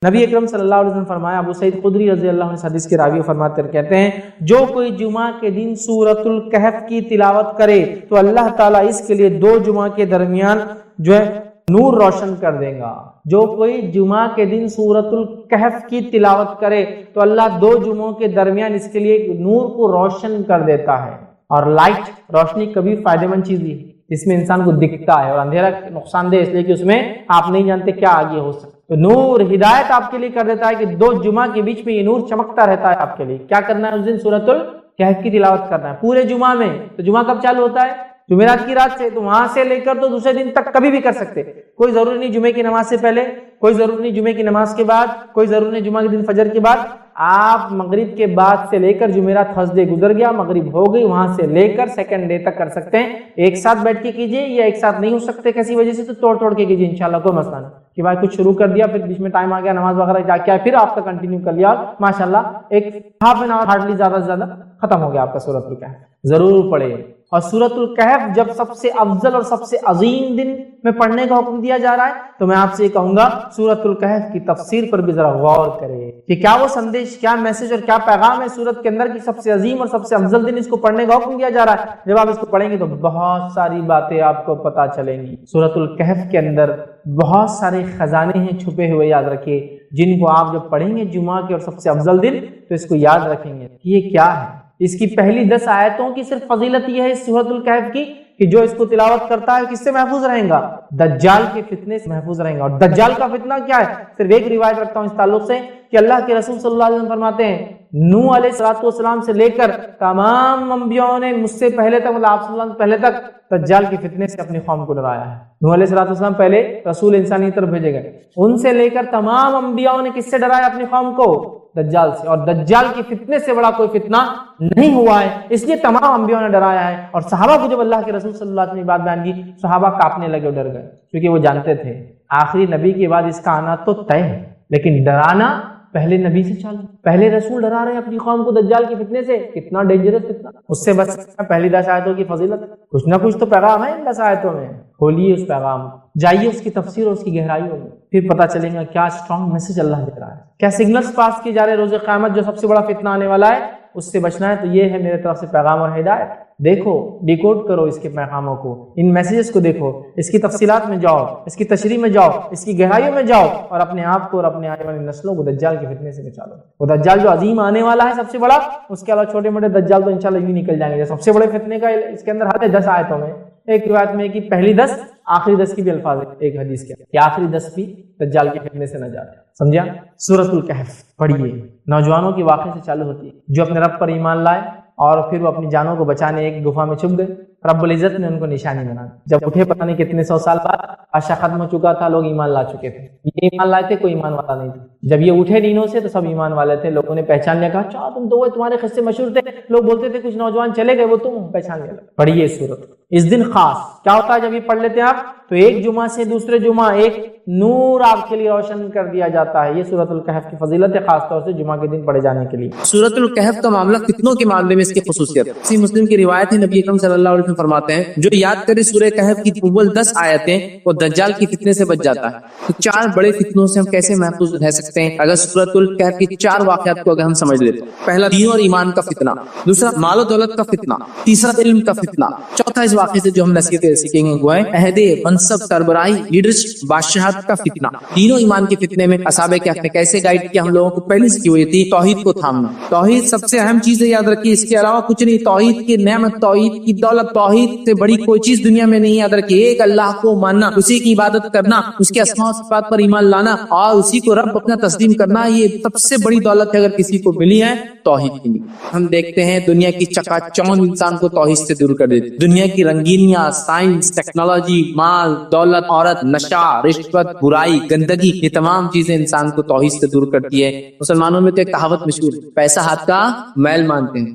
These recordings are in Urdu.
نبی اکرم صلی اللہ علیہ وسلم فرمایا، ابو سعید خدری رضی اللہ عنہ حدیث کے راوی فرماتے ہیں، کہتے ہیں جو کوئی جمعہ کے دن سورۃ الکہف کی تلاوت کرے تو اللہ تعالیٰ اس کے لیے 2 جمعہ کے درمیان جو ہے نور روشن کر دے گا۔ جو کوئی جمعہ کے دن سورۃ الکہف کی تلاوت کرے تو اللہ 2 جمعوں کے درمیان اس کے لیے نور کو روشن کر دیتا ہے۔ اور لائٹ، روشنی کبھی فائدہ مند چیز ہے، اس میں انسان کو دکھتا ہے، اور اندھیرا نقصان دہ اس لیے کہ اس میں آپ نہیں جانتے کیا آگے ہو سکتا۔ تو نور ہدایت آپ کے لیے کر دیتا ہے کہ 2 جمعہ کے بیچ میں یہ نور چمکتا رہتا ہے آپ کے لیے۔ کیا کرنا ہے اس دن؟ سورۃ الکہف کی تلاوت کرنا ہے پورے جمعہ میں۔ تو جمعہ کب چالو ہوتا ہے؟ جمعرات کی رات سے، تو وہاں سے لے کر تو دوسرے دن تک کبھی بھی کر سکتے، کوئی ضروری نہیں جمعے کی نماز سے پہلے، کوئی ضروری نہیں جمعے کی نماز کے بعد، کوئی ضروری نہیں جمعہ کے دن فجر کے بعد۔ آپ مغرب کے بعد سے لے کر جمعرات تھرسڈے گزر گیا، مغرب ہو گئی، وہاں سے لے کر سیکنڈ ڈے تک کر سکتے ہیں۔ ایک ساتھ بیٹھ کے کیجئے، یا ایک ساتھ نہیں ہو سکتے کسی وجہ سے تو توڑ کے کیجئے، انشاءاللہ کوئی مسئلہ نہیں کہ بھائی کچھ شروع کر دیا پھر بیچ میں ٹائم آ گیا نماز وغیرہ جا کے پھر آپ کا کنٹینیو کر لیا، ماشاءاللہ ایک ہاف این آور ہارڈلی زیادہ سے زیادہ ختم ہو گیا آپ کا سورۃ الکہف۔ ضرور پڑھے، اور سورۃ الکہف جب سب سے افضل اور سب سے عظیم دن میں پڑھنے کا حکم دیا جا رہا ہے تو میں آپ سے یہ کہوں گا سورۃ الکہف کی تفسیر پر بھی ذرا غور کرے کہ کیا وہ سندیش، کیا میسج اور کیا پیغام ہے سورت کے اندر کی سب سے عظیم اور سب سے افضل دن اس کو پڑھنے کا حکم دیا جا رہا ہے۔ جب آپ اس کو پڑھیں گے تو بہت ساری باتیں آپ کو پتہ چلیں گی۔ سورۃ الکہف کے اندر بہت سارے خزانے ہیں چھپے ہوئے، یاد رکھیے، جن کو آپ جب پڑھیں گے جمعہ کے اور سب سے افضل دن تو اس کو یاد رکھیں گے کہ یہ کیا ہے۔ اس کی پہلی 10 آیتوں کی صرف فضیلت یہ ہے اس سورۃ الکہف کی کہ جو اس کو تلاوت کرتا ہے کس سے محفوظ رہیں گا؟ دجال کے فتنے سے محفوظ رہیں گا۔ اور دجال کا فتنہ کیا ہے؟ صرف ایک روایت رکھتا ہوں اس تعلق سے کہ اللہ کے رسول صلی اللہ علیہ وسلم فرماتے ہیں نوح علیہ السلام سے لے کر تمام انبیاءوں نے مجھ سے پہلے تک، مطلب آپ صلی اللہ علیہ وسلم پہلے تک دجال کے فتنے سے اپنی قوم کو ڈرایا ہے۔ نوح علیہ السلام پہلے رسول انسانی کی طرف بھیجے گئے، ان سے لے کر تمام انبیاءوں نے کس سے ڈرایا اپنی قوم کو؟ دجال سے۔ اور دجال کے فتنے سے بڑا کوئی فتنہ نہیں ہوا ہے، اس لیے تمام انبیاءوں نے ڈرایا ہے۔ اور صحابہ کو جب اللہ کے رسول صلی اللہ علیہ وسلم نے بات بیان کی، صحابہ کانپنے لگے اور ڈر گئے، کیونکہ وہ جانتے تھے آخری نبی کے بعد اس کا آنا تو طے ہے، لیکن ڈرانا پہلے نبی سے چالو، پہلے رسول ڈرا رہے ہیں اپنی قوم کو دجال کے فتنے سے، کتنا ڈینجرس فتنہ، اس سے بچ سکتا ہے۔ پہلی 10 آیتوں کی فضیلت، کچھ نہ کچھ تو پیغام ہے ان 10 آیتوں میں، کھولیے اس پیغام، جائیے اس کی تفسیر اور اس کی گہرائیوں میں، پھر پتہ چلے گا کیا اسٹرانگ میسج اللہ دے رہا ہے، کیا سگنلز پاس کیے جا رہے روز قیامت جو سب سے بڑا فتنہ آنے والا ہے اس سے بچنا ہے۔ تو یہ ہے میرے طرف سے پیغام اور ہدایت، دیکھو، ڈیکوڈ کرو اس کے پیغاموں کو، ان میسیجز کو دیکھو، اس کی تفصیلات میں جاؤ، اس کی تشریح میں جاؤ، اس کی گہرائیوں میں جاؤ، اور اپنے آپ کو اور اپنے آنے والی نسلوں کو دجال کے فتنے سے بچا لو۔ وہ دجال جو عظیم آنے والا ہے سب سے بڑا، اس کے علاوہ چھوٹے موٹے دجال تو انشاءاللہ یوں نکل جائیں گے۔ سب سے بڑے فتنے کا اس کے اندر حد ہے 10 آیتوں میں، ایک روایت میں کہ پہلی 10 آخری 10 کی بھی الفاظ ہے ایک حدیث کے کہ آخری 10 بھی دجال کے فتنے سے نہ جاتے، سمجھا؟ سورۃ الکہف پڑھیے، نوجوانوں کی واقعے سے چالو ہوتی ہے جو اپنے رب پر ایمان لائے اور پھر وہ اپنی جانوں کو بچانے ایک گفا میں چھپ گئے، رب العزت نے ان کو نشانی بنا دی۔ جب اٹھے پتہ نہیں کتنے 100 سال بعد، عرصہ ختم ہو چکا تھا، لوگ ایمان لا چکے تھے، یہ ایمان لائے تھے، کوئی ایمان والا نہیں تھا۔ جب یہ اٹھے نیندوں سے تو سب ایمان والے تھے، لوگوں نے پہچان لیا، کہا اچھا تم تو وہ تمہارے قصے مشہور تھے، لوگ بولتے تھے کچھ نوجوان چلے گئے وہ تم پہچان لیا۔ پڑھیے اس سورت، اس دن خاص کیا ہوتا ہے جب یہ پڑھ لیتے ہیں آپ تو ایک جمعہ سے دوسرے جمعہ ایک نور آپ کے لیے روشن کر دیا جاتا ہے۔ یہ سورۃ الکہف کی فضیلت ہے، خاص طور سے جمعہ کے دن پڑھے جانے کے لیے۔ سورۃ الکہف کا معاملہ فتنوں کے معاملے میں اس کی خصوصیت ہے۔ صحیح مسلم کی روایت ہے، نبی اکرم صلی اللہ علیہ وسلم فرماتے ہیں جو یاد کرے سورہ کہف کی اول 10 آیتیں وہ دجال کی فتنے سے بچ جاتا ہے۔ تو 4 بڑے فتنوں سے ہم کیسے محفوظ رہ سکتے ہیں اگر سورۃ الکہف کی 4 واقعات کو اگر ہم سمجھ لیتے ہیں؟ پہلا دین اور ایمان کا فتنہ، دوسرا مال و دولت کا فتنہ، تیسرا علم کا فتنہ، چوتھا اس واقعے سے جو ہم نصیحتیں سیکھیں گے وہ ہے عہدے، منصب، سربراہی، لیڈرشپ، بادشاہت کا فتنہ۔ دین و ایمان کے فتنے میں اصحاب کہف نے کیسے گائیڈ کیا ہم لوگوں کو؟ پہلی سکی ہوئی تھی توحید کو تھامنا۔ توحید سب سے اہم چیز ہے، یاد رکھیے، اس کے علاوہ کچھ نہیں۔ توحید کی نعمت، توحید کی دولت، توحید سے بڑی کوئی چیز دنیا میں نہیں۔ یاد رکھیے، ایک اللہ کو ماننا، اسی کی عبادت کرنا، اس کے اسماء و صفات پر ایمان لانا اور اسی کو رب اپنا تسلیم کرنا، یہ سب سے بڑی دولت ہے اگر کسی کو ملی ہے توحید کی۔ ہم دیکھتے ہیں دنیا کی چکا چوند انسان کو توحید سے دور کر دیتی، دنیا کی رنگینیاں، سائنس، ٹیکنالوجی، مال، دولت، عورت، نشہ، رشوت، برائی، گندگی، یہ تمام چیزیں انسان کو توحید سے دور کرتی ہے۔ مسلمانوں میں تو ایک کہاوت مشہور ہے، پیسہ ہاتھ کا میل مانتے ہیں۔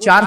4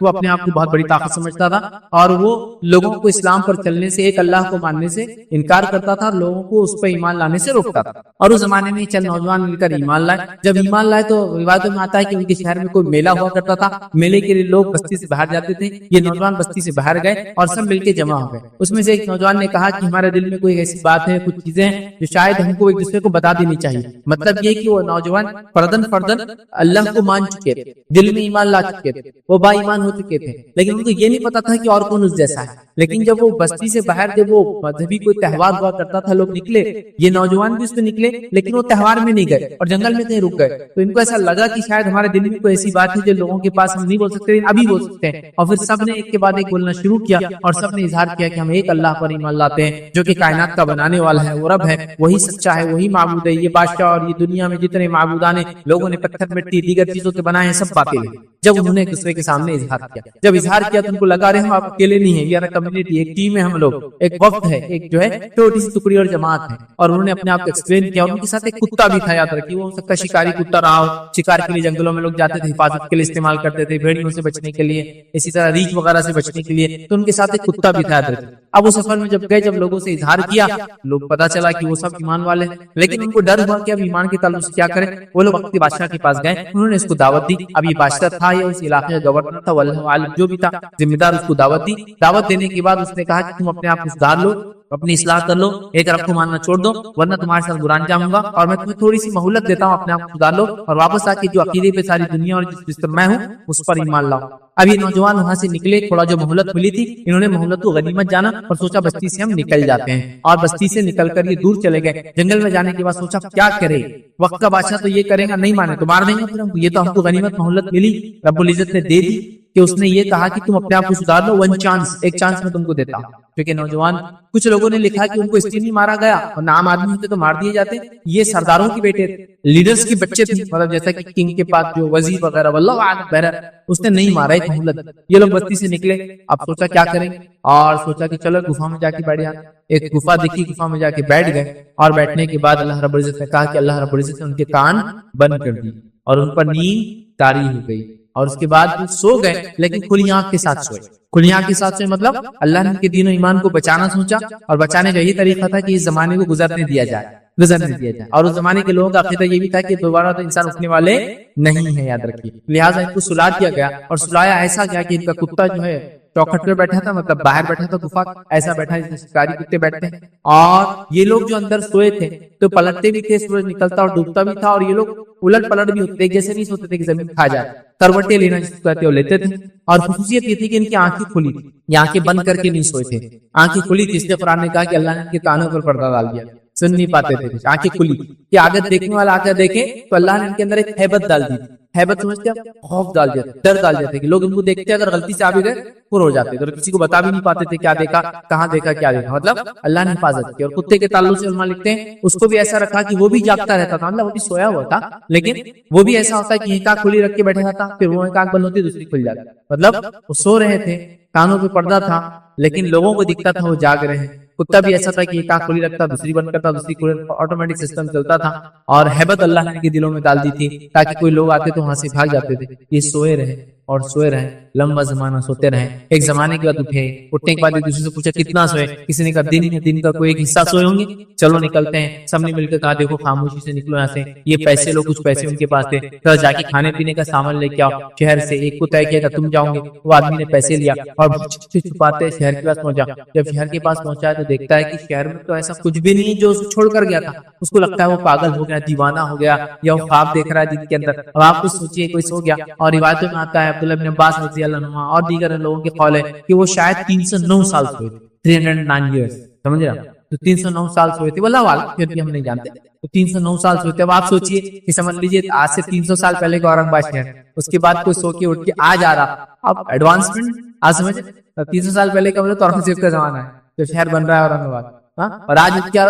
وہ اپنے آپ کو بہت بڑی طاقت سمجھتا تھا اور وہ لوگوں کو اسلام پر چلنے سے، ایک اللہ کو ماننے سے انکار کرتا تھا، لوگوں کو اس پر ایمان لانے سے روکتا تھا. اور اس زمانے میں چند نوجوان مل کر ایمان لائے. جب ایمان لائے تو روایتوں میں آتا ہے کہ ان کے شہر میں کوئی میلہ ہوا کرتا تھا. میلے کے لیے لوگ بستی سے باہر جاتے تھے. یہ نوجوان بستی سے باہر گئے اور سب مل کے جمع ہو گئے. اس میں سے ایک نوجوان نے کہا کہ ہمارے دل میں کوئی ایسی بات ہے، کچھ چیزیں ہیں جو شاید ہم کو ایک دوسرے کو بتا دینی چاہیے. مطلب یہ کہ وہ نوجوان فردن اللہ کو مان چکے تھے، دل میں ایمان لا چکے تھے، وہ با ایمان ہو چکے تھے، لیکن ان کو یہ نہیں پتا تھا کہ اور کون اس جیسا ہے. لیکن جب وہ بستی سے باہر، جب وہ مذہبی کوئی تہوار ہوا کرتا تھا، لوگ نکلے، یہ نوجوان بھی اس میں نکلے، لیکن وہ تہوار میں نہیں گئے اور جنگل میں کہیں رک گئے. تو ان کو ایسا لگا کہ شاید ہمارے دل میں کوئی ایسی بات ہے جو لوگوں کے پاس ہم نہیں بول سکتے، لیکن ابھی بول سکتے ہیں. اور پھر سب نے ایک کے بعد ایک بولنا شروع کیا اور سب نے اظہار کیا کہ ہم ایک اللہ پر ایمان لاتے ہیں جو کہ کائنات کا بنانے والا ہے، وہ رب ہے، وہی سچا ہے، وہی معبود ہے. یہ بادشاہ اور یہ دنیا میں جتنے معبودان لوگوں نے پتھر مٹی دیگر چیزوں کے بنائے ہیں، سب باطل ہیں. جب انہوں نے ایک دوسرے کے سامنے اظہار کیا، جب اظہار کیا تو ان کو لگا رہے ہم آپ اکیلے نہیں ہیں، یہ کمیونٹی، ایک ٹیم ہے، ہم لوگ ایک وقت ہے، ایک جو ہے چھوٹی سی ٹکڑی اور جماعت ہے. اور انہوں نے اپنے آپ کو ایکسپلین کیا. ان کے ساتھ ایک کتا بھی تھا، یاد رکھیے، وہ ہو سکتا ہے شکاری کتا رہا ہو. شکار کے لیے جنگلوں میں لوگ جاتے تھے، حفاظت کے لیے استعمال کرتے تھے، بھیڑیوں سے بچنے کے لیے، اسی طرح ریچھ وغیرہ سے بچنے کے لیے. تو ان کے ساتھ ایک کتا بھی تھا، یاد رکھیے. اب وہ سفر میں جب گئے، جب لوگوں سے اظہار کیا، لوگ پتا چلا کہ وہ سب ایمان والے ہیں، لیکن ان کو ڈر ہوا کہ اب ایمان کے تعلق سے کیا کریں. وہ لوگ وقت کے بادشاہ کے پاس گئے، انہوں نے اس کو دعوت دی. اب یہ بادشاہ تھا یا اس علاقے کا گورنر تھا، واللہ عالم، جو بھی تھا ذمہ دار، اس کو دعوت دی. دعوت دینے کے بعد اس نے کہا کہ تم اپنے آپ کو سدھار لو، اپنی اصلاح کر لو، ایک رب کو ماننا چھوڑ دو، ورنہ تمہارے ساتھ برا انجام ہوگا. اور میں تمہیں تھوڑی سی مہلت دیتا ہوں، اپنے آپ کو سدھار لو اور واپس آ کے جو عقیدے پہ ساری دنیا اور جس پر میں ہوں اس پر ایمان لاؤ. اب یہ نوجوان وہاں سے نکلے، تھوڑا جو مہلت ملی تھی انہوں نے مہلت کو غنیمت جانا اور سوچا بستی سے ہم نکل جاتے ہیں. اور بستی سے نکل کر یہ دور چلے گئے. جنگل میں جانے کے بعد سوچا کیا کرے، وقت کا بادشاہ تو یہ کرے گا، نہیں مانے تو مار دیں گے. پھر یہ تو ہم کو غنیمت مہلت ملی، رب العزت نے دے دی کہ اس نے یہ کہا کہ تم اپنے آپ کو سدھار لو، ون چانس، ایک چانس میں تم کو دیتا ہوں. کیونکہ نوجوان، کچھ لوگوں نے لکھا کہ ان کو اس لیے نہیں مارا گیا، اور عام آدمی ہوتے تو مار دیے جاتے. یہ سرداروں کے بیٹے تھے، لیڈرز کے بچے تھے، مطلب جیسا کہ کنگ کے پاس جو وزیر وغیرہ، واللہ اعلم، بہرحال اس نے نہیں مارا، ایک مہلت. یہ لوگ بستی سے نکلے. اب سوچا کیا کریں، اور سوچا کہ چلو گفا میں جا کے بیٹھ جاتے. ایک گفا دیکھی، گفا میں جا کے بیٹھ گئے. اور بیٹھنے کے بعد اللہ رب العزت نے کہا کہ اللہ رب العزت نے ان کے کان بند کر دی اور ان پر نیند طاری ہو گئی. اور اس کے بعد وہ سو گئے، لیکن کھلی آنکھ کے ساتھ سوئے. کھلی آنکھ کے ساتھ سوئے مطلب اللہ نے ان کے دین و ایمان کو بچانا سوچا، اور بچانے کا یہی طریقہ تھا کہ اس زمانے کو گزرنے دیا جائے. اور اس زمانے کے لوگوں کا عقیدہ یہ بھی تھا کہ دوبارہ تو انسان اٹھنے والے نہیں ہیں، یاد رکھیے. لہٰذا ان کو سلا دیا گیا، اور سلایا ایسا گیا کہ ان کا کتا جو ہے چوکھٹ پہ بیٹھا تھا، مطلب باہر بیٹھا تھا گفا، ایسا بیٹھا جیسے شکاری کتے بیٹھتے ہیں. اور یہ لوگ جو اندر سوئے تھے تو پلٹتے بھی تھے، سورج نکلتا اور ڈوبتا بھی تھا. اور یہ لوگ الٹ پلٹ بھی ہوتے، جیسے نہیں سوتے تھے کہ زمین کھا جائے، کروٹیں لینا جس کو کہتے وہ لیتے تھے. اور خصوصیت یہ تھی کہ ان کی آنکھیں کھلی تھی، یہ آنکھیں بند کر کے نہیں سوئے تھے، آنکھیں کھلی تھی. اس لیے قرآن نے کہا کہ اللہ نے ان کے کانوں پر پردہ ڈال دیا، سن نہیں پاتے تھے، آنکھیں کھلی کہ اگر دیکھنے والا آ کر دیکھے تو اللہ نے ان کے اندر ایک ہیبت ڈال دی. ہیبت سمجھتے ہیں، خوف ڈال دیتے، ڈر ڈال دیتے کہ لوگ ان کو دیکھتے اگر غلطی سے آ بھی گئے پور ہو جاتے، تو کسی کو بتا بھی نہیں پاتے تھے کیا دیکھا، کہاں دیکھا، کیا دیکھا. مطلب اللہ نے حفاظت کی. اور کتے کے تعلق سے علماء لکھتے ہیں اس کو بھی ایسا رکھا کہ وہ بھی جاگتا رہتا تھا، مطلب وہ بھی سویا ہوا تھا، لیکن وہ بھی ایسا ہوتا ہے کہ ایک آنکھ کھلی رکھ کے بیٹھا رہتا، پھر وہ ایک آنکھ بند ہوتی دوسری کھل جاتی. مطلب وہ سو رہے تھے، کانوں پہ پردہ تھا، لیکن لوگوں کو دکھتا تھا وہ جاگ رہے ہیں. کتا بھی ایسا تھا کہ ایک آنکھ کھلی رکھتا، دوسری بند کرتا، دوسری کھلی، آٹومیٹک سسٹم چلتا تھا. اور ہیبت اللہ نے ان کے دلوں میں ڈال دی تھی تاکہ کوئی لوگ آتے تو وہاں سے بھاگ جاتے تھے. یہ سوئے رہے اور سوئے رہے، لمبا زمانہ سوتے رہے. ایک زمانے کے بعد اٹھے، اٹھنے کے بعد ایک دوسرے سے پوچھا کتنا سوئے. کسی نے کہا دن کا کوئی ایک حصہ سوئے ہوں گے، چلو نکلتے ہیں. سب نے مل کے کہا دیکھو خاموشی سے نکلو یہاں سے. یہ پیسے لو، کچھ پیسے ان کے پاس تھے، تو جا کے کھانے پینے کا سامان لے کے آؤ شہر سے. ایک کو طے کیا کہ تم جاؤ گے، وہ آدمی نے پیسے لیا اور چھپاتے شہر کے پاس پہنچا. جب شہر کے پاس پہنچا تو دیکھتا ہے کہ شہر میں تو ایسا کچھ بھی نہیں جو چھوڑ کر گیا تھا. اس کو لگتا ہے وہ پاگل ہو گیا، دیوانہ ہو گیا، یا وہ خواب دیکھ رہا ہے دن کے اندر. اب آپ کچھ سوچیے کوئی سو گیا. اور روایتوں میں آتا ہے عبداللہ بن عباس رضی اللہ عنہ اور دیگر لوگوں کے قول ہے کہ وہ شاید 309 سال سوئے تھے، 309 ایئرز، سمجھ رہے ہیں؟ تو 309 سال سوئے تھے، واللہ اعلم، پھر بھی ہم نہیں جانتے. تو 309 سال سوئے تھے. اب آپ سوچئے کہ سمجھ لیجئے آج سے 300 سال پہلے کا اورنگ آباد شہر، اس کے بعد کوئی سو کے اٹھ کے آج آ رہا. اب ایڈوانسمنٹ آج سمجھے 300 سال پہلے کا مطلب تو اورنگزیب کا زمانہ ہے جو شہر بن رہا ہے اورنگ آباد. اور آج کیا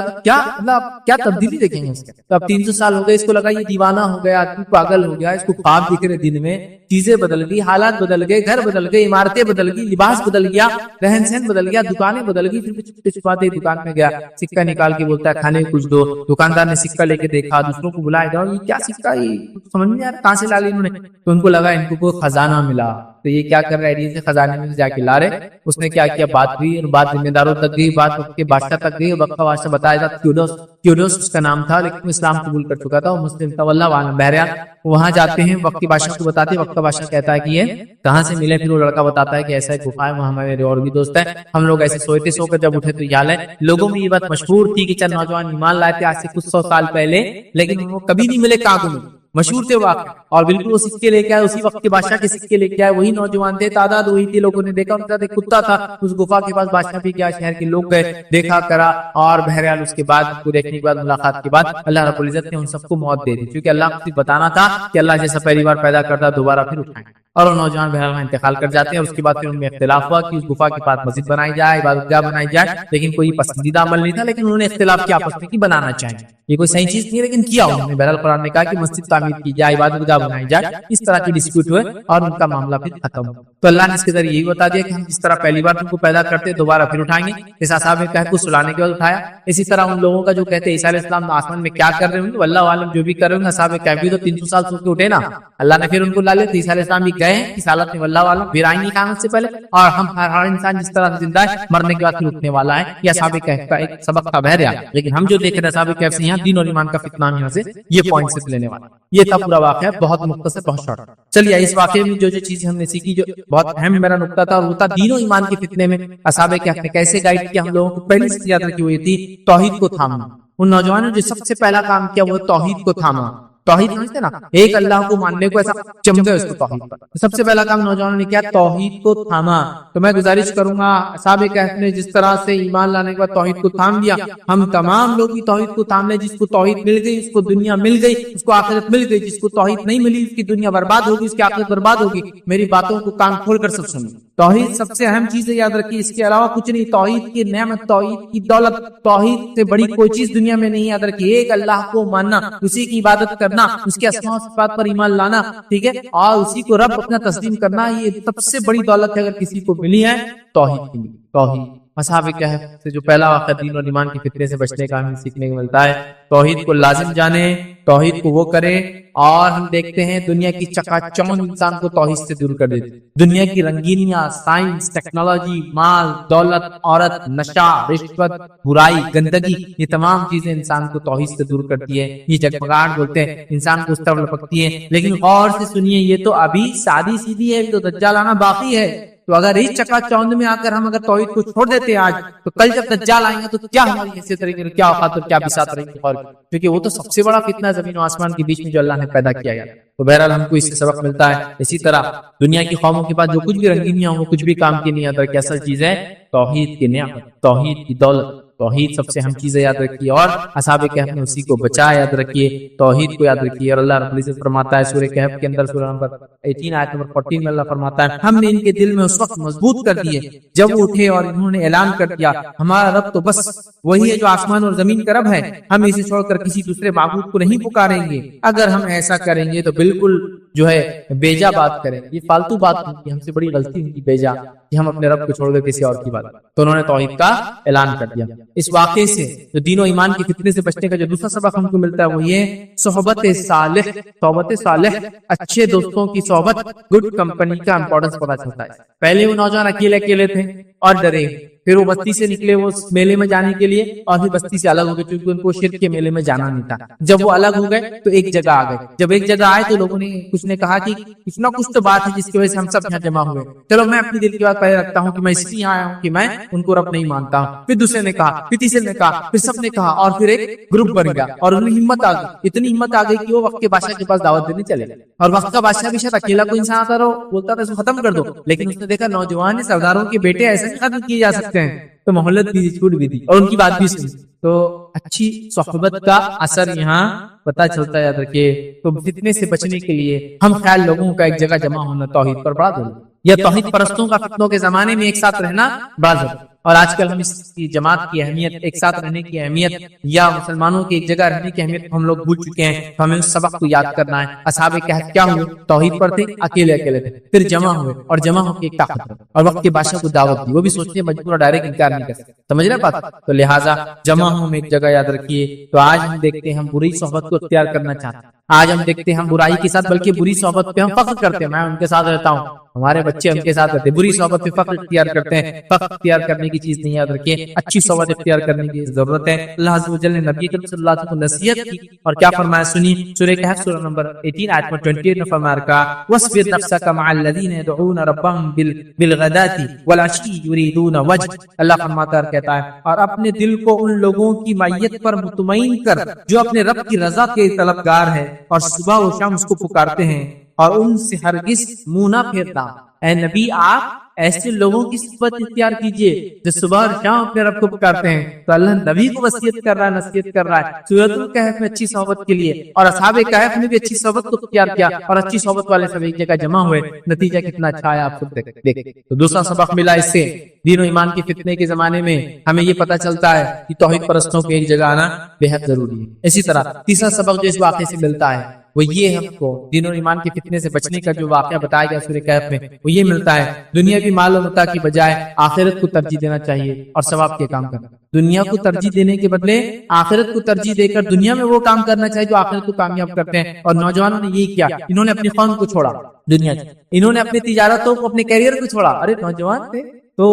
مطلب کیا تبدیلی دیکھیں گے اس کے. تو اب 300 سال ہو گئے، اس کو لگا یہ دیوانہ ہو گیا، آدمی پاگل ہو گیا، اس کو خواب دکھ رہے دن میں، چیزیں بدل گئی، حالات بدل گئے، گھر بدل گئے، عمارتیں بدل گئی، لباس بدل گیا، رہن سہن بدل گیا، دکانیں بدل گئی. پھر چھپاتے دکان میں گیا، سکہ نکال کے بولتا ہے کھانے کچھ دو. دکاندار نے سکہ لے کے دیکھا، دوسروں کو بلایا جاؤ یہ کیا سکہ، یہ سمجھ نہیں آ رہا کہاں سے لا لی انہوں نے. تو ان کو لگا ان کو کوئی خزانہ ملا، تو یہ کیا کر رہے ہیں، سے خزانے میں جا کے لا رہے. اس نے کیا کیا، بات ہوئی اور بات ذمہ داروں تک گئی، بات وقت کے بادشاہ تک گئی. وقت کا بادشاہ بتایا تھا کیوڈوس اس کا نام تھا، لیکن وہ اسلام قبول کر چکا تھا، وہ مسلم تھا. واللہ عالم. بہرحال وہاں جاتے ہیں، وقت کے بادشاہ کو بتاتے، وقت کا بادشاہ کہتا ہے کہ یہ کہاں سے ملے. پھر وہ لڑکا بتاتا ہے کہ ایسا ایک گفا ہے، وہاں ہمارے اور بھی دوست ہیں، ہم لوگ ایسے سوئے تھے، سو کر جب اٹھے تو یہ حال ہے. لوگوں میں یہ بات مشہور تھی کہ چند نوجوان ایمان لائے تھے آج سے کچھ 100 سال پہلے، لیکن وہ کبھی نہیں ملے کہاں کو ملے. مشہور تھے واقع، اور بالکل وہ سکے لے کے آئے، اسی وقت کے بادشاہ کے سکے لے کے آئے، وہی نوجوان تھے، تعداد وہی تھی. لوگوں نے دیکھا، ان کا کتا تھا اس گفا کے پاس. بادشاہ بھی کیا، شہر کے لوگ گئے، دیکھا کرا، اور بہرحال اس کے بعد کو دیکھنے کے بعد، ملاقات کے بعد اللہ رب العزت نے ان سب کو موت دے دی، کیونکہ اللہ کو صرف بتانا تھا کہ اللہ جیسا پہلی بار پیدا کرتا دوبارہ پھر اٹھائیں. اور وہ نوجوان بہرحال انتقال کر جاتے ہیں. اس کے بعد پھر ان میں اختلاف ہوا کہ اس گفا کے پاس مسجد بنائی جائے، عبادت گاہ بنائی جائے، لیکن کوئی پسندیدہ عمل نہیں تھا. لیکن انہوں نے اختلاف کیا آپس میں کہ بنانا چاہیے، یہ کوئی صحیح چیز نہیں ہے، لیکن کیا انہوں نے. بہرحال قرآن نے کہا کہ مسجد تعمیر کی جائے، عبادت گاہ بنائی جائے. اس طرح کی ڈسپیوٹ ہوئے اور ان کا معاملہ پھر ختم ہوا. تو اللہ نے اس کے ذریعے یہی بتا دیا کہ ہم جس طرح پہلی بار تم کو پیدا کرتے دوبارہ پھر اٹھائیں گے. اس اصحاب کہف کو سلانے کے بعد اٹھایا. اسی طرح ان لوگوں کا جو کہتے ہیں عیسیٰ علیہ السلام آسمان میں کیا کر رہے ہوں گے، واللہ عالم، جو بھی کر رہے ہوں گے. اصحاب کہف بھی تو 300 سال سو کے اٹھے نا، اللہ نے پھر ان کو لا لیا. تو عیسیٰ علیہ السلام بھی گئے اس حالت میں، واللہ عالم، پھر آئیں گے قیامت سے پہلے. اور ہم ہر انسان جس طرح زندہ ہے مرنے کے بعد پھر اٹھنے والا ہے. یہ اصحاب کہف کا ایک سبق تھا بہرحال. لیکن ہم جو دیکھ رہے ہیں اصحاب کہف سے یہاں دین اور ایمان کا فتنہ، یہاں سے یہ پوائنٹ سے لینے والا. یہ تھا پورا واقعہ، بہت مختصر، بہت شارٹ. چلیے اس واقعے میں جو چیزیں ہم نے سیکھی، جو بہت اہم میرا نقطہ تھا، وہ تھا دین و ایمان کے فتنے میں اصحاب کہف نے کیسے گائیڈ کیا ہم لوگوں کو. پہلی چیز یاد رکھی ہوئی تھی توحید کو تھامنا. ان نوجوانوں نے جو سب سے پہلا کام کیا وہ توحید کو تھاما. توحید سمجھتے نا، ایک اللہ کو ماننے کو ایسا چمکے اس کو توحید پر. سب سے پہلا کام نوجوانوں نے کیا، توحید کو تھاما. تو میں گزارش کروں گا اصحاب کہف نے جس طرح سے ایمان لانے کے بعد توحید کو تھام لیا، ہم تمام لوگ بھی توحید کو تھام لیں. جس کو توحید مل گئی اس کو دنیا مل گئی، اس کو آخرت مل گئی. جس کو توحید نہیں ملی اس کی دنیا برباد ہوگی، اس کی آخرت برباد ہوگی. میری باتوں کو کان کھول کر سب سنیں. توحید سب سے اہم چیز ہے، یاد رکھیے، اس کے علاوہ کچھ نہیں. توحید کی نعمت، توحید کی دولت، توحید سے بڑی کوئی چیز دنیا میں نہیں. یاد رکھیے، ایک اللہ کو ماننا، اسی کی عبادت کرنا، اس کے اسماء و صفات پر ایمان لانا، ٹھیک ہے، اور اسی کو رب اپنا تسلیم کرنا، یہ سب سے بڑی دولت ہے اگر کسی کو ملی ہے توحید کی. توحید اصحاب کہف سے جو پہلا واقعہ دین اور ایمان کے فتنے سے بچنے کا ہمیں سیکھنے کو ملتا ہے. توحید کو لازم جانے، توحید کو وہ کرے. اور ہم دیکھتے ہیں دنیا کی چکا چوند انسان کو توحید سے دور کر دیتی. دنیا کی رنگینیاں، سائنس، ٹیکنالوجی، مال، دولت، عورت، نشہ، رشوت، برائی، گندگی، یہ تمام چیزیں انسان کو توحید سے دور کرتی ہے. یہ جگمگاہٹ بولتے ہیں، انسان کو اس طرف لپکتی ہے. لیکن غور سے سنیے، یہ تو ابھی سادی سیدھی ہے، تو دجال آنا باقی ہے. تو اگر اس چکا چوند میں آ کر ہم اگر توحید کو چھوڑ دیتے ہیں آج، تو کل جب دجال آئیں گے تو کیا ہماری حیثیت رہے گی، کیا اوقات اور کیا بساط رہے گی. کیونکہ وہ تو سب سے بڑا فتنہ زمین و آسمان کے بیچ میں جو اللہ نے پیدا کیا ہے. تو بہرحال ہم کو اس سے سبق ملتا ہے. اسی طرح دنیا کی قوموں کے پاس جو کچھ بھی رنگینیاں ہوں وہ کچھ بھی کام کی نہیں آتا. کہ اصل چیز ہے توحید کی نعمت، توحید کی دولت. توحید سب سے اہم چیز ہے، یاد رکھیے. اور اصحاب کہف نے اسی کو بچایا، یاد رکھیے، توحید کو یاد رکھیے. اور اللہ رب العزت فرماتا ہے سورہ کہف کے اندر، سورہ نمبر 18 آیت نمبر 14 میں اللہ فرماتا ہے، ہم نے ان کے دل میں اس وقت مضبوط کر دیے جب وہ اٹھے اور انہوں نے اعلان کر دیا ہمارا رب تو بس وہی ہے جو آسمان اور زمین کا رب ہے، ہم اسے چھوڑ کر کسی دوسرے معبود کو نہیں پکاریں گے. اگر ہم ایسا کریں گے تو بالکل جو ہے بیجا بات کریں گے، یہ فالتو بات ہوگی، ہم سے بڑی غلطی ہوگی بیجا کہ ہم اپنے رب کو چھوڑ کر کسی اور کی بات. تو انہوں نے توحید کا اعلان کر دیا. اس واقعے سے جو دین و ایمان کی فتنے سے بچنے کا جو دوسرا سبق ہم کو ملتا ہے وہ یہ صحبت صالح. صحبت صالح، اچھے دوستوں کی صحبت، گڈ کمپنی کا امپورٹنس پتہ چلتا ہے. پہلے وہ نوجوان اکیلے اکیلے تھے اور ڈرے، پھر وہ بستی سے نکلے وہ میلے میں جانے کے لیے، اور پھر بستی سے الگ ہو گئے کیونکہ ان کو شرک کے میلے میں جانا نہیں تھا. جب وہ الگ ہو گئے تو ایک جگہ آ گئے. جب ایک جگہ آئے تو لوگوں نے کچھ نے کہا کہ کچھ نہ کچھ تو بات ہے جس کی وجہ سے ہم سب یہاں جمع ہوئے. چلو میں اپنی دل کی بات پہلے رکھتا ہوں کہ میں اس لیے یہاں آیا ہوں کہ میں ان کو رب نہیں مانتا ہوں. پھر دوسرے نے کہا، پھر تیسرے نے کہا، پھر سب نے کہا، اور پھر ایک گروپ بن گیا. اور انہیں ہمت آ گئی، اتنی ہمت آ گئی کہ وہ وقت کے بادشاہ کے پاس دعوت دینے چلے. اور وقت کا بادشاہ بھی شاید اکیلا کوئی انسان آتا رہو بولتا تھا اس کو ختم کر دو، لیکن اس نے دیکھا نوجوان سرداروں کے بیٹے ایسے نہیں ختم کیے جا سکتے ہیں، تو مہلت بھی چھوٹ بھی دی اور ان کی بات بھی سنی. تو اچھی صحبت کا اثر یہاں پتا چلتا ہے، یاد رکھیے. تو فتنے سے بچنے کے لیے ہم خیال لوگوں کا ایک جگہ جمع ہونا توحید پر بڑا ضروری، یا توحید پرستوں کا فتنوں کے زمانے میں ایک ساتھ رہنا بڑا ضروری. اور آج کل ہم اس کی جماعت کی اہمیت، ایک ساتھ رہنے کی اہمیت یا مسلمانوں کی ایک جگہ رہنے کی اہمیت ہم لوگ بھول چکے ہیں. تو ہمیں اس سبق کو یاد کرنا ہے. اصحاب کہف کیا ہوئے؟ توحید پر تھے، اکیلے تھے، پھر جمع ہوئے اور جمع ہو کے ایک طاقت بنی اور وقت کے بادشاہ کو دعوت دی. وہ بھی سوچتے ہیں مجبور ڈائریکٹ انکار نہیں کر سکتے. سمجھ رہے بات؟ تو لہٰذا جمع ہوں ایک جگہ یاد رکھیے. تو آج ہم دیکھتے ہیں ہم بری صحبت کو اختیار کرنا چاہتے ہیں. آج ہم دیکھتے ہیں ہم برائی کے ساتھ بلکہ بری صحبت پہ ہم فخر کرتے ہیں. میں ان کے ساتھ رہتا ہوں، ہمارے بچے ان کے ساتھ رہتے ہیں. بری صحبت پہ فخر اختیار کرتے ہیں. فخر اختیار کرنے کی چیز نہیں، یاد رکھیے اچھی صحبت اختیار کرنے کی ضرورت ہے. اللہ عز و جل نے نبی کریم صلی اللہ علیہ وسلم کو نصیحت کی اور کیا فرمایا سنی. سورہ کہف سورہ نمبر 18 آیت نمبر 28 میں فرمایا رکھا وَاصْبِرْ نَفْسَكَ مَعَ الَّذِينَ يَدْعُونَ رَبَّهُمْ بِالْغَدَاةِ وَالْعَشِيِّ يُرِيدُونَ وَجْهَهُ. اللہ فرماتا ہے کہتا ہے اور اپنے دل کو ان لوگوں کی معیت پر مطمئن کر جو اپنے رب کی رضا کے طلبگار ہے اور صبح و شام اس کو پکارتے ہیں اور ان سے ہرگز منہ نہ پھیرتا. اے نبی آپ ایسے لوگوں کی صحبت اختیار کیجئے جو صبح اور شام اپنے رب کو پکارتے ہیں. تو اللہ نبی کو وصیت کر رہا ہے، نصیحت کر رہا ہے سورۃ الکہف میں اچھی صحبت کے لیے. اور اصحاب کہف نے بھی اچھی صحبت کو اختیار کیا اور اچھی صحبت والے سب ایک جگہ جمع ہوئے. نتیجہ کتنا اچھا ہے آپ خود دیکھیں. تو دوسرا سبق ملا اس سے دین و ایمان کے فتنے کے زمانے میں ہمیں یہ پتہ چلتا ہے کہ توحید پرستوں کو ایک جگہ آنا بے حد ضروری ہے. اسی طرح تیسرا سبق جو اس واقعے سے ملتا ہے وہ یہ ہم کو دین و ایمان کے فتنے سے بچنے کا جو واقعہ بتایا گیا سورہ کہف میں وہ یہ ملتا ہے دنیا کی مال و متاع کی بجائے آخرت کو ترجیح دینا چاہیے اور ثواب کے کام کرنا. دنیا کو ترجیح دینے کے بدلے آخرت کو ترجیح دے کر دنیا میں وہ کام کرنا چاہیے جو آخرت کو کامیاب کرتے ہیں. اور نوجوانوں نے یہی کیا. انہوں نے اپنی قوم کو چھوڑا دنیا کی، انہوں نے اپنی تجارتوں کو اپنے کیریئر کو چھوڑا. ارے نوجوان تھے تو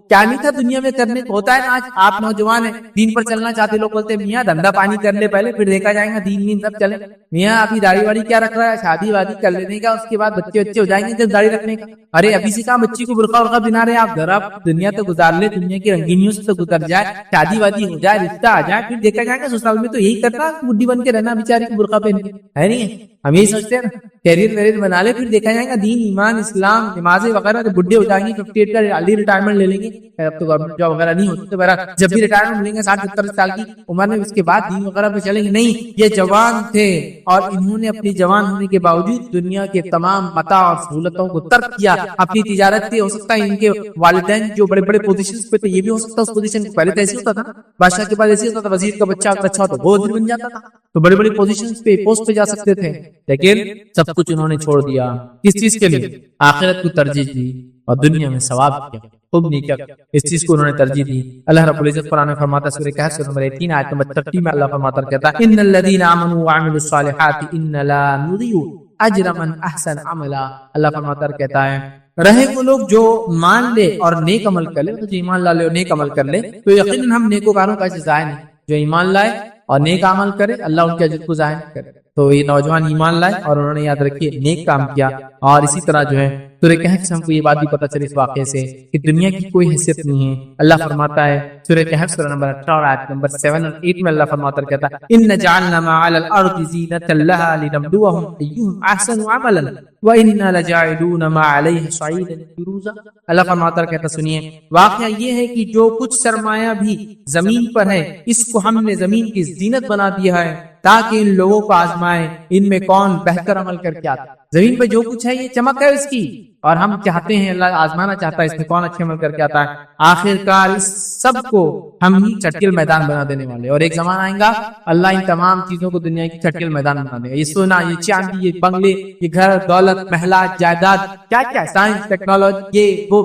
کیا نہیں تھا دنیا میں کرنے کو. ہوتا ہے نا آج آپ نوجوان ہیں دین پر چلنا چاہتے، لوگ بولتے ہیں میاں دھندا پانی کر لے پہلے پھر دیکھا جائے گا دین سب چلے. میاں ابھی داڑھی واڑی کیا رکھ رہا ہے، شادی وادی کر لینے کا، اس کے بعد بچے ہو جائیں گے جب داڑھی رکھنے کا. ارے ابھی سے کہاں بچی کو برقع ورقع بنا رہے آپ گھر، آپ دنیا تو گزار لے، دنیا کی رنگینیوں سے تو گزر جائے، شادی وادی ہو جائے، رشتہ آ جائے، پھر دیکھا جائے گا سسرال میں تو یہی کرنا بڈھی بن کے رہنا بیچاری کو برقع پہن کے ہے نہیں. ہم یہی سوچتے ہیں نا کیریئر ویریئر بنا لے، پھر دیکھا جائے گا دین ایمان اسلام نمازیں وغیرہ. تو بڈھے ہو جائیں گے 58 کا علی ریٹائرمنٹ لے لیں گے. اب تو گورنمنٹ جاب وغیرہ نہیں ہوتی تو جب بھی ریٹائرمنٹ ملیں گے 60-70 سال کی عمر میں اس کے بعد دین وغیرہ پہ چلیں گے. نہیں، یہ جوان تھے اور انہوں نے اپنی جوان ہونے کے باوجود دنیا کے تمام متاع اور سہولتوں کو ترک کیا. اپنی تجارت تھی، ہو سکتا ہے ان کے والدین جو بڑے بڑے پوزیشن پہ تھے یہ بھی ہو سکتا ہے اس پوزیشن پہلے تو ایسے ہوتا تھا بادشاہ کے پاس ایسے ہوتا تھا، وزیر کا بچہ اچھا ہوتا وہ وزیر بن جاتا تھا، تو بڑے بڑے پوزیشن پہ پوسٹ پہ جا سکتے تھے. لیکن سب کچھ انہوں نے چھوڑ دیا. کس چیز کے لیے؟ آخرت کو ترجیح دی اور دنیا میں ثواب کیا، خوب نہیں کیا. اس چیز کو انہوں نے ترجیح دی. اللہ رب العزت قرآن میں فرماتا ہے سورہ کہف سورہ نمبر 3 آیت نمبر 30 میں اللہ فرماتا ہے کہتا ہے ان الذين امنوا وعملوا الصالحات ان لا نضيع اجر من احسن عملا. اللہ فرماتا ہے کہتا ہے رہے وہ لوگ جو مان لے اور نیک عمل کر لے، جو ایمان لا لے اور نیک عمل کر لے تو یقیناً ہم نیکوکاروں کا اجر ضائع نہیں. جو ایمان لائے اور نیک عمل کرے اللہ ان کے اجر کو ضائع نہیں کرے. تو یہ نوجوان ایمان لائے اور انہوں نے یاد رکھیے نیک کام کیا. اور اسی طرح جو ہے سورہ کہف سے ہم کو یہ بات بھی پتہ چلی اس واقعے سے کہ دنیا کی کوئی حیثیت نہیں ہے. اللہ فرماتا ہے سورہ کہف سورہ نمبر 18 آیت نمبر 7 اور 8 میں اللہ فرماتا کہتا ہے ان جعلنا ما علی الارض زینۃ لها لنبلوهم ایہم احسن عملا وانا لجاعلون ما علیہ صعیدا جرزا. اللہ فرماتا کہتا سنیے واقعہ یہ ہے کہ جو کچھ سرمایہ بھی زمین پر ہے اس کو ہم نے زمین کی زینت بنا دیا ہے تاکہ ان لوگوں کو آزمائے ان میں کون بہتر عمل کر کے آتا. زمین پہ جو کچھ ہے یہ چمک ہے اس کی اور ہم چاہتے ہیں اللہ آزمانا چاہتا ہے اس میں کون اچھے عمل کر کے آتا ہے. آخر کار اس سب کو ہم ہی چٹکل میدان بنا دینے والے. اور ایک زمانہ آئے گا اللہ ان تمام چیزوں کو دنیا کی چٹکل میدان بنا دے گا. یہ سونا، یہ چاندی، یہ بنگلے، یہ گھر، دولت، محلات، جائیداد، کیا کیا سائنس ٹیکنالوجی، یہ وہ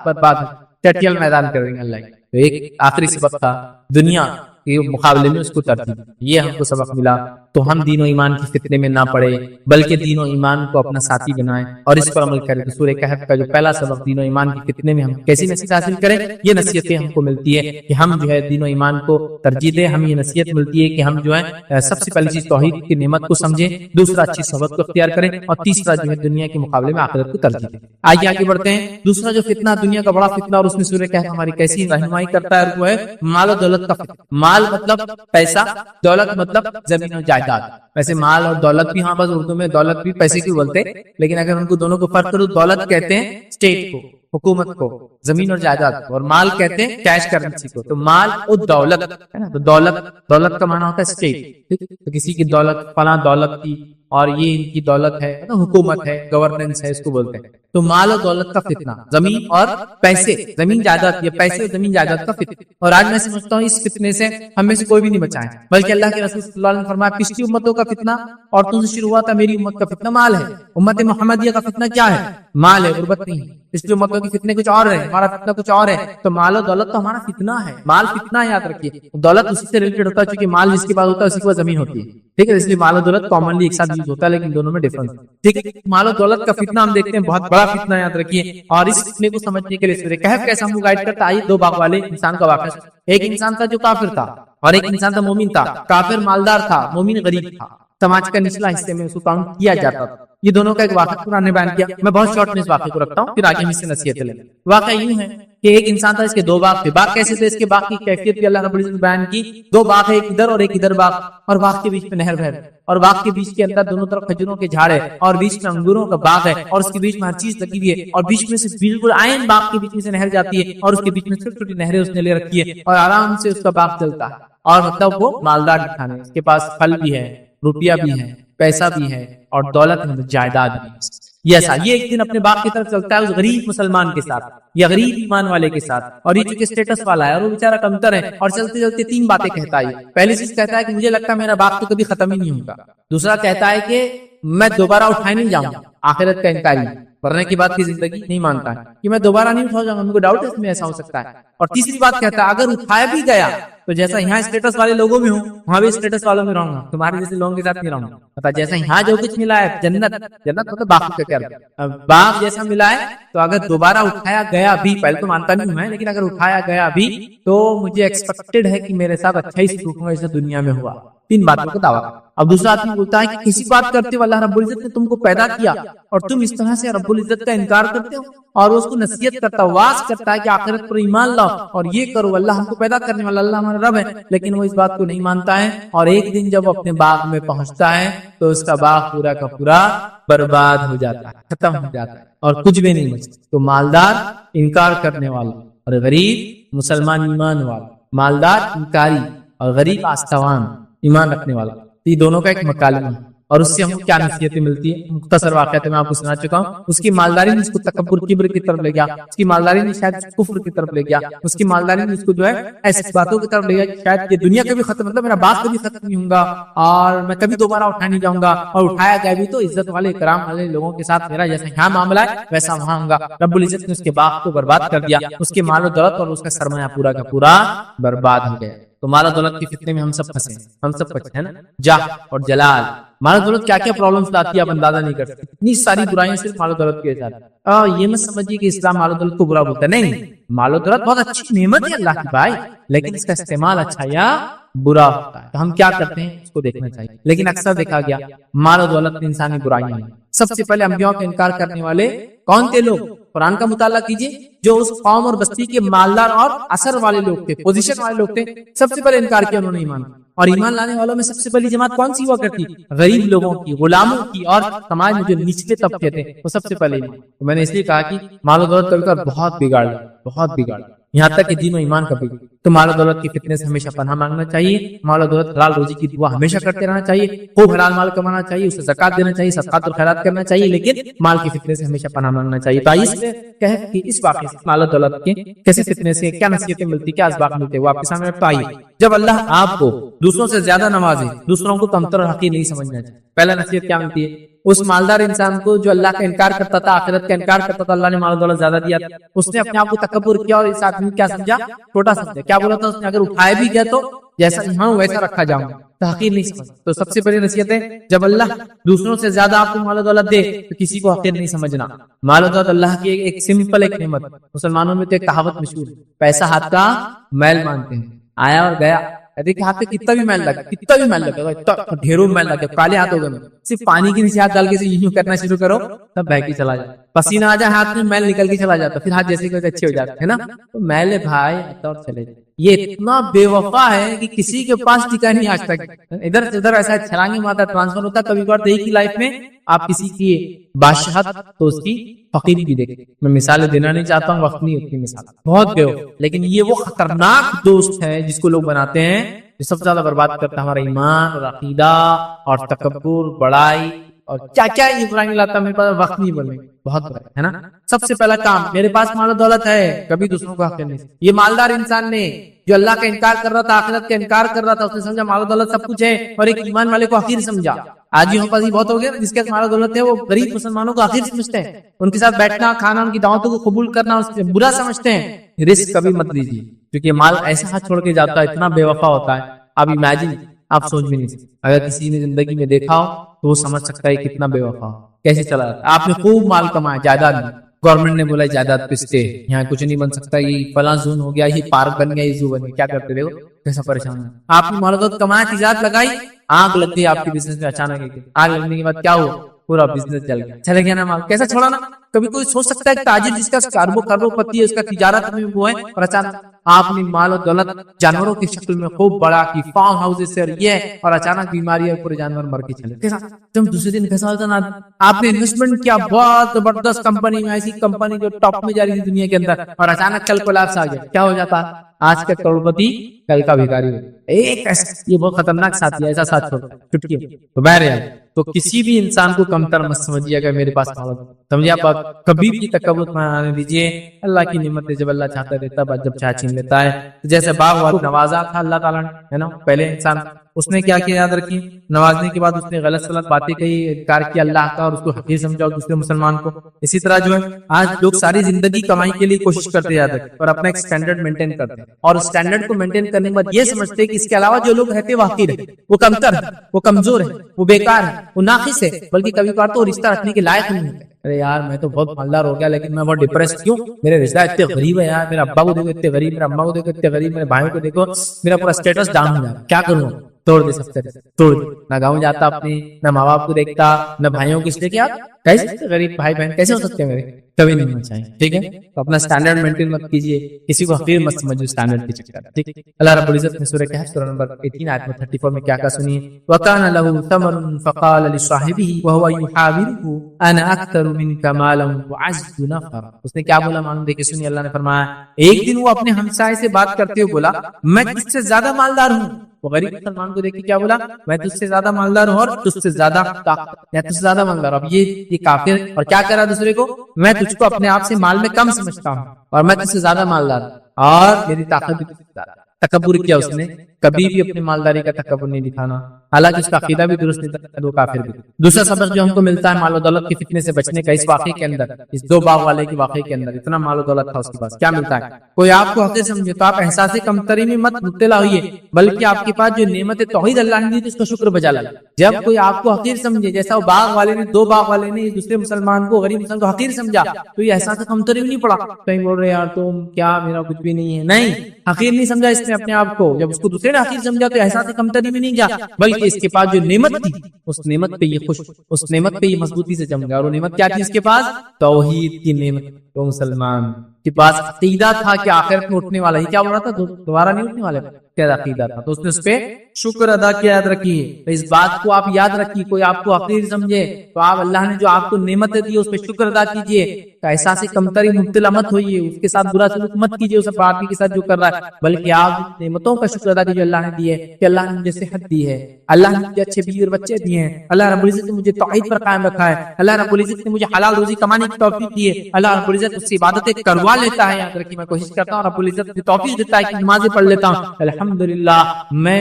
برباد چٹکل میدان کر دیں گے اللہ. تو ایک آخری سبق تھا دنیا کے مقابلے میں اس کو ترجیح. یہ ہم کو سبق ملا. تو ہم دین و ایمان کی فتنے میں نہ پڑے بلکہ دین و ایمان کو اپنا ساتھی بنائیں اور اس پر عمل کریں. تو سورہ کہف کا جو پہلا سبق دین و ایمان کی فتنے میں ہم کیسی نصیحت حاصل کریں، یہ نصیحتیں ہم کو ملتی ہے کہ ہم جو ہے دین و ایمان کو ترجیح دیں. ہمیں یہ نصیحت ملتی ہے کہ ہم جو ہے سب سے پہلی چیز توحید کی نعمت کو سمجھیں، دوسرا اچھی صحبت کو اختیار کریں اور تیسرا جو ہے دنیا کے مقابلے میں آخرت کو ترجیح دیں. آگے بڑھتے ہیں. دوسرا جو فتنہ دنیا کا بڑا فتنہ اور اس میں سورہ کہف ہماری کیسی رہنمائی کرتا ہے وہ ہے مال و دولت کا فتنہ. مال مطلب پیسہ، دولت مطلب زمین و جائیداد. ویسے مال اور دولت بھی، ہاں بس اردو میں دولت بھی پیسے کی بولتے، لیکن اگر ان کو دونوں کو فرق کرو دولت کہتے ہیں اسٹیٹ کو حکومت کو، زمین اور جائیداد کو، اور مال کہتے ہیں کیش کرنسی کو. تو مال اور دولت ہے نا. تو دولت کا معنی ہوتا ہے اسٹیٹ. تو کسی کی دولت فلاں دولت کی اور یہ ان کی دولت ہے نا، حکومت ہے، گورننس ہے، اس کو بولتے ہیں. تو مال اور دولت کا فتنہ، زمین اور پیسے، زمین جائیداد، یہ پیسے اور زمین جائیداد کا فتنہ. اور آج میں سمجھتا ہوں اس فتنے سے ہم میں سے کوئی بھی نہیں بچا ہے، بلکہ اللہ کے رسول صلی اللہ علیہ وسلم نے فرمایا پچھلی امتوں کا فتنہ عورتوں سے شروع ہوا تھا، میری امت کا فتنہ مال ہے. امت محمدیہ کا فتنہ کیا ہے؟ مال ہے، غربت نہیں ہے. پچھلی امتوں کے فتنے کچھ اور ہے، ہمارا فتنہ کچھ اور ہے. تو مال اور دولت تو ہمارا فتنہ ہے. مال فتنہ ہے، یاد رکھیے. دولت اسی سے ریلیٹڈ ہوتا ہے، چونکہ مال جس کے بعد ہوتا ہے اسی کے بعد زمین ہوتی ہے. ٹھیک ہے، اس لیے مال اور دولت کامنلی ایک ساتھ یوز ہوتا ہے، لیکن دونوں میں ڈفرنس ہے. ٹھیک ہے، مال اور دولت کا فتنہ ہم دیکھتے ہیں بہت بڑا فتنہ، یاد رکھیے. اور اس فتنے کو سمجھنے کے لیے سورہ کہف کیسا ہم کو گائیڈ کرتا ہے. دو باغ والے انسان کا واقعہ. ایک انسان تھا جو کافر تھا اور ایک انسان تھا مومن تھا. کافر مالدار تھا، مومن غریب تھا. سماج کا نچلا حصے میں اس کو کاؤنٹ کیا جاتا تھا. یہ دونوں کا ایک واقعہ قرآن نے بیان کیا. میں بہت شارٹ میں اس واقعے کو رکھتا ہوں، پھر آگے ہم اس سے نصیحت لیں. واقعہ یوں ہے کہ ایک انسان تھا، اس کے دو باغ تھے. باغ کیسے تھے؟ اس کے باغ کی کیفیت بھی اللہ رب العزت نے بیان کی. دو باغ ہے، ایک ادھر اور ایک ادھر باغ، اور باغ کے بیچ میں نہر بہہ رہی، اور باغ کے بیچ کے اندر دونوں طرف کھجوروں کے جھاڑ ہے، اور بیچ میں انگوروں کا باغ ہے، اور اس کے بیچ میں ہر چیز لگی ہوئی ہے، اور بیچ میں سے بالکل عین باغ کے بیچ میں سے نہر جاتی ہے، اور اس کے بیچ میں چھوٹی چھوٹی نہریں اس نے لے رکھی ہے، اور آرام سے اس کا باغ چلتا ہے. اور مطلب وہ مالدار دکھانے، اس کے پاس پھل بھی ہے، روپیہ بھی ہے، پیسہ بھی ہے، اور دولت میں جائیداد بھی ہے. یہ ایک دن اپنے باغ کی طرف چلتا ہے اس غریب مسلمان کے ساتھ یا غریب ایمان والے کے ساتھ، اور یہ چونکہ اسٹیٹس والا ہے اور وہ بیچارہ کمتر ہے، اور چلتے چلتے تین باتیں کہتا ہے. پہلی چیز کہتا ہے کہ مجھے لگتا ہے میرا باغ تو کبھی ختم ہی نہیں ہوگا. دوسرا کہتا ہے کہ میں دوبارہ اٹھائے نہیں جاؤں گا، آخرت کا انکاری، مرنے کے بعد کی زندگی نہیں مانتا ہے کہ میں دوبارہ نہیں اٹھا جاؤں گا، مجھ کو ڈاؤٹ ہے اس میں ایسا ہو سکتا ہے. اور تیسری بات کہتا ہے اگر اٹھایا بھی گیا تو جیسا یہاں اسٹیٹس والے لوگوں میں ہوں وہاں بھی اسٹیٹس والوں میں رہوں گا، تمہارے جیسے لوگوں کے ساتھ نہیں رہوں گا. پتا جیسا یہاں جو کچھ ملا ہے جنت مطلب باغ کا کیا باغ جیسا ملا ہے، تو اگر دوبارہ اٹھایا گیا بھی، پہلے تو مانتا نہیں ہوں میں، لیکن اگر اٹھایا گیا بھی تو مجھے ایکسپیکٹڈ ہے کہ میرے ساتھ اچھا ہی سلوک ہوگا جیسے دنیا میں ہوا. تین باتوں کا دعویٰ. اب دوسرا آدمی بولتا ہے کہ کسی بات کرتے ہو اللہ رب العزت نے تم کو پیدا کیا اور تم اس طرح سے رب العزت کا انکار کرتے ہو، اور اس کو نصیحت کرتا، واز کرتا ہے کہ آخرت پر ایمان لاؤ اور یہ کرو، اللہ ہم کو پیدا کرنے والا، اللہ ہمارا رب ہے، لیکن وہ اس بات کو نہیں مانتا ہے. اور ایک دن جب اپنے باغ میں پہنچتا ہے تو اس کا باغ پورا کا پورا برباد ہو جاتا ہے، ختم ہو جاتا ہے، اور کچھ بھی نہیں بچتا. تو مالدار انکار کرنے والا اور غریب مسلمان ایمان والا، مالدار انکاری اور غریب آستوان ایمان رکھنے والا. یہ دونوں کا ایک مکالمہ ہے، اور اس سے ہم کو کیا نصیحتیں ملتی ہے؟ مختصر واقعات میں آپ کو سنا چکا ہوں. اس کی مالداری نے اس کو تکبر کبر کی طرف لے گیا، اس کی مالداری نے شاید کفر کی طرف لے گیا، اس کی مالداری نے اس کو جو ہے ایسی باتوں کی طرف لے گیا کہ شاید یہ دنیا کبھی ختم، مطلب میرا باغ کبھی ختم نہیں ہوگا اور میں کبھی دوبارہ اٹھا نہیں جاؤں گا، اور اٹھایا گیا بھی تو عزت والے اکرام والے لوگوں کے ساتھ میرا جیسا یہاں معاملہ ہے ویسا وہاں ہوگا. رب العزت نے اس کے باغ کو برباد کر دیا، اس کے مال و دولت اور اس کا سرمایہ پورا کا پورا برباد ہو گیا. تو مال و دولت کے فتنے میں ہم سب پھنسے، ہم سب پھنسے ہیں نا. جاہ اور جلال، مال و دولت کیا کیا پرابلمز لاتی ہے آپ اندازہ نہیں کر سکتے. اتنی ساری برائیاں صرف مال و دولت کے ساتھ. یہ مت سمجھیے کہ اسلام مال و دولت کو برا بولتا ہے، نہیں. مال و دولت بہت اچھی نعمت ہے اللہ کی بھائی، لیکن اس کا استعمال اچھا یا برا ہوتا ہے. تو ہم کیا کرتے ہیں اس کو دیکھنا چاہیے. لیکن اکثر دیکھا گیا مال و دولت میں انسانی برائیاں ہیں. سب سے پہلے انبیاء کا انکار کرنے والے کون تھے لوگ؟ قرآن کا مطالعہ کیجیے. جو اس قوم اور بستی کے مالدار اور اثر والے لوگ تھے، پوزیشن والے لوگ تھے، سب سے پہلے انکار کیا انہوں نے ایمان. اور ایمان لانے والوں میں سب سے پہلی جماعت کون سی ہوا کرتی؟ غریب لوگوں کی، غلاموں کی، اور سماج میں جو نچلے طبقے تھے وہ سب سے پہلے ایمان. تو میں نے اس لیے کہا کہ مال و دولت کا بہت بگاڑ، بہت بگاڑ، یہاں تک کہ دین و ایمان کا بگاڑ. تو مال و دولت کے فتنے سے ہمیشہ پناہ مانگنا چاہیے. مال و دولت حلال روزی کی دعا ہمیشہ کرتے رہنا چاہیے. خوب حلال مال کمانا چاہیے، اسے زکات دینا چاہیے، صدقات اور خیرات کرنا چاہیے، لیکن مال کے فتنے سے ہمیشہ پناہ مانگنا چاہیے. تو اس لیے کہہ کہ اس واقعے سے مال و دولت کے کیسے فتنے سے کیا نصیحتیں ملتی، کیا اسباق ملتے، وہ آپ کے سامنے رکھتا. آئیے، جب اللہ آپ کو دوسروں سے زیادہ نوازے، دوسروں کو کمتر اور حقیر نہیں سمجھنا چاہیے. پہلا نصیحت کیا ملتی ہے؟ اس مالدار انسان کو جو اللہ کا انکار کرتا تھا، آخرت کا انکار کرتا تھا، اللہ نے مال و دولت زیادہ دیا تھا، اس نے اپنے آپ کو تکبر کیا اور اس آدمی کیا سمجھا؟ چھوٹا سمجھا. کیا بولا تھا اس نے؟ اگر اٹھائے بھی گیا تو جیسا یہاں ویسا رکھا جاؤں گا. تحقیر نہیں سمجھ. تو سب سے بڑی نصیحت ہے جب اللہ دوسروں سے زیادہ آپ کو مال و دولت دے تو کسی کو حقیر نہیں سمجھنا. مال و دولت اللہ کی ایک سمپل ایک نعمت. مسلمانوں میں تو ایک کہاوت مشہور ہے، پیسہ ہاتھ کا میل مانتے ہیں، آیا اور گیا، کہتے کہ ہاتھ پہ کتنا بھی میل لگا اتنا ڈھیروں میل لگا کالے ہاتھ ہو گئے صرف پانی کے نیچے ہاتھ ڈال کے یوں کرنا شروع کرو تب بہ کے چلا جائے پسینہ آ جائے ہاتھ میں میل نکل کے چلا جاتا پھر ہاتھ جیسے کہ اچھے ہو جاتے ہے نا تو میل بھائی آتا اور چلے جائے یہ اتنا بے وفا ہے کہ کسی کے پاس ٹکا نہیں آج تک ادھر سے ادھر ایسا چھلانگیں مارتا ٹرانسفر ہوتا کبھی بار دیکھ کی لائف میں آپ کسی کی بادشاہت تو اس کی فقیر بھی دیکھیں میں مثالیں دینا نہیں چاہتا ہوں وقت نہیں ہوتی مثال بہت بے وفا لیکن یہ وہ خطرناک دوست ہے جس کو لوگ بناتے ہیں جو سب سے زیادہ برباد کرتا ہے ہمارا ایمان اور عقیدہ اور تکبر بڑائی اور کیا کیا یہ برائی لاتا میرے پاس وقت نہیں بولنے بہت برا ہے نا سب سے پہلا کام میرے پاس مال و دولت ہے کبھی دوسروں کو حق نہیں یہ مالدار انسان نے جو اللہ کا انکار کر رہا تھا آخرت کا انکار کر رہا تھا اس نے سمجھا مال و دولت سب کچھ ہے اور ایک ایمان والے کو حقیر سمجھا آج ہی ہمارے پاس یہ بہت ہو گیا جس کے مال و دولت ہے وہ غریب مسلمانوں کو حقیر سمجھتے ہیں ان کے ساتھ بیٹھنا کھانا ان کی دعوتوں کو قبول کرنا اس سے برا سمجھتے ہیں رزق کبھی مت لیجیے کیونکہ مال ایسا ہاتھ چھوڑ کے جاتا ہے اتنا بے وفا ہوتا ہے آپ امیجن آپ سوچ بھی نہیں سکتے اگر کسی نے زندگی میں دیکھا ہو تو وہ سمجھ سکتا ہے کتنا بے وفا کیسے چلا جاتا آپ نے خوب مال کمایا جائیداد میں گورنمنٹ نے بولا جائیداد پستے یہاں کچھ نہیں بن سکتا یہ فلاں زون ہو گیا یہ پارک بن گیا یہ زو بن گیا کیا کرتے رہے کیسا پریشان ہے آپ نے مال و دولت کمایا تجارت لگائی آگ لگ گئی آپ کے بزنس میں اچانک آگ لگنے کے بعد کیا ہوا پورا بزنس جل گیا چلے گیا نا مال کیسا چھوڑا نا کبھی کوئی سوچ سکتا ہے کہ تاجر جس کا کروڑ پتی ہے اس کا تجارت میں وہ ہے اور اچانک آپ نے مال و دولت جانوروں کی شکل میں خوب بڑا کی فارم ہاؤس سے یہ اور اچانک بیماری اور پورے جانور مر کے چلے کیسا تم دوسرے دن کیسا ہوتا نا آپ نے انویسٹمنٹ کیا بہت زبردست کمپنی میں ایسی کمپنی جو ٹاپ میں جا رہی تھی دنیا کے اندر اور اچانک کل کولیپس آ گیا کیا ہو جاتا آج کا کروڑپتی کل کا بھیکاری ہو ایک ایسا یہ بہت خطرناک ساتھی ہے ایسا ساتھ چھوڑتا ہے چٹکی تو بہرحال تو کسی بھی انسان کو کمتر مت سمجھیے گا میرے پاس سمجھے آپ کبھی بھی تکبر نہ آنے دیجیے اللہ کی نعمت جب اللہ چاہتا دیتا ہے جب چاہے چھین لیتا ہے جیسے باغ والوں نوازا تھا اللہ تعالیٰ نے ہے نا پہلے انسان اس نے کیا کیا یاد رکھی نوازنے کے بعد اس نے غلط غلط باتیں کہی انکار کیا اللہ کا اور اس کو حقیر سمجھا دوسرے مسلمان کو اسی طرح جو ہے آج لوگ ساری زندگی کمائی کے لیے کوشش کرتے یاد رکھیں اور اپنا ایک سٹینڈرڈ مینٹین کرتے ہیں اور اس سٹینڈرڈ کو مینٹین کرنے کے بعد یہ سمجھتے ہیں کہ اس کے علاوہ جو لوگ رہتے وہ حقیر ہے وہ کمتر ہے وہ کمزور ہے وہ بیکار ہے وہ ناقص ہے بلکہ کبھی کبھار تو رشتہ رکھنے کے لائق نہیں ہے ارے یار میں تو بہت مالدار ہو گیا لیکن میں بہت ڈپریس کیوں میرے رشتہ اتنے غریب ہے یار میرے ابا کو دیکھو اتنے غریب میرے اما کو دیکھو اتنے غریب میرے بھائیوں کو دیکھو میرا پورا اسٹیٹس ڈاؤن ہو جا کیا کروں توڑ دے سب سے توڑ دے نہ گاؤں جاتا اپنی نہ ماں باپ کو دیکھتا نہ بھائیوں کو اس لیے کہ آپ کیسے غریب بھائی بہن کیسے ہو سکتے ہیں میرے کبھی نہیں ہونا چاہیے ٹھیک ہے تو اپنا سٹینڈرڈ مینٹین مت کیجیے کسی کو حقیر مت سمجھو سٹینڈرڈ کے چکر ٹھیک اللہ رب العزت نے سورہ کہف سورہ نمبر 18 آیت میں 34 میں کیا سنیے وَكَانَ لَهُ ثَمَرٌ فَقَالَ لِصَاحِبِهِ وَهُوَ يُحَاوِرُهُ أَنَا أَكْثَرُ مِنكَ مَالًا وَأَعَزُّ نَفَرًا اس نے کیا بولا معلوم دیکھیں سنیے اللہ نے فرمایا ایک دن وہ اپنے ہمسائے سے بات کرتے ہوئے بولا میں تجھ سے زیادہ مالدار ہوں وہ غریب مسلمان کو دیکھ کے کیا بولا میں تجھ سے زیادہ مالدار ہوں اور تجھ سے زیادہ یا تجھ سے زیادہ مالدار اب یہ کافر اور کیا کرا دوسرے کو میں تجھ کو اپنے آپ سے مال میں کم سمجھتا ہوں اور میں تجھ سے زیادہ مالدار ہوں اور میری طاقت بھی تکبر کیا اس نے کبھی بھی اپنی مالداری کا تکبر نہیں دکھانا حالانکہ اس کا عقیدہ بھی درست نہیں تھا وہ کافر بھی دوسرا سبق جو ہم کو ملتا ہے مال و دولت کی فتنے سے بچنے کا اس واقعے کے اندر اس دو باغ والے کے واقعے کے اندر اتنا مال و دولت تھا اس کے پاس کیا ملتا ہے کوئی آپ کو حقیر سمجھے تو آپ احساس کمتری میں مت مبتلا ہوئیے بلکہ آپ کے پاس جو نعمت توحید اللہ نے دی اس کا شکر بجا لائے جب کوئی آپ کو حقیر سمجھے جیسا وہ باغ والے نے دو باغ والے نے دوسرے مسلمان کو غریب مسلمان کو حقیر سمجھا تو یہ احساس کمتری میں نہیں پڑا کہیں بول رہے یار تم کیا میرا کچھ بھی نہیں ہے نہیں حقیر نہیں سمجھا اس نے اپنے آپ کو جب اس کو دوسرے نے حقیر سمجھا تو احساس کمتری میں نہیں جا بلکہ اس کے پاس جو نعمت تھی اس نعمت پہ یہ خوش اس نعمت پہ یہ مضبوطی سے جم گیا اور وہ نعمت کیا تھی اس کے پاس توحید کی نعمت وہ مسلمان کے پاس عقیدہ تھا کہ آخرت میں اٹھنے والا ہی کیا ہو رہا تھا دوبارہ نہیں اٹھنے والے کیا عقیدہ تھا تو اس نے اس پہ شکر ادا کیا یاد رکھیے اس بات کو آپ یاد رکھیے کوئی آپ کو حقیر سمجھے تو آپ اللہ نے جو آپ کو نعمت دی اس پہ شکر ادا کیجیے احساس کمتری مبتلا مت ہوئیے اس کے ساتھ برا سلوک مت کیجیے اس آدمی کے ساتھ جو کر رہا ہے بلکہ آپ نعمتوں کا شکر ادا کیجیے اللہ نے دی ہے کہ اللہ نے مجھے صحت دی ہے اللہ نے مجھے اچھے بیوی اور بچے دیے ہیں اللہ رب العزت نے مجھے توحید پر قائم رکھا ہے اللہ رب العزت نے مجھے حلال روزی کمانے کی توفیق دی ہے اللہ رب العزت اس سے عبادتیں کروا لیتا ہے یاد رکھیے میں کوشش کرتا ہوں رب العزت مجھے توفیق دیتا ہے کہ نمازیں پڑھ لیتا ہوں الحمدللہ میں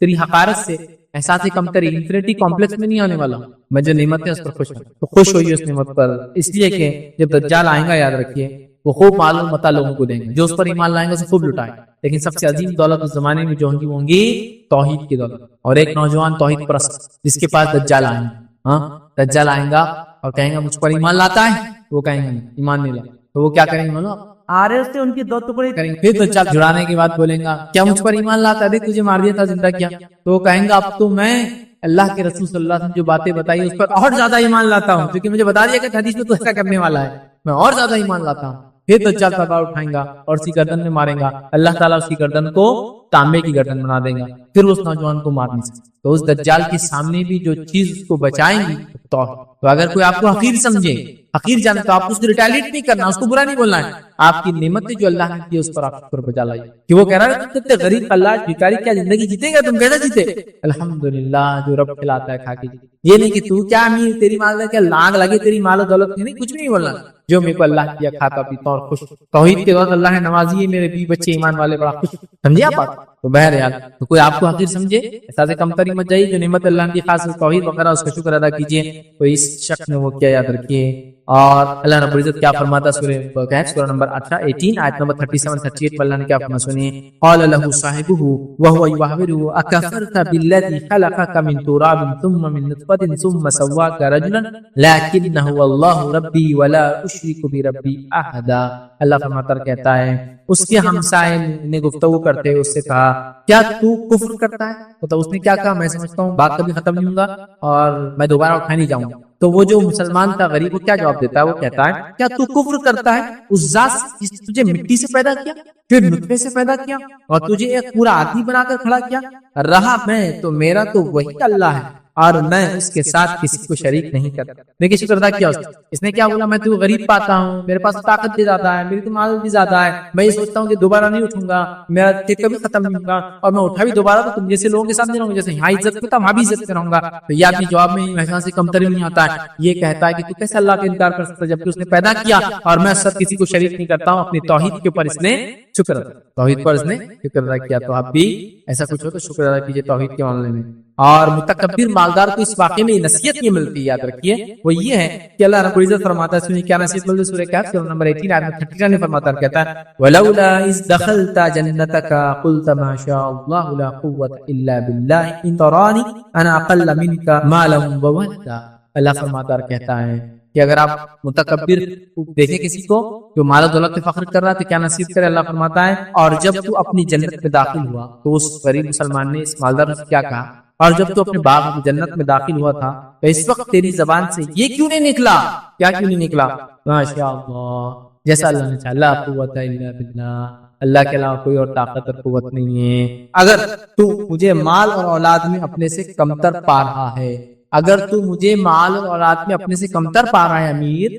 تیری حقارت سے احساس کمتری انفینٹی کمپلیکس میں نہیں آنے والا ہوں میں جو نعمت ہے اس پر خوش ہوں تو خوش ہوئیے اس نعمت پر اس لیے کہ جب دجال آئے گا یاد رکھیے وہ خوب مال و متاع لوگوں کو دیں گے جو اس پر ایمان لائیں گے اسے خوب لٹائیں لیکن سب سے عظیم دولت اس زمانے میں جو ہوں گی وہ ہوں گی توحید کی دولت اور ایک نوجوان توحید پرست جس کے پاس دجال آئیں گے دجال آئیں گا اور کہیں گا مجھ پر ایمان لاتا ہے وہ کہیں گے ایمان نہیں لاتا تو وہ کیا کریں گے بولو؟ آرے سے ان کے دو ٹکڑے کریں گے. پھر دجال جڑانے کے بعد بولیں گا کیا مجھ پر ایمان لاتا ہے؟ تجھے مار دیا تھا زندہ کیا. تو وہ کہیں گا اب تو میں اللہ کے رسول صلی اللہ علیہ وسلم جو باتیں بتائی اس پر اور زیادہ ایمان لاتا ہوں، کیونکہ مجھے بتا دیا کہ حدیث میں تو ایسا کرنے والا ہے، میں اور زیادہ ایمان لاتا ہوں. پھر دجال تلوار اٹھائیں گا اور اسی گردن میں ماریں گا. اللہ تعالیٰ اسی گردن کو تانبے کی گردن بنا دے گا. پھر اس نوجوان کو مار نہیں سکتے. تو اس دجال کے سامنے بھی جو چیز اس کو بچائیں گی تو اگر کوئی آپ کو حقیر سمجھے، حقیر جانے، تو آپ اس کو ریٹیلیٹ نہیں کرنا، اس کو برا نہیں بولنا ہے. آپ کی نعمتیں جو اللہ نے کی اس پر آپ شکر بجا لائیے. کہ وہ کہہ رہا ہے کہ غریب اللہ بھکاری کیا زندگی جیتے گا، تم کیسے جیتے؟ الحمدللہ جو رب کھلاتا ہے کھا کے. یہ نہیں کہ تو کیا امیر، تیری مال ہے کیا لاگ لگے تیری مال و دولت نہیں، کچھ نہیں بولنا. جو میرے کو اللہ کیا کھاتا پیتا اور خوش. توحید کے بعد اللہ نے نوازی ہے، میرے بیوی بچے ایمان والے، بڑا خوش. سمجھے آپ بات؟ تو بہرحال تو کوئی آپ کو حقیر سمجھے ایسا سے کمتری مت جائیے. جو نعمت اللہ کی خاص توحید وغیرہ اس کا شکر ادا کیجیے. تو اس شخص نے وہ کیا یاد رکھیے. اور اللہ رب العزت کیا فرماتا سورہ کہف سورہ نمبر 18 آیت نمبر 37-38 پر اللہ نے کیا فرمایا سنیے. قال له صاحبه وهو يحاوره اكفرت بالذي خلقك من تراب ثم من نطفة ثم سواك رجلا لكن هو الله ربي ولا اشرك بربي احدا. اللہ فرماتا کہتا ہے اس کے ہمسائے نے گفتگو کرتے ہوئے اس سے کہا کیا تو کفر کرتا ہے؟ تو اس نے کیا کہا؟ میں سمجھتا ہوں بات کبھی ختم نہیں ہوگا اور میں دوبارہ اٹھا نہیں جاؤں گا. تو وہ جو مسلمان تھا غریب، وہ کیا جواب دیتا ہے؟ وہ کہتا ہے کیا تو کفر کرتا ہے اس ذات جس نے تجھے مٹی سے پیدا کیا، پھر نطفے سے پیدا کیا اور تجھے ایک پورا آدمی بنا کر کھڑا کیا؟ رہا میں تو میرا تو وہی اللہ ہے اور میں اس کے ساتھ کسی کو شریک نہیں کرتا. دیکھیے شکر ادا کیا اس نے کیا بولا؟ میں تو غریب پاتا ہوں، میرے پاس طاقت بھی زیادہ ہے، میری تو مال بھی زیادہ ہے، میں یہ سوچتا ہوں کہ دوبارہ نہیں اٹھوں گا، میرا ٹھیک کبھی ختم نہیں ہوگا اور میں اٹھا بھی دوبارہ تو تم جیسے لوگوں کے ساتھ نہیں رہوں گا، جیسے یہاں عزت کرتا وہاں بھی عزت کروں گا. تو یہ آدمی جواب میں ویسا سے کمتری نہیں آتا ہے. یہ کہتا ہے کہ تو کیسے اللہ کا انکار کر سکتا جبکہ اس نے پیدا کیا اور میں سب کسی کو شریک نہیں کرتا ہوں. اپنی توحید کے اوپر اس نے شکر ادا، توحید پر اس نے شکر ادا کیا. تو آپ بھی ایسا کچھ ہو تو شکر ادا کیجیے توحید کے معاملے میں. اور متکبر مالدار کو اس واقعے میں نصیحت یہ ملتی ہے، یاد رکھیے وہ یہ ہے کہ اللہ رب العزت فرماتا ہے سنیے کیا نصیحت ملتی ہے. سورہ کہف سورہ نمبر 18 آیت 39 میں فرماتا ہے کہتا ہے ولولا اذ دخلت جنتك قلت ما شاء الله لا قوة الا بالله ان تراني انا اقل منك مالا وولدا. اللہ فرماتا ہے کہتا ہے کہ اگر آپ متکبر دیکھیں کسی کو جو مال و دولت پہ فخر کر رہا ہے تو کیا نصیحت کرے. اللہ فرماتا ہے اور جب تو اپنی جنت میں داخل ہوا تو اس غریب مسلمان نے اس مالدار سے کیا کہا، اور جب تو اپنے باغ جنت میں داخل ہوا تھا تو اس وقت تیری زبان سے یہ کیوں نہیں نکلا؟ کیا کیوں نہیں نکلا؟ ماشاء اللہ، جیسا اللہ نے چاہا، لا قوت الا باللہ، اللہ کے علاوہ کوئی اور طاقت اور قوت نہیں ہے. اگر تو مجھے مال اور اولاد میں اپنے سے کمتر پا رہا ہے، اگر تو مجھے مال اور اولاد میں اپنے سے کمتر پا رہا ہے امیر،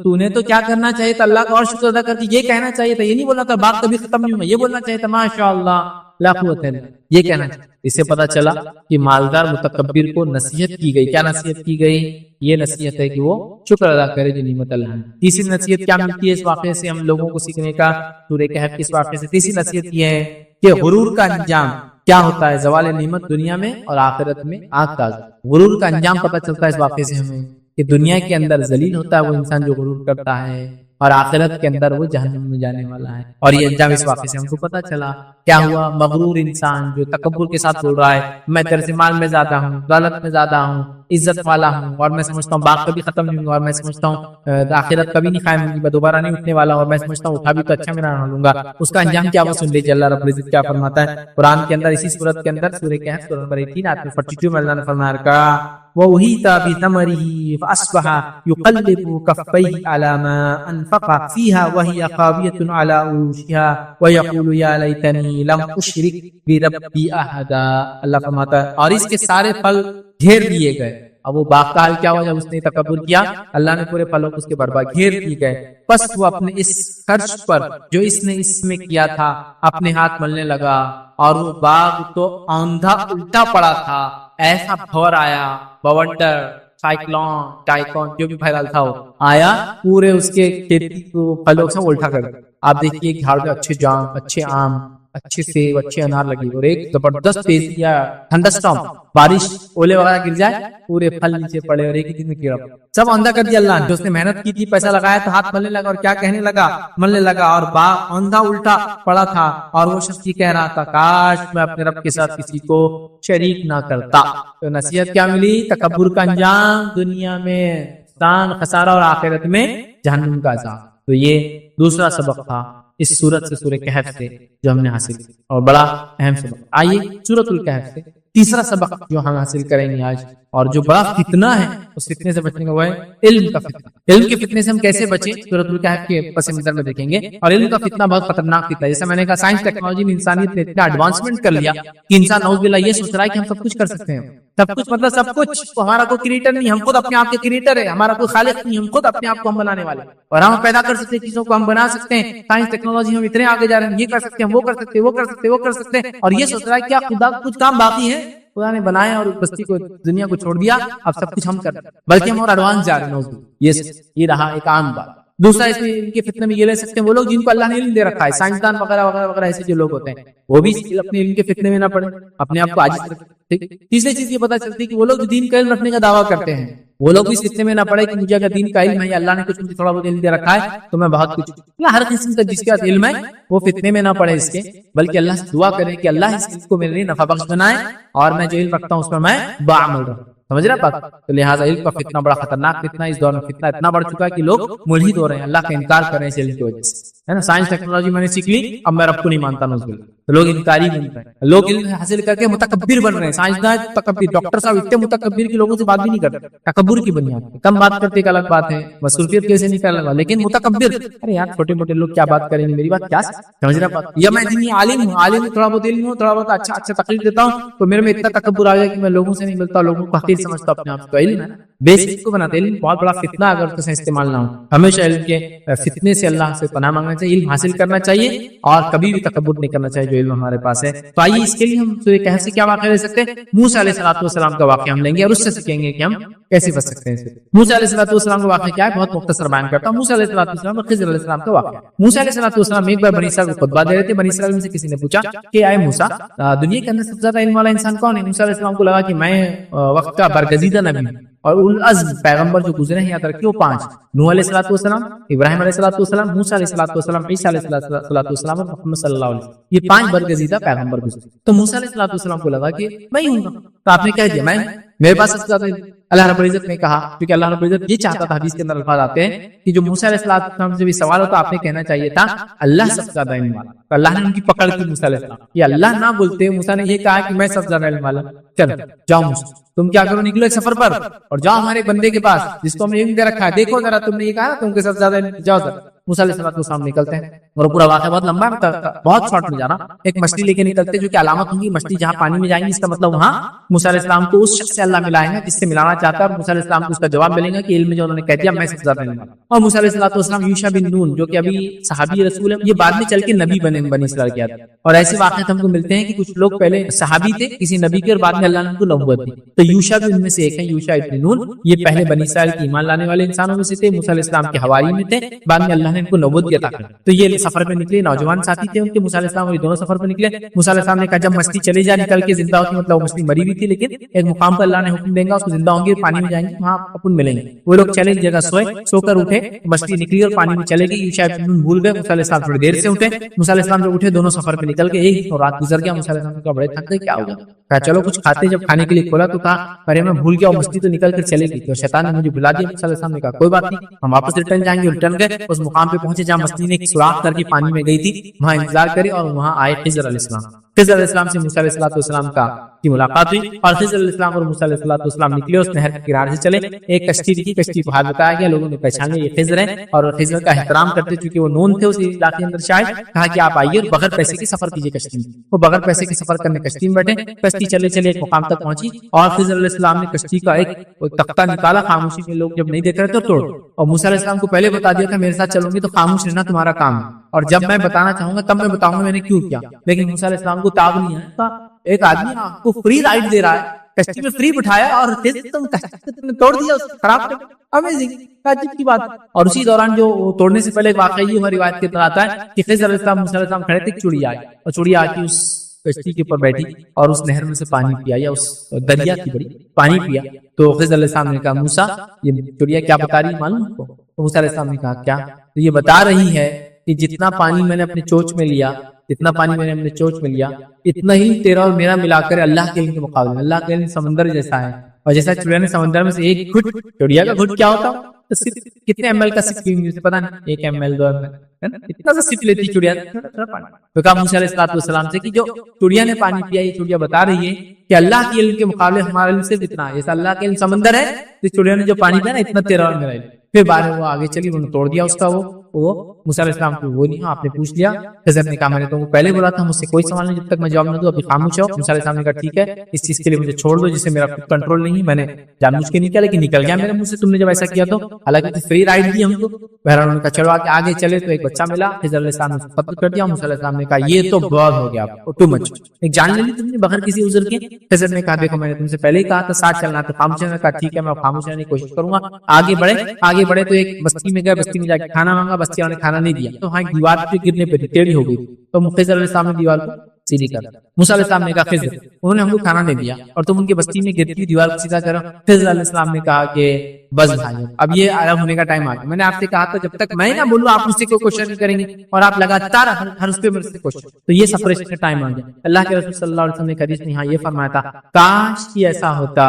تو نے تو کیا کرنا چاہیے تھا؟ اللہ کا اور شکر ادا کر کے یہ کہنا چاہیے تھا، یہ نہیں بولنا تھا باغ کبھی ختم نہیں ہوگا، یہ بولنا چاہیے تھا ماشاء اللہ لا قوت الا باللہ، یہ کہنا چاہیے. اس سے پتا چلا کہ مالدار متکبر کو نصیحت کی گئی. کیا نصیحت کی گئی؟ یہ نصیحت ہے کہ وہ شکر ادا کرے جو نعمت اللہ نے. تیسری نصیحت کیا ملتی ہے اس واقعے سے ہم لوگوں کو سیکھنے کا؟ سورہ کہف کے اس واقعے سے تیسری نصیحت یہ ہے کہ غرور کا انجام کیا ہوتا ہے. زوال نعمت دنیا میں اور آخرت میں آگ تازہ. غرور کا انجام پتہ چلتا ہے اس واقعے سے ہمیں کہ دنیا کے اندر ذلیل ہوتا ہے وہ انسان جو غرور کرتا ہے اور آخرت کے اندر وہ جہنم میں جانے والا ہے. اور یہ انجام اس واقعے سے ہم کو پتا چلا. کیا ہوا؟ مغرور انسان جو تکبر کے ساتھ بول رہا ہے میں تیرے سے مال میں زیادہ ہوں، دولت میں زیادہ ہوں، عزت والا ہوں، اور میں سمجھتا ہوں باغ کبھی ختم نہیں ہوگا، اور میں سمجھتا ہوں آخرت کبھی نہیں قائم ہوگی، میں دوبارہ نہیں اٹھنے والا ہوں، اور میں سمجھتا ہوں اٹھا بھی تو اچھا میرا نہ لوں گا. اس کا انجام کیا وہ سن لیجیے. اللہ رب العزت کیا فرماتا ہے قرآن کے اندر اسی سورت کے اندر سورہ کہف سورہ نمبر 18 آیت 42 میں اللہ نے فرمایا کا وَوَهِيتَ بِثَمَرِهِ فَأَصْبَحَ يُقَلِّبُ كَفَّيْهِ عَلَى مَا أَنفَقَ فِيهَا وَهِيَ خَاوِيَةٌ عَلَى عُرُوشِهَا وَيَقُولُ يَا لَيْتَنِي لَمْ أُشْرِكْ بِرَبِّي أَحَدًا. اللہ فرماتا ہے اور اس کے سارے پھل گھیر لیے گئے. اب وہ باغ کا حال کیا ہوا جب اس نے تکبر کیا؟ اللہ نے پورے پھلوں کو اس کے برباد گھیر دیے گئے. بس وہ اپنے اس خرچ پر جو اس نے اس میں کیا تھا اپنے ہاتھ ملنے لگا اور وہ باغ تو آندھا الٹا پڑا تھا. ایسا بھور آیا، بونڈر، سائیکلون، ٹائکون جو بھی پھیلا تھا وہ آیا پورے اس کے کھیتی کو پھلوں سے الٹا کر. آپ دیکھیے جھاڑ پہ اچھے جام، اچھے آم، اچھے سیب، اچھے انار لگے اور ایک زبردست تیز یا تھنڈر اسٹارم بارش اولے وغیرہ گر جائے پورے پھل نیچے پڑے اور ایک ہی دن میں کیڑا سب اندھا کر دیا اللہ نے. جو اس نے محنت کی تھی، پیسہ لگایا تو ہاتھ ملنے لگا اور کیا کہنے لگا؟ ملنے لگا اور باغ اندھا الٹا پڑا تھا اور وہ شخص یہ کہہ رہا تھا کاش میں اپنے رب کے ساتھ کسی کو شریک نہ کرتا. تو نصیحت کیا ملی؟ تکبر کا انجام دنیا میں خسارہ اور آخرت میں جہنم کا عذاب. تو یہ دوسرا سبق تھا اس سورت سے، سورہ کہف سے، جو ہم نے حاصل کیا، اور بڑا اہم سبق۔ آئیے سورۃ الکہف سے تیسرا سبق جو ہم حاصل کریں گے آج، اور جو بڑا فتنہ ہے، اس فتنے سے بچنے کا وہ ہے علم کا فتنہ۔ علم کے فتنے سے ہم کیسے بچیں، سورۃ الکہف کے پس منظر میں دیکھیں گے۔ اور علم کا فتنہ بہت خطرناک فتنہ ہے، جیسے میں نے کہا سائنس ٹیکنالوجی میں انسانیت نے اتنا ایڈوانسمنٹ کر لیا کہ انسان نعوذ باللہ یہ سوچ رہا ہے کہ ہم سب کچھ کر سکتے ہیں، سب کچھ مطلب سب کچھ، ہمارا کوئی کریٹر نہیں، ہم خود اپنے آپ کے کریٹر ہے، ہمارا کوئی خالق نہیں، ہم خود اپنے آپ کو ہم بنانے والے، اور ہم پیدا کر سکتے ہیں چیزوں کو، ہم بنا سکتے ہیں۔ سائنس ٹیکنالوجی ہم اتنے آگے جا رہے ہیں، یہ کر سکتے ہیں، وہ کر سکتے ہیں، وہ کر سکتے ہیں، وہ کر سکتے ہیں، اور یہ سوچ رہا ہے کیا خدا کچھ کام باقی ہے؟ خدا نے بنایا اور بستی کو، دنیا کو چھوڑ دیا، اب سب کچھ ہم کر رہے ہیں، بلکہ ہم اور ایڈوانس جا رہے ہیں۔ یہ رہا ایک عام بات۔ دوسرا اس میں ان کے فتنے میں یہ لے سکتے ہیں وہ لوگ جن کو اللہ نے علم دے رکھا ہے، سائنسدان وغیرہ وغیرہ وغیرہ، ایسے جو لوگ ہوتے ہیں وہ بھی اپنے علم کے فتنے میں نہ پڑے، اپنے آپ کو عاجز رکھیں۔ تیسری چیز یہ پتہ چلتی ہے کہ وہ لوگ جو دین کا علم رکھنے کا دعویٰ کرتے ہیں وہ لوگ بھی اس فتنے میں نہ پڑے کہ مجھے اگر دین کا علم ہے یا اللہ نے کچھ مجھے تھوڑا بہت علم دے رکھا ہے تو میں بہت کچھ، یا ہر قسم کا جس کے پاس علم ہے وہ فتنے میں نہ پڑے اس کے، بلکہ اللہ سے دعا کرے کہ اللہ اس علم کو میرے لیے نفع بخش بنائے اور میں جو علم رکھتا ہوں اس پر میں بعمل رہوں۔ سمجھ رہا بات؟ تو لہٰذا علم کا فتنہ بڑا خطرناک فتنہ ہے۔ اس دور میں فتنہ اتنا بڑھ چکا ہے کہ لوگ ملحد ہو رہے ہیں، اللہ کا انکار کر رہے ہیں اس علم کی وجہ سے، ہے نا۔ سائنس ٹیکنالوجی میں نے سیکھ لی، اب میں رب کو نہیں مانتا، نعوذ باللہ، تو لوگ انکاری بن رہے ہیں، لوگ علم حاصل کر کے متکبر بن رہے ہیں۔ سائنسدان تکبر، ڈاکٹر صاحب اتنے متکبر کی لوگوں سے بات بھی نہیں کرتے، تکبر کی بنیاد پہ کم بات کرتے ایک الگ بات ہے، مصروفیت کیسے نہیں کرنے والا، لیکن متکبر، ارے یار چھوٹے موٹے لوگ کیا بات کریں گے، میری بات کیا سمجھ رہا بات، یا میں اتنی عالم ہوں، عالم ہوں، تھوڑا بہت علم ہوں، تھوڑا بہت اچھا تقریر دیتا ہوں تو میرے میں اتنا تکبر آ گیا کہ میں لوگوں سے نہیں ملتا، لوگوں کو حقیر سمجھتا اپنے آپ کو۔ علم ہے بیسک کو بناتے، علم بہت بڑا فتنہ اگر اس سے استعمال نہ ہو۔ ہمیشہ علم کے فتنے سے اللہ سے پناہ مانگنا چاہیے، علم حاصل کرنا چاہیے اور کبھی بھی تکبر نہیں کرنا چاہیے جو علم ہمارے پاس ہے۔ تو آئیے اس کے لیے ہم سورہ کہف سے کیا واقعہ لے سکتے ہیں، موسیٰ علیہ السلام کا واقعہ ہم لیں گے اور اس سے سیکھیں گے کہ ہم کیسے بچ سکتے ہیں۔ موسیٰ علیہ السلام کا واقعہ کیا ہے، بہت مختصر بیان کرتا ہوں۔ موسیٰ علیہ السلام اور خضر علیہ السلام کا واقعہ۔ موسیٰ علیہ السلام ایک بار بنی اسرائیل کو خطبہ دے رہے تھے، بنی اسرائیل میں سے کسی نے پوچھا کہ اے موسیٰ، دنیا کے اندر سب سے زیادہ علم والا انسان کون ہے؟ موسیٰ علیہ السلام کو لگا کہ میں وقت کا برگزیدہ نبی ہوں، اور اولو العزم پیغمبر جو گزرے ہیں یاد رکھیے وہ 5، نوح علیہ السلام، ابراہیم علیہ السلام، موسیٰ علیہ السلام، عیسیٰ علیہ السلام اور محمد صلی اللہ علیہ وسلم، یہ 5 برگزیدہ پیغمبر گزرے۔ تو موسیٰ علیہ السلام کو لگا کہ میں ہی ہوں گا، تو آپ نے کہہ دیا میں، میرے پاس سب سے زیادہ اللہ رب العزت نے کہا، کیونکہ اللہ رب العزت یہ چاہتا تھا، حدیث کے اندر الفاظ آتے ہیں کہ جو موسیٰ علیہ السلام سے بھی سوال ہوتا آپ نے کہنا چاہیے تھا اللہ سب سے زیادہ علم والا، تو اللہ نے ان کی پکڑ کی موسیٰ علیہ السلام، یہ اللہ نہ بولتے موسیٰ نے یہ کہا کہ میں سب سے زیادہ علم والا، چلو جاؤ موسیٰ تم کیا کرو، نکلو ایک سفر پر اور جاؤ ہمارے بندے کے پاس جس کو ہم نے علم دے رکھا ہے، دیکھو ذرا تم نے یہ کہا تم کے سب سے زیادہ علم، جاؤ ذرا۔ موسیٰ علیہ السلام نکلتے ہیں اور پورا واقعہ بہت لمبا ہے، بہت شارٹ میں جانا، ایک مچھلی لے کے نکلتے جو کہ علامت ہوں گی، مچھلی جہاں پانی میں جائیں گی اس کا مطلب وہاں موسیٰ علیہ السلام کو اس شخص سے اللہ ملائے گا جس سے ملانا چاہتا ہے، اور موسیٰ علیہ السلام کو اس کا جواب ملے گا کہ علم میں جو انہوں نے کہہ دیا میں سب سے زیادہ علم والا۔ اور موسیٰ علیہ السلام یوشع بن نون جو کہ ابھی صحابی رسول ہے، یہ بعد میں چل کے نبی بنے بنی اسرائیل کے آدمی، اور ایسے واقعات ہم کو ملتے ہیں کہ کچھ لوگ پہلے صحابی تھے کسی نبی کے اور بعد میں اللہ نے ان کو نبوت دی، تو یوشع بھی ان میں سے ایک ہے، یوشع ابن نون، یہ پہلے بنی اسرائیل کی ایمان لانے والے انسانوں میں سے تھے، موسیٰ علیہ السلام کے حواری میں تھے، بعد میں اللہ نے ان کو نبوت دیا تھا۔ تو یہ سفر پہ نکلے، نوجوان ساتھی تھے ان کے، موسیٰ علیہ السلام اور یہ دونوں سفر پہ نکلے۔ موسیٰ علیہ السلام نے کہا جب مچھلی چلی جائے نکل کے زندہ ہوتی، مطلب وہ مچھلی مری ہوئی تھی لیکن ایک مقام پر اللہ نے حکم دیں گا اس کو زندہ ہوں گے، پانی میں جائیں گے، وہاں اپن ملیں گے۔ وہ لوگ چلے جگہ سوئے، سو کر اٹھے، مچھلی نکلی اور پانی میں چلے گئی، یوشع ابن نون بھول گئے، موسیٰ علیہ السلام تھوڑی دیر سے اٹھے، موسیٰ علیہ السلام جب اٹھے دونوں سفر پہ نکل کے، ایک رات گزر گیا، موسیٰ علیہ السلام کا بڑے تھک گئے، کیا ہوگا، کہا چلو کچھ کھاتے، جب کھانے کے لیے کھولا تو کہا ارے میں بھول گیا، مچھلی تو نکل کر چلے گئی، تو شیطان نے مجھے بلا دیا۔ موسیٰ علیہ السلام نے کہا کوئی بات نہیں، ہم واپس ریٹرن جائیں گے، ریٹرن گئے، اس مقام پہ پہنچے جہاں مچھلی نے ایک سوراخ کر کے پانی میں گئی تھی، وہاں انتظار کرے اور وہاں آئے خضر علیہ السلام۔ خضر علیہ السلام سے موسیٰ علیہ السلام کی ملاقات ہوئی، اور خضر علیہ السلام اور موسیٰ علیہ السلام نکلے، اس نہر کے کنارے سے چلے، ایک کشتی دکھی، کشتی کو ہاتھ بتایا گیا، لوگوں نے پہچان لیا یہ خضر ہے، اور خضر کا احترام کرتے چونکہ وہ نون تھے اس علاقے اندر، شاید کہا کہ آپ آئیے اور بغیر پیسے کے سفر کیجیے کشتی میں۔ وہ بغیر پیسے کے سفر کرنے کشتی میں بیٹھے، کشتی چلے چلے ایک مقام تک پہنچی، اور خضر علیہ السلام نے کشتی کا ایک تختہ نکالا، خاموشی میں لوگ جب نہیں دیکھ رہے تو توڑ، اور موسیٰ علیہ السلام کو پہلے بتا دیا تھا میرے ساتھ چلوں گے تو خاموش رہنا تمہارا کام ہے، اور جب میں بتانا چاہوں گا تب میں بتاؤں گا میں نے کیوں کیا۔ لیکن موسیٰ علیہ السلام کو تاب نہیں ہے، ایک آدمی آپ کو فری رائڈ دے رہا ہے، کشتی میں فری بٹھایا اور تم کشتی توڑ دیا، خراب کر دیا، امیزنگ، عجیب کی بات۔ اور اسی دوران جو توڑنے سے پہلے واقعی یہ روایت کے اندر آتا ہے کہ خضر علیہ السلام موسیٰ علیہ السلام کھڑے تھے، چڑیا آئی اور چڑیا آ کے اس کشتی کے اوپر بیٹھی اور اس نہر میں سے پانی پیا، یا اس دریا کی بڑی پانی پیا، تو خضر علیہ السلام نے کہا موسیٰ یہ چڑیا کیا بتا رہی ہے معلوم کو؟ تو موسیٰ علیہ السلام نے کہا کیا؟ تو یہ بتا رہی ہے کہ جتنا پانی میں نے اپنے چوچ میں لیا، جتنا پانی میں نے اپنے چوچ میں لیا، اتنا ہی تیرا اور میرا ملا کر اللہ کے علم کے مقابلے میں، اللہ کے علم سمندر جیسا ہے، اور جیسا چڑیا نے سمندر میں سے ایک گھٹ، چڑیا کا گھٹ کیا ہوتا تو صرف کتنے ml کا سپ پیوں گی اسے پتا نہیں، 1 ml 2 ml ہے نا، اتنا سا سپ لیتی چڑیا، تو کہا موسیٰ علیہ السلام سے کہ جو چڑیا نے پانی پیا، یہ چڑیا بتا رہی ہے کہ اللہ کے علم کے مقابلے ہمارا علم صرف اتنا ہے، جیسا اللہ کے علم سمندر ہے، تو چڑیا نے جو پانی پیا نا اتنا تیرا اور میرا علم۔ پھر بعد وہ آگے چلی، انہوں نے توڑ دیا اس کا وہ موسیٰ علیہ السلام کو وہ نہیں، آپ نے پوچھ لیا۔ خضر نے کہا میں نے تو پہلے بولا تھا مجھ سے کوئی سوال نہیں جب تک میں جواب نہ دوں، ابھی خاموش ہو۔ موسیٰ علیہ السلام نے کہا ٹھیک ہے، اس چیز کے لیے مجھے چھوڑ دو جسے میرا کنٹرول نہیں ہے، میں نے جان بوجھ کے نہیں کیا لیکن نکل گیا میرے منہ سے تم نے جب ایسا کیا تو، حالانکہ فری رائٹ دی ہم کو۔ بہرحال انہوں نے کہا چلو آگے چلے، تو ایک بچہ ملا، خضر علیہ السلام نے اسے قتل کر دیا۔ موسیٰ علیہ السلام نے کہا یہ تو بہت ہو گیا، ٹو مچ، ایک جان لے لی تم نے بغیر کسی عذر کے۔ خضر نے کہا دیکھو میں نے تم سے پہلے ہی کہا تھا ساتھ چلنا، تو خاموش رہنا، کہا ٹھیک ہے میں خاموش رہنے کی کوشش کروں گا۔ آگے بڑھے تو ایک بستی میں گئے، بستی میں جا کے کھانا مانگا، بستی والوں نے کھانا نہیں دیا، تو وہاں ایک دیوار پہ گرنے پہ ٹیڑھی ہو گئی، تو خضر علیہ السلام نے دیوار کو سیدھی کر دیا۔ موسیٰ علیہ السلام نے کہا خضر انہوں نے ہم کو کھانا نہیں دیا اور تم ان کی بستی میں گرتی ہوئی دیوار کو سیدھا کرو۔ خضر علیہ السلام نے کہا کہ بس بھائی اب یہ عرب ہونے کا ٹائم آ گیا، میں نے آپ سے کہا تھا جب تک میں نہ بولوں آپ مجھ سے کوئی کوشچن نہیں کریں گے، اور آپ لگاتار ہر اس پہ میرے سے کوشچن، تو یہ سپریشن کا ٹائم آ گیا۔ اللہ کے رسول صلی اللہ علیہ وسلم نے حدیث میں یہاں یہ فرمایا تھا کاش کہ ایسا ہوتا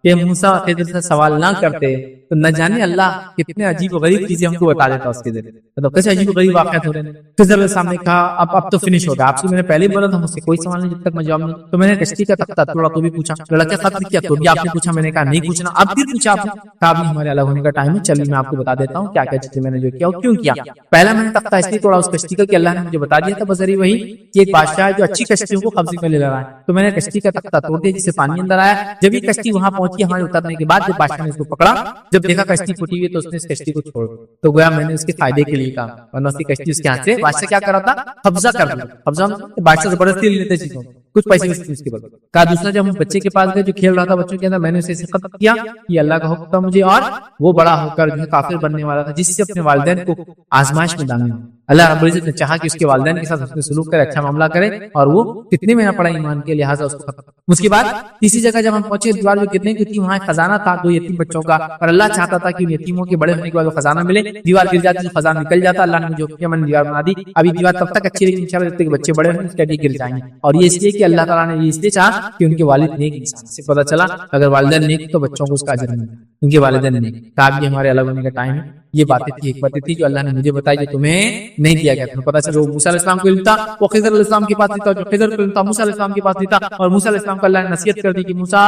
کہ موسیٰ خضر سے سوال نہ کرتے تو نہ جانے اللہ کتنے عجیب و غریب چیزیں ہم کو بتا دیتا اس کے ذریعے، تو کیسے عجیب و غریب واقعات ہو رہے ہیں۔ خضر علیہ السلام نے کہا اب تو فنش ہوگا، آپ سے میں نے پہلے بولا تھا مجھ سے کوئی سوال نہیں جب تک میں جواب نہیں، تو میں نے کشتی کا تختہ توڑا تو بھی پوچھا، لڑکے خط کیا تو بھی آپ نے پوچھا، میں نے کہا نہیں پوچھنا، اب پھر پوچھا آپ نے کہا ابھی ہمارے الگ ہونے کا ٹائم ہے، چلیے میں آپ کو بتا دیتا ہوں کیا کیا چیزیں میں نے جو کیا اور کیوں کیا۔ پہلا میں نے تختہ اس لیے توڑا اس کشتی کا کہ اللہ نے مجھے بتا دیا تھا بذریعہ وہی کہ ایک بادشاہ ہے جو اچھی کشتیوں کو قبضے میں لے رہا ہے، تو میں نے کشتی کا تختہ توڑ دیا جس سے پانی اندر آیا۔ جب یہ کشتی وہاں پہنچی ہمارے اترنے کے بعد جب بادشاہ نے اس کو پکڑا، جب دیکھا کشتی پھٹی ہوئی تو اس نے اس کشتی کو چھوڑ، تو گویا میں نے اس کے فائدے کے لیے کہا، ورنہ اس کی کشتی اس کے ہاتھ سے بادشاہ کیا کر رہا تھا قبضہ کر دیا، قبضہ بادشاہ زبردستی لے لیتے چیزوں کچھ پیسے اس کے بدلے۔ کہا دوسرا جب ہم بچے کے پاس گئے جو کھیل رہا تھا بچوں کے اندر، میں نے اسے ختم کیا، یہ اللہ کا حکم تھا مجھے، اور وہ بڑا ہو کر جو کافر بننے والا تھا جس سے اپنے والدین کو آزمائش میں ڈالنے، اللہ رب العزت نے چاہا کہ اس کے والدین کے ساتھ اس نے سلوک کرے، اچھا معاملہ کرے، اور وہ کتنے مہینہ پڑا ایمان کے لحاظ اس کو ختم۔ اس کے بعد تیسری جگہ جب ہم پہنچے دیوار جو گرنے کی تھی وہاں ایک خزانہ تھا 2 یتیم بچوں کا، اور اللہ چاہتا تھا کہ ان یتیموں کے بڑے ہونے کے بعد وہ خزانہ ملے، دیوار گر جاتی تو خزانہ نکل جاتا، اللہ نے جو کیا میں نے دیوار بنا دی، ابھی دیوار تب تک اچھی رہی انشاءاللہ جب تک بچے بڑے ہونے اس کے گر جائیں گے، اور یہ اس لیے کہ اللہ تعالیٰ نے یہ اس لیے چاہا کہ ان کے والد نیک انسان، سے پتہ چلا اگر والدین نیک تو بچوں کو اس کا اجر ملے، ان کے والدین نیک۔ کہا بھی ہمارے الگ ہونے کا ٹائم ہے، یہ باتیں تھی حکمتیں تھی جو اللہ نے مجھے بتائی جو تمہیں نہیں دیا گیا تھا۔ پتہ چلا جو موسیٰ علیہ السلام کو علم تھا وہ خضر علیہ السلام کے پاس نہیں تھا، جو خضر کو علم تھا موسیٰ علیہ السلام کے پاس نہیں تھا، اور موسیٰ علیہ السلام کو اللہ نے نصیحت کر دی کہ موسیٰ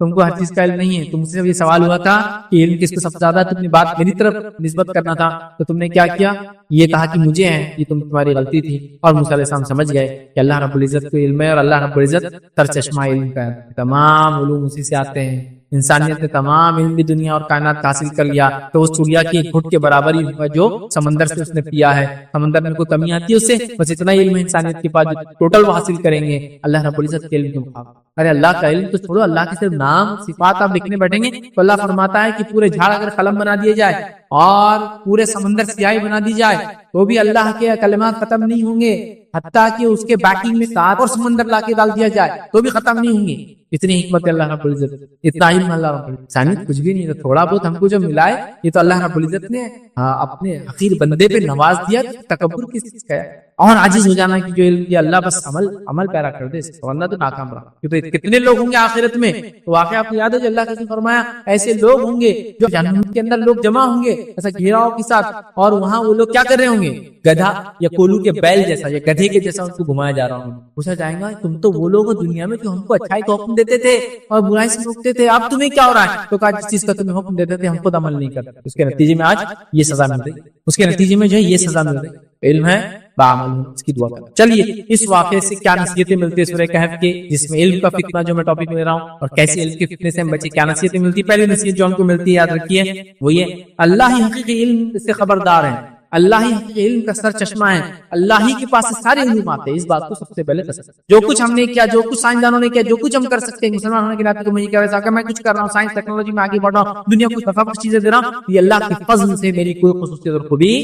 تم کو ہر چیز کا علم نہیں ہے، تم سے یہ سوال ہوا تھا کہ علم کس کو سب سے زیادہ تم نے بات میری طرف نسبت کرنا تھا، تو تم نے کیا کیا، یہ کہا کہ مجھے ہے، یہ تمہاری غلطی تھی۔ اور موسیٰ علیہ السلام سمجھ گئے کہ اللہ رب العزت کو علم ہے، اور اللہ رب العزت سرچشمہ علم کا ہے، تمام علوم اسی سے آتے ہیں، انسانیت نے تمام علم بھی دنیا اور کائنات کا حاصل کر لیا تو اس چڑیا کی ایک گھٹ کے برابر ہی ہوا جو سمندر سے اس نے پیا ہے، سمندر میں کوئی کمی آتی ہے اس سے، بس اتنا علم ہے انسانیت کے پاس جو ٹوٹل وہ حاصل کریں گے اللہ رب العزت کے علم کے مقابلے۔ ارے اللہ کا علم تو چھوڑو، اللہ کے صرف نام صفات آپ لکھنے بیٹھیں گے تو اللہ فرماتا ہے کہ پورے جھاڑ اگر قلم بنا دیے جائے اور پورے سمندر سیاہی بنا دی جائے تو بھی اللہ کے کلمات ختم نہیں ہوں گے، حتیٰ کہ اس کے بیکنگ میں 7 اور سمندر لا کے ڈال دیا جائے تو بھی ختم نہیں ہوں گے، اتنی حکمت اللہ رب العزت، اتنا علم اللہ رب العزت، انسانیت کچھ بھی نہیں ہے، تھوڑا بہت ہم کو جو ملا ہے یہ تو اللہ رب العزت نے اپنے حقیر بندے پہ نواز دیا، تکبر کس چیز کا ہے، اور عاجز ہو جانا کہ جو علم دیا اللہ بس عمل پیرا کر دے، ورنہ تو ناکام رہا۔ کیونکہ کتنے لوگ ہوں گے آخرت میں، تو واقعہ آپ کو یاد ہے جو اللہ نے فرمایا ایسے لوگ ہوں گے جو جہنم کے اندر لوگ جمع ہوں گے ایسا گھیراؤ کے ساتھ، اور وہاں وہ لوگ کیا کر رہے ہوں گے، گدھا یا کولو کے بیل جیسا یا گدھے کے جیسا ان کو گھمایا جا رہا ہوں، پوچھا جائے گا تم تو وہ لوگ ہو دنیا میں جو ہم کو اچھائی کا حکم دیتے تھے اور برائی سے روکتے تھے، اب تمہیں کیا ہو رہا ہے؟ تو کہا جس چیز کا تمہیں حکم دیتے تھے ہم خود عمل نہیں کرتے، اس کے نتیجے میں آج یہ سزا مل رہی، اس کے نتیجے میں جو ہے یہ سزا مل رہی۔ علم ہے بعمل، اس کی دعا کریں۔ چلیے اس واقعے سے کیا نصیحتیں ملتی ہے سورہ کہف کے، جس میں علم کا فتنہ جو میں ٹاپک لے رہا ہوں اور کیسے علم کے فتنے سے ہم بچے، کیا نصیحتیں ملتی ہے؟ پہلی نصیحت جو ہم کو ملتی ہے یاد رکھیے وہ یہ، اللہ ہی حقیقی علم سے خبردار ہے، اللہ ہی حقیقی علم کا سر چشمہ ہے، اللہ ہی کے پاس سے سارے علوم آتے ہیں، اس بات کو سب سے پہلے تصور۔ جو کچھ ہم نے کیا، جو کچھ سائنسدانوں نے کیا، جو کچھ ہم کر سکتے ہیں مسلمان ہونے کے ناطے تو میں یہ کہہ رہا ہوں میں کچھ کر رہا ہوں، سائنس ٹیکنالوجی میں آگے بڑھ رہا ہوں، دنیا کو دفعہ کچھ چیزیں دے رہا ہوں، یہ اللہ کے فضل سے میری کوئی خصوصیت اور خوبی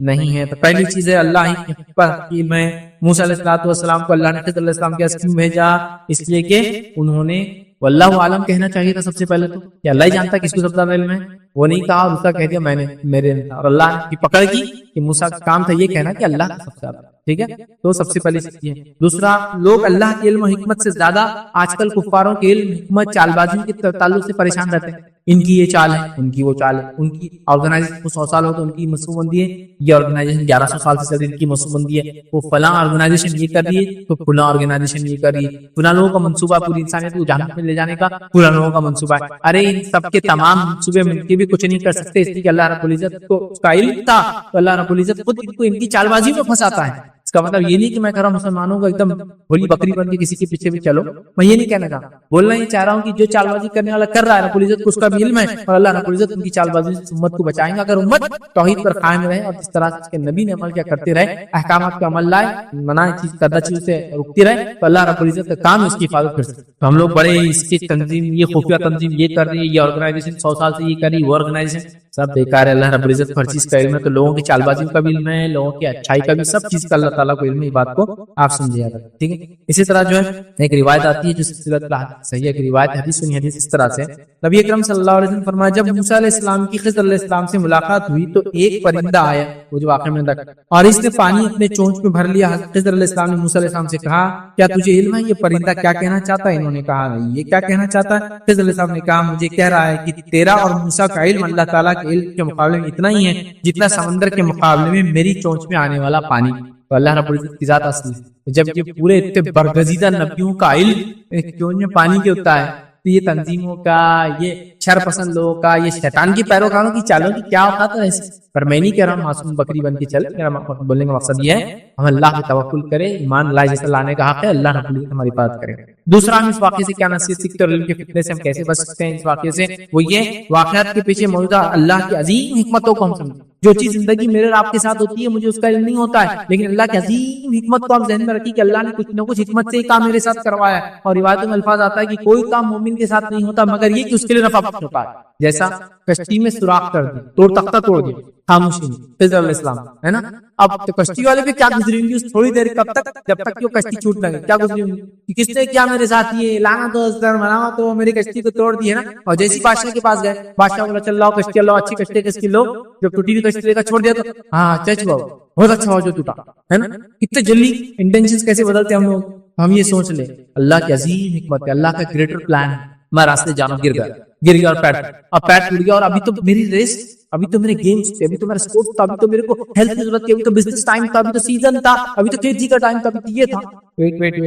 نہیں ہے۔ تو پہلی چیز ہے اللہ ہی کی علم ہے۔ موسیٰ علیہ السلام کو اللہ نے خضر علیہ السلام کے اسکیم بھیجا اس لیے کہ انہوں نے واللہ عالم کہنا چاہیے تھا سب سے پہلے، تو کہ اللہ ہی جانتا کس کو سب سے زیادہ علم ہے، وہ نہیں کہا اور دوسرا کہہ دیا میں نے میرے، اور اللہ کی پکڑ کی کہ موسیٰ کا کام تھا یہ کہنا کہ اللہ کا سب سے زیادہ ٹھیک ہے، تو سب سے پہلی چیز یہ۔ دوسرا، لوگ اللہ کے علم و حکمت سے زیادہ آج کل کفاروں کے علم حکمت چال بازی کے تعلق سے پریشان رہتے ہیں۔ ان کی یہ چال ہے، ان کی وہ چال ہے، ان کی آرگنائزیشن کو 100 سال ہو تو ان کی منصوبہ بندی ہے، یہ آرگنائزیشن 1100 سال سے چل رہی ہے، ان کی منصوبہ بندی ہے، وہ فلاں آرگنائزیشن یہ کر رہی ہے تو فلاں آرگنائزیشن یہ کر رہی ہے، فلاں لوگوں کا منصوبہ پوری انسانیت کو جہنم میں لے جانے کا فلاں لوگوں کا منصوبہ ہے۔ ارے ان سب کے تمام منصوبے مل کے بھی کچھ نہیں کر سکتے، اس لیے کہ اللہ رب العزت کو اس کا علم تھا، تو اللہ رب العزت خود ان کو ان کی چال بازی میں پھنساتا ہے۔ اس کا مطلب یہ نہیں کہ میں کہہ رہا ہوں مسلمانوں کو ایک دم بڑی بکری بن کے کسی کے پیچھے بھی چلو، میں یہ نہیں کہنا چاہتا، بولنا یہ چاہ رہا ہوں کہ جو چال بازی کرنے والا کر رہا ہے رب العزت کو اس کا بھی علم ہے، اور اللہ رب العزت ان کی چال بازی سے امت کو بچائیں گا۔ اگر امت توحید پر قائم رہے اور جس طرح سے اس کے نبی نے عمل کیا کرتے رہے، احکامات کا عمل لائے، منع چیز کردہ چیز سے رکتی رہے، تو اللہ رب العزت کا کام اس کی حفاظت کر سکتے۔ تو ہم لوگ بڑے اس کی تنظیم، یہ خفیہ تنظیم یہ کر رہی ہے، یہ آرگنائزیشن 100 سال سے یہ کر رہی ہے، وہ آرگنائزیشن سب بیکار ہے۔ اللہ رب العزت ہر چیز کا علم ہے، تو لوگوں کی چال بازیوں کا بھی علم ہے، لوگوں کی اچھائی کا بھی، سب چیز کا اللہ تعالیٰ کو علم ہے، بات کو آپ سمجھے گا، ٹھیک ہے۔ اسی طرح جو ہے ایک روایت آتی ہے جو سلسلۃ الحدیث صحیح ہے، روایت حدیث سنی حدیث اس طرح سے، نبی اکرم صلی اللہ علیہ وسلم فرمایا جب موسیٰ علیہ السلام کی خضر علیہ السلام سے ملاقات ہوئی تو ایک پرندہ آیا، وہ جو واقعہ میں رکھا، اور اس نے پانی اپنے چونچ میں بھر لیا۔ خضر علیہ السلام نے موسیٰ علیہ السلام سے کہا کیا تجھے علم ہے یہ پرندہ کیا کہنا چاہتا ہے؟ انہوں نے کہا نہیں، یہ کیا کہنا چاہتا ہے؟ خضر علیہ السلام نے کہا مجھے کہہ رہا ہے کہ تیرا اور موسیٰ کا علم اللہ تعالیٰ کے علم کے مقابلے میں اتنا ہی ہے جتنا سمندر کے مقابلے میں میری چونچ میں آنے والا پانی۔ تو اللہ رب العزت کی ذات اصلی ہے، جب یہ پورے اتنے برگزیدہ نبیوں کا علم ایک چونچ میں پانی کے ہوتا ہے، تو یہ تنظیموں کا، یہ شر پسند لوگوں کا، یہ شیطان کی پیروکاروں کی چالوں کی کیا اوقات ہے ایسے؟ پر میں نہیں کہہ رہا ہوں معصوم بکری بن کے چل، میرا بولنے کا مقصد یہ ہے ہم اللہ پہ توکل کرے، ایمان اللہ جیسے لانے کا حق ہے، اللہ رب العزت ہماری حفاظت کرے۔ دوسرا، ہم اس واقعے سے کیا نصیحت سیکھتے اور علم کے فتنے سے ہم کیسے بچ سکتے ہیں اس واقعے سے، وہ یہ واقعات کے پیچھے موجودہ اللہ کی عظیم حکمتوں کو ہم سمجھیں۔ جو چیز زندگی میرے اور آپ کے ساتھ ہوتی ہے مجھے اس کا علم نہیں ہوتا ہے، لیکن اللہ کی عظیم حکمت کو ہم ذہن میں رکھیں کہ اللہ نے کچھ نہ کچھ حکمت سے یہ کام میرے ساتھ کروایا ہے۔ اور روایتوں میں الفاظ آتا ہے کہ کوئی کام مومن کے ساتھ نہیں ہوتا مگر یہ کہ اس کے لیے نفع ہوتا ہے، جیسا کشتی میں سوراخ کر دیا، توڑ تختہ توڑ دیا، خاموشی میں خضر علیہ السلام ہے نا۔ اب تو کشتی والے پہ کیا گزری ہوں گی اس تھوڑی دیر، کب تک؟ جب تک کہ وہ کشتی چھوٹ نہ گئی، کیا گزری ہوں گی؟ کس نے کیا میرے ساتھ یہ لعنت و ضرر مناوا تو میری کشتی کو توڑ دی ہے نا۔ اور جیسی بادشاہ کے پاس گئے، بادشاہ بولا چل لاؤ کشتی، اللہ اچھی کشتی کس کی لو، جب ٹوٹی ہوئی کشتی لے کر چھوڑ دیا تو ہاں چچ بابا بہت اچھا ہوا جو ٹوٹا ہے نا۔ کتنے جلدی انٹینشنز کیسے بدلتے ہم لوگ، ہم یہ سوچ لیں اللہ کی عظیم حکمت ہے، اللہ کا گریٹر پلان ہے۔ میں راستے جانا گر گیا اور پیر ٹوٹ گیا، اور ابھی تو میری ریس، ابھی تو میرے گیمز تھے، ابھی تو میرا اسپورٹ تھا، ابھی تو میرے کو ہیلتھ کی ضرورت تھی، ابھی تو بزنس ٹائم تھا، ابھی تو سیزن تھا، ابھی تو کھیتی کا ٹائم تھا، ابھی تو یہ تھا۔ ویٹ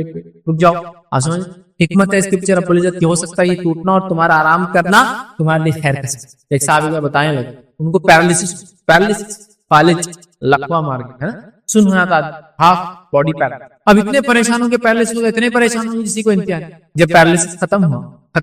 رک جاؤ، آسمان حکمت ہے اس کے پیچھے رب العزت کی، ہو سکتا ہے یہ ٹوٹنا اور تمہارا آرام کرنا تمہارے لیے خیر کا سبب۔ ایک صحابی کو بتائیں لگے، ان کو پیرالسس فالج لقوا مار گیا ہے نا، سن ہونا تھا، ہاف باڈی پیر۔ اب اتنے پریشان ہو کے پیرالسس ہو گئے، اتنے پریشان ہو جسی کو انتہا نہیں۔ جب پیرالسس ختم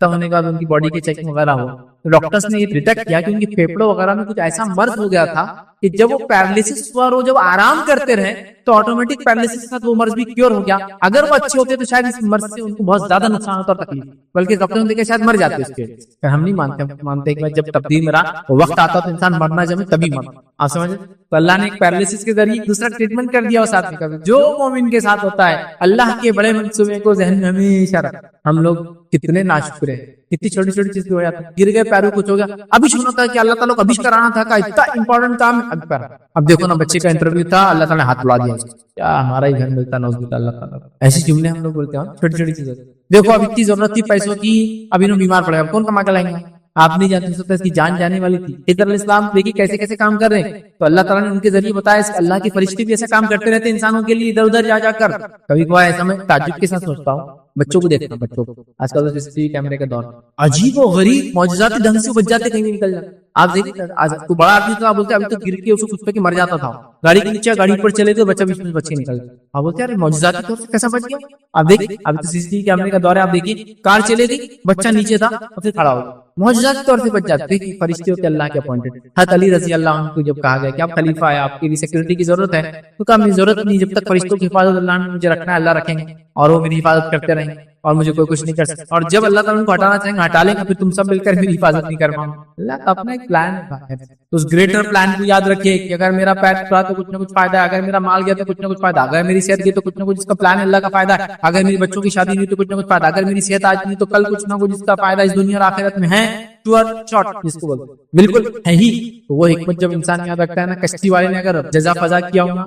ہونے کے بعد ان کی باڈی کی چیکنگ وغیرہ ہوا تو ڈاکٹرز نے یہ ڈیٹیکٹ کیا کہ ان کی پھیپڑوں وغیرہ میں کچھ ایسا مرض ہو گیا تھا کہ جب وہ پیرالسس ہوا اور وہ جب آرام کرتے رہے تو آٹومیٹک پیرالسس کے ساتھ وہ مرض بھی کیور ہو گیا۔ اگر وہ اچھے ہوتے تو شاید اس مرض سے ان کو بہت زیادہ نقصان ہوتا اور تکلیف، بلکہ ڈاکٹروں نے دیکھا شاید مر جاتے اس کے۔ ہم نہیں مانتے کہ جب تقدیر میں رہا وہ وقت آتا تو انسان مرنا جب تبھی مرنا، آپ سمجھے؟ تو اللہ نے ایک پیرالسس کے ذریعے دوسرا ٹریٹمنٹ کر دیا اور ساتھ میں جو مومن کے ساتھ ہوتا ہے اللہ کے بڑے منصوبے کو ذہن میں ہمیشہ رکھ۔ ہم لوگ کتنے ناشکر ہیں، کتنی چھوٹی چھوٹی چیز ہو جاتی، گر گئے پیروں کچھ ہو گیا، ابھی سنا تھا کہ اللہ تعالیٰ کو ابھی کرانا تھا کہ اتنا امپورٹنٹ کام ہے، اب دیکھو نا بچے کا انٹرویو تھا، اللہ تعالیٰ نے ہاتھ اڑا دیا، کیا ہمارا ہی گھر ملتا نوز باللہ اللہ تعالیٰ۔ ایسی جملے ہم لوگ بولتے ہیں چھوٹی چھوٹی چیزیں، دیکھو اب اتنی ضرورت تھی پیسوں کی، ابھی انہوں بیمار پڑے، اب کون کما کے لائیں گے؟ آپ نہیں جانتے، سکتا اس کی جان جانے والی تھی۔ خضر علیہ السلام دیکھیے کیسے کیسے کام کر رہے ہیں، تو اللہ تعالیٰ نے ان کے ذریعے بتایا اللہ کے فرشتے بھی ایسا کام کرتے رہتے ہیں انسانوں کے لیے ادھر ادھر جا کر۔ کبھی کبھار ایسا میں تعجب کے ساتھ سوچتا ہوں، بچوں کو دیکھتا ہوں، بچوں کو آج کل تو CCTV کیمرے کا دور، عجیب و غریب معجزاتی ڈھنگ سے بچ جاتے، کہیں بھی نکل جاتے۔ آپ دیکھیے کوئی بڑا آدمی تھا، بولتے ابھی تو گر کے اس کو کچھ پہ مر جاتا تھا، گاڑی کے نیچے گاڑی پر چلے تو بچہ بیچ میں بچے نکل جاتے، آپ بولتے ہیں معجزاتی طور سے کیسا بچ گیا؟ آپ دیکھیے ابھی تو CCTV کیمرے کا دور ہے، آپ دیکھیے کار چلے گی، بچہ نیچے تھا اور پھر کھڑا ہو گیا، معجزاتی طور سے بچ جاتے ہیں۔ فرشتے ہوتے اللہ کے اپوائنٹڈ۔ حضرت علی رضی اللہ عنہ کو جب کہا گیا کہ آپ خلیفہ ہے، آپ کی بھی سیکورٹی کی ضرورت ہے، تو کہا میری ضرورت نہیں، جب تک فرشتوں کی حفاظت اللہ نے مجھے رکھنا ہے اللہ رکھیں گے، اور وہ میری حفاظت کرتے رہیں گے اور مجھے کوئی کچھ نہیں کر سکتا، اور جب اللہ تعالیٰ ان کو ہٹانا چاہیں گے ہٹا لیں گے، پھر تم سب مل کر میری حفاظت نہیں کر پاؤں گے۔ اللہ کا اپنا ایک پلان ہے، تو اس گریٹر پلان کو یاد رکھیے کہ اگر میرا پیر ٹوٹا تو کچھ نہ کچھ فائدہ ہے، اگر میرا مال گیا تو کچھ نہ کچھ فائدہ، اگر میری صحت گئی تو کچھ نہ کچھ اس کا پلان ہے، اللہ کا فائدہ ہے، اگر میری بچوں کی شادی ہوئی تو کچھ نہ کچھ فائدہ، اگر میری صحت آج نہیں تو کل کچھ نہ کچھ اس کا فائدہ اس دنیا اور آخرت میں ہے، شارٹ جس کو بولتے بالکل ہے ہی۔ تو وہ حکمت جب انسان یاد رکھتا ہے نا، کشتی والے نے اگر جزا فضا کیا ہوگا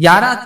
11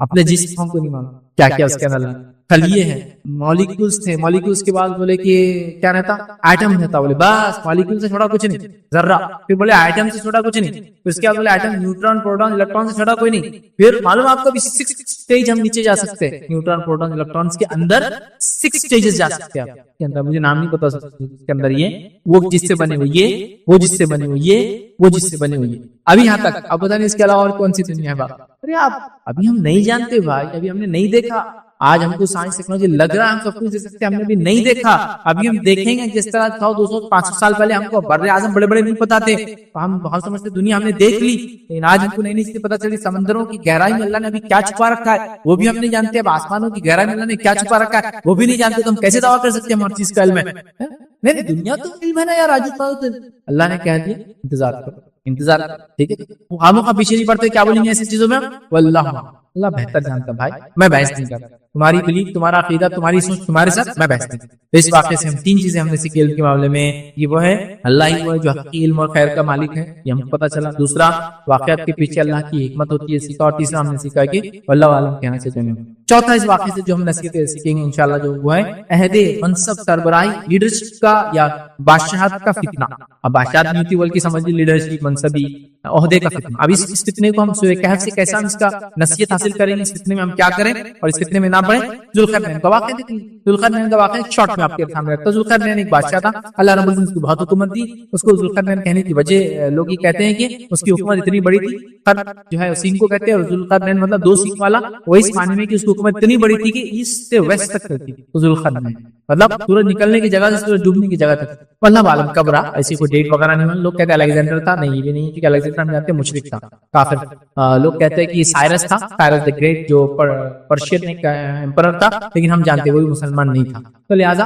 اپنے جسم کو نہیں مانا، کیا کیا اس کے اندر خلیے ہیں، مالیکولز تھے، مالیکولز کے بعد بولے کہ کیا رہتا، ایٹم رہتا، بولے بس مالیکول سے چھوڑا کچھ نہیں، ذرہ، پھر بولے ایٹم سے چھوڑا کچھ نہیں، پھر اس کے بعد بولے ایٹم، نیوٹران، پروٹون، الیکٹران سے چھوڑا کوئی نہیں، پھر معلوم آپ کو بھی 6 سٹیج ہم نیچے جا سکتے ہیں، نیوٹران، پروٹون، الیکٹرانز کے اندر 6 سٹیجز جا سکتے ہیں آپ کے اندر، مجھے نام نہیں پتا اس کے اندر، یہ وہ جس سے بنے ہوئے، یہ وہ جس سے بنے ہوئے، یہ وہ جس سے بنے ہوئے، ابھی یہاں تک اب پتا نہیں اس کے علاوہ اور کون سی دنیا ہے بات، ارے آپ ابھی ہم نہیں جانتے بھائی، ابھی ہم نے نہیں دیکھا، آج ہم کو سائنس ٹیکنالوجی لگ رہا ہے ہم سب کچھ دے سکتے ہیں، ہم نے بھی نہیں دیکھا، ابھی ہم دیکھیں گے جس طرح 100 200 500 سال پہلے ہم کو بر اعظم بڑے بڑے نہیں پتا تھے، ہم بہت سمجھتے دنیا ہم نے دیکھ لی، لیکن آج ہم کو نئی نئی چیزیں پتا چلی، سمندروں کی گہرائی میں اللہ نے ابھی کیا چھپا رکھا ہے وہ بھی ہم نہیں جانتے، اب آسمانوں کی گہرائی میں اللہ نے کیا چھپا رکھا ہے وہ بھی نہیں جانتے، تو ہم کیسے دعویٰ کر سکتے ہیں ہر چیز کا علم ہے؟ نہیں دنیا تو علم ہے نا یار، اللہ نے کہہ دیا انتظار کرو، انتظار، ٹھیک ہے، ہم پیچھے نہیں پڑتے، کیا بولیں گے ایسی چیزوں میں، واللہ اللہ بہتر جانتا بھائی، میں بحث نہیں کرتا، تمہاری بلیف، تمہارا عقیدہ، تمہاری سوچ تمہارے ساتھ، میں بحث نہیں کرتا۔ اس واقعے سے ہم 3 چیزیں ہم نے سیکھی علم کے معاملے میں، یہ وہ ہے اللہ ہی وہ ہے جو حقیقی علم اور خیر کا مالک ہے، یہ ہم کو پتہ چلا، دوسرا واقعات کے پیچھے اللہ کی حکمت ہوتی ہے سیکھا، اور تیسرا ہم نے سیکھا کہ اللہ عالم کہنا چاہتے ہیں، چوتھا اس واقعے سے جو ہم نصیحتیں سیکھیں گے انشاءاللہ جو وہ ہے عہد منصب، سربراہی، لیڈرشپ کا یا بادشاہت کا فتنہ، اب بادشاہت نہیں ہوتی بلکہ سمجھ لی لیڈرشپ، منصبی، عہدے کا فتنہ، اب اس فتنے کو ہم سورہ کہف سے کیسا ہم اس کا نصیحت حاصل کریں گے، اس فتنے میں ہم کیا کریں اور اس فتنے میں نہ پڑیں۔ ذوالقرنین کا واقعہ دیکھیں، ذوالقرنین کا واقعہ شارٹ میں آپ کے سامنے رکھتا ہوں۔ ذوالقرنین ایک بادشاہ تھا، اللہ رب العزت نے بہت حکومت دی، اس کو ذوالقرنین کہنے کی وجہ لوگ یہ کہتے ہیں کہ اس کی حکومت اتنی بڑی تھی، قرن جو ہے سینگ کو کہتے ہیں، اور ذوالقرنین مطلب 2 سینگ والا، وہ اس معنی میں کہ اس کی حکومت اتنی بڑی تھی کہ ایسٹ سے ویسٹ تک کرتی تھی، ذوالقرنین مطلب سورج نکلنے کی جگہ سے سورج ڈوبنے کی جگہ تک، اللہ عالم کب رہا، ایسی کوئی ڈیٹ وغیرہ نہیں، لوگ کہتے ہیں الیگزینڈر تھا، نہیں یہ نہیں، کیونکہ الیگزینڈر ہم جانتے ہیں مشرک تھا، کافر، لوگ کہتے ہیں کہ سائرس تھا، سائرس دی گریٹ جو پرشین ایک ایمپرر تھا، لیکن ہم جانتے ہیں وہ بھی مسلمان نہیں تھا، تو لہٰذا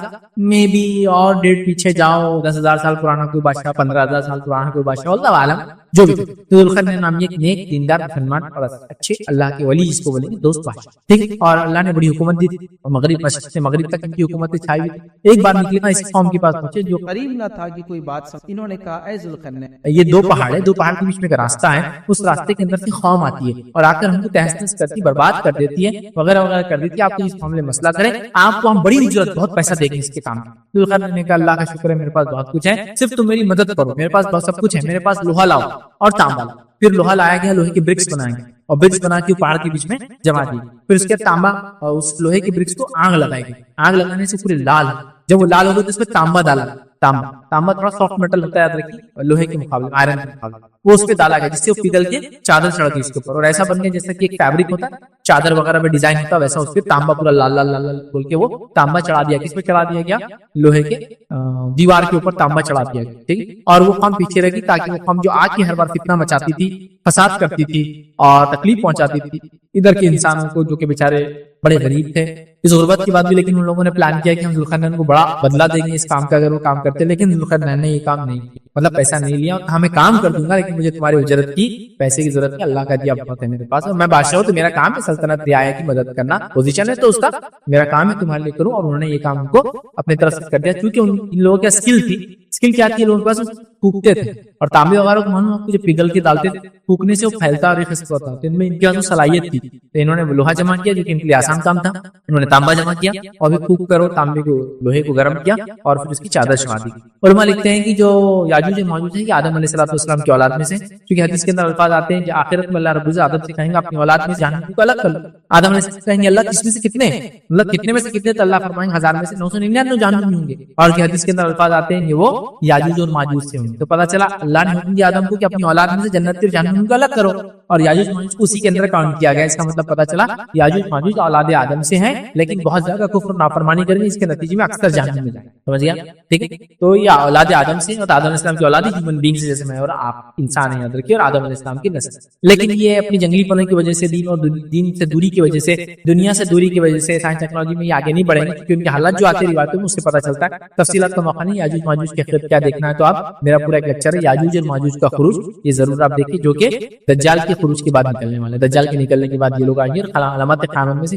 میں بھی اور ڈیٹ پیچھے جاؤ، 10,000 سال پرانا کوئی بادشاہ، 15,000 سال پرانا کوئی بادشاہ، اللہ عالم جو بھی، تو ذوالقرنین نام ایک نیک دیندار مسلمان اور اچھے اللہ کے ولی جس کو بولیں گے دوست بادشاہ، ٹھیک ہے، اور اللہ نے بڑی حکومت دی تھی، اور مغرب مشرق سے مغرب تک ان کی حکومتیں چھائی ہوئی تھی۔ ایک بار نکلے نا اس قوم کے پاس پہنچے جو قریب نہ تھا کہ کوئی بات سمجھ، انہوں نے کہا اے ذوالقرنین، یہ 2 پہاڑ ہے، 2 پہاڑ کے بیچ میں ایک راستہ ہے، اس راستے کے اندر سے قوم آتی ہے اور آ کر ہم کو تہس نہس کرتی، برباد کر دیتی ہے، وغیرہ وغیرہ کر دیتی ہے، آپ کو اس معاملے میں مسئلہ کریں، آپ کو ہم بڑی اجرت بہت پیسہ دیں گے اس کے کام میں۔ ذوالقرنین نے کہا اللہ کا شکر ہے میرے پاس بہت کچھ ہے، صرف تم میری مدد کرو، میرے پاس بہت سب کچھ ہے، میرے پاس لوہا لاؤ اور تانبا لاؤ، پھر لوہا لایا گیا، لوہے کے برکس بنائے گئے اور برکس بنا کے پہاڑ کے بیچ میں جما دی، پھر اس کے تانبا اور اس لوہے کے برکس کو آگ لگائی گئی، آگ لگانے سے پورے لال، جب وہ لال ہو گئے تو اس میں تانبا ڈالا، تانبا تھوڑا سافٹ میٹل ہوتا ہے یاد رکھیے، لوہے کے مقابلے آئرن کے مقابلے، وہ اس پہ ڈالا گیا جس سے وہ پگھل کے چادر چڑھ گئی اس کے اوپر، اور ایسا بن گیا جیسا کہ ایک فیبرک ہوتا ہے چادر وغیرہ پہ ڈیزائن ہوتا ہے، ویسا اس پہ تانبا پورا لال لال لال لال بول کے وہ تانبا چڑھا دیا، کس پہ چڑھا دیا گیا، لوہے کے دیوار کے اوپر تانبا چڑھا دیا گیا، ٹھیک، اور وہ قوم پیچھے رہ گئی تاکہ وہ قوم جو آگ کی ہر بار فتنہ مچاتی تھی، فساد کرتی تھی اور تکلیف پہنچاتی تھی ادھر کے انسانوں کو جو کہ بیچارے بڑے غریب تھے، اس غربت کے بعد بھی لیکن ان لوگوں نے پلان کیا کہ ہم ذوالقرنین کو بڑا بدلہ دیں گے اس کام کا اگر وہ کام کرتے، لیکن ذوالقرنین نے یہ کام نہیں کیا، مطلب پیسہ نہیں لیا، اور کہا میں کام کر دوں گا لیکن مجھے تمہاری اجرت کی پیسے کی ضرورت ہے، اللہ کا دیا بہت ہے میرے پاس، اور میں بادشاہ ہوں تو میرا کام ہے سلطنت رعایا کی مدد کرنا، پوزیشن ہے تو اس کا میرا کام ہے تمہارے لیے کروں، اور انہوں نے یہ کام ان کو اپنے طرف سے کر دیا، کیونکہ ان لوگوں کا اسکل تھی، اسکل کیا تھی، لوگوں کے پاس پھونکتے تھے، اور تانبے وغیرہ کو معلوم آپ کو جو پگھل کے ڈالتے تھے، پھونکنے سے وہ پھیلتا اور خشک ہوتا، تو ان میں ان کے پاس صلاحیت تھی، تو انہوں نے لوہا جمع کیا جو کہ ان کے لیے آسان کام تھا، انہوں نے تانبا جمع کیا اور پھر پھونک کر تانبے کو لوہے کو گرم کیا اور پھر اس کی چادر چڑھا دی۔ علماء لکھتے ہیں کہ جو یاجوج موجود ہے کہ آدم علیہ السلام کی اولاد میں سے، کیونکہ حدیث کے اندر الفاظ آتے ہیں کہ آخرت میں اللہ رب العزت آدم سے کہیں گے اپنی اولاد میں سے جہنم کو الگ کر لو، آدم علیہ السلام کہیں گے اللہ کس میں سے کتنے، مطلب کتنے میں سے کتنے، تو اللہ فرمائیں 1000 میں سے 999 جہنم میں ہوں گے، اور کہ حدیث کے اندر الفاظ آتے ہیں کہ وہ یاجوج اور ماجوج سے ہوں گے، تو پتہ چلا اللہ نے حکم دیا آدم کو کہ اپنی اولاد میں سے جنت اور جہنم کو الگ کرو، اور یاجوج ماجوج کو اسی کے اندر کاؤنٹ کیا گیا، اس کا مطلب پتہ چلا یاجوج ماجوج اولاد آدم سے ہیں، لیکن بہت زیادہ کفر نافرمانی کریں گے، اس کے نتیجے میں اکثر جہنم میں جائیں، سمجھ گیا، ٹھیک ہے، تو یہ اولاد آدم سے، اور آدم علیہ السلام کی اولاد ہیومن بینگ سے، جیسے میں اور آپ انسان ہیں یاد رکھیے، اور آدم علیہ السلام کی نسل، لیکن یہ اپنی جنگلی پنے کی وجہ سے، دین اور دین سے دوری کی وجہ سے، دنیا سے دوری کی وجہ سے سائنس ٹیکنالوجی میں یہ آگے نہیں بڑھیں گے، کیونکہ ان کے حالات جو آتے ہیں روایتوں میں اس سے پتہ چلتا ہے، تفصیلات کا موقع نہیں، یاجوج ماجوج کے خط کیا دیکھنا ہے تو آپ میرا پورا ایک لیکچر ہے یاجوج اور ماجوج کا خروج، یہ ضرور آپ دیکھیے، جو کہ دجال کے خروج کے بعد نکلنے والے، دجال کے نکلنے کے بعد یہ لوگ آئیں گے، اور علامات قیامت میں سے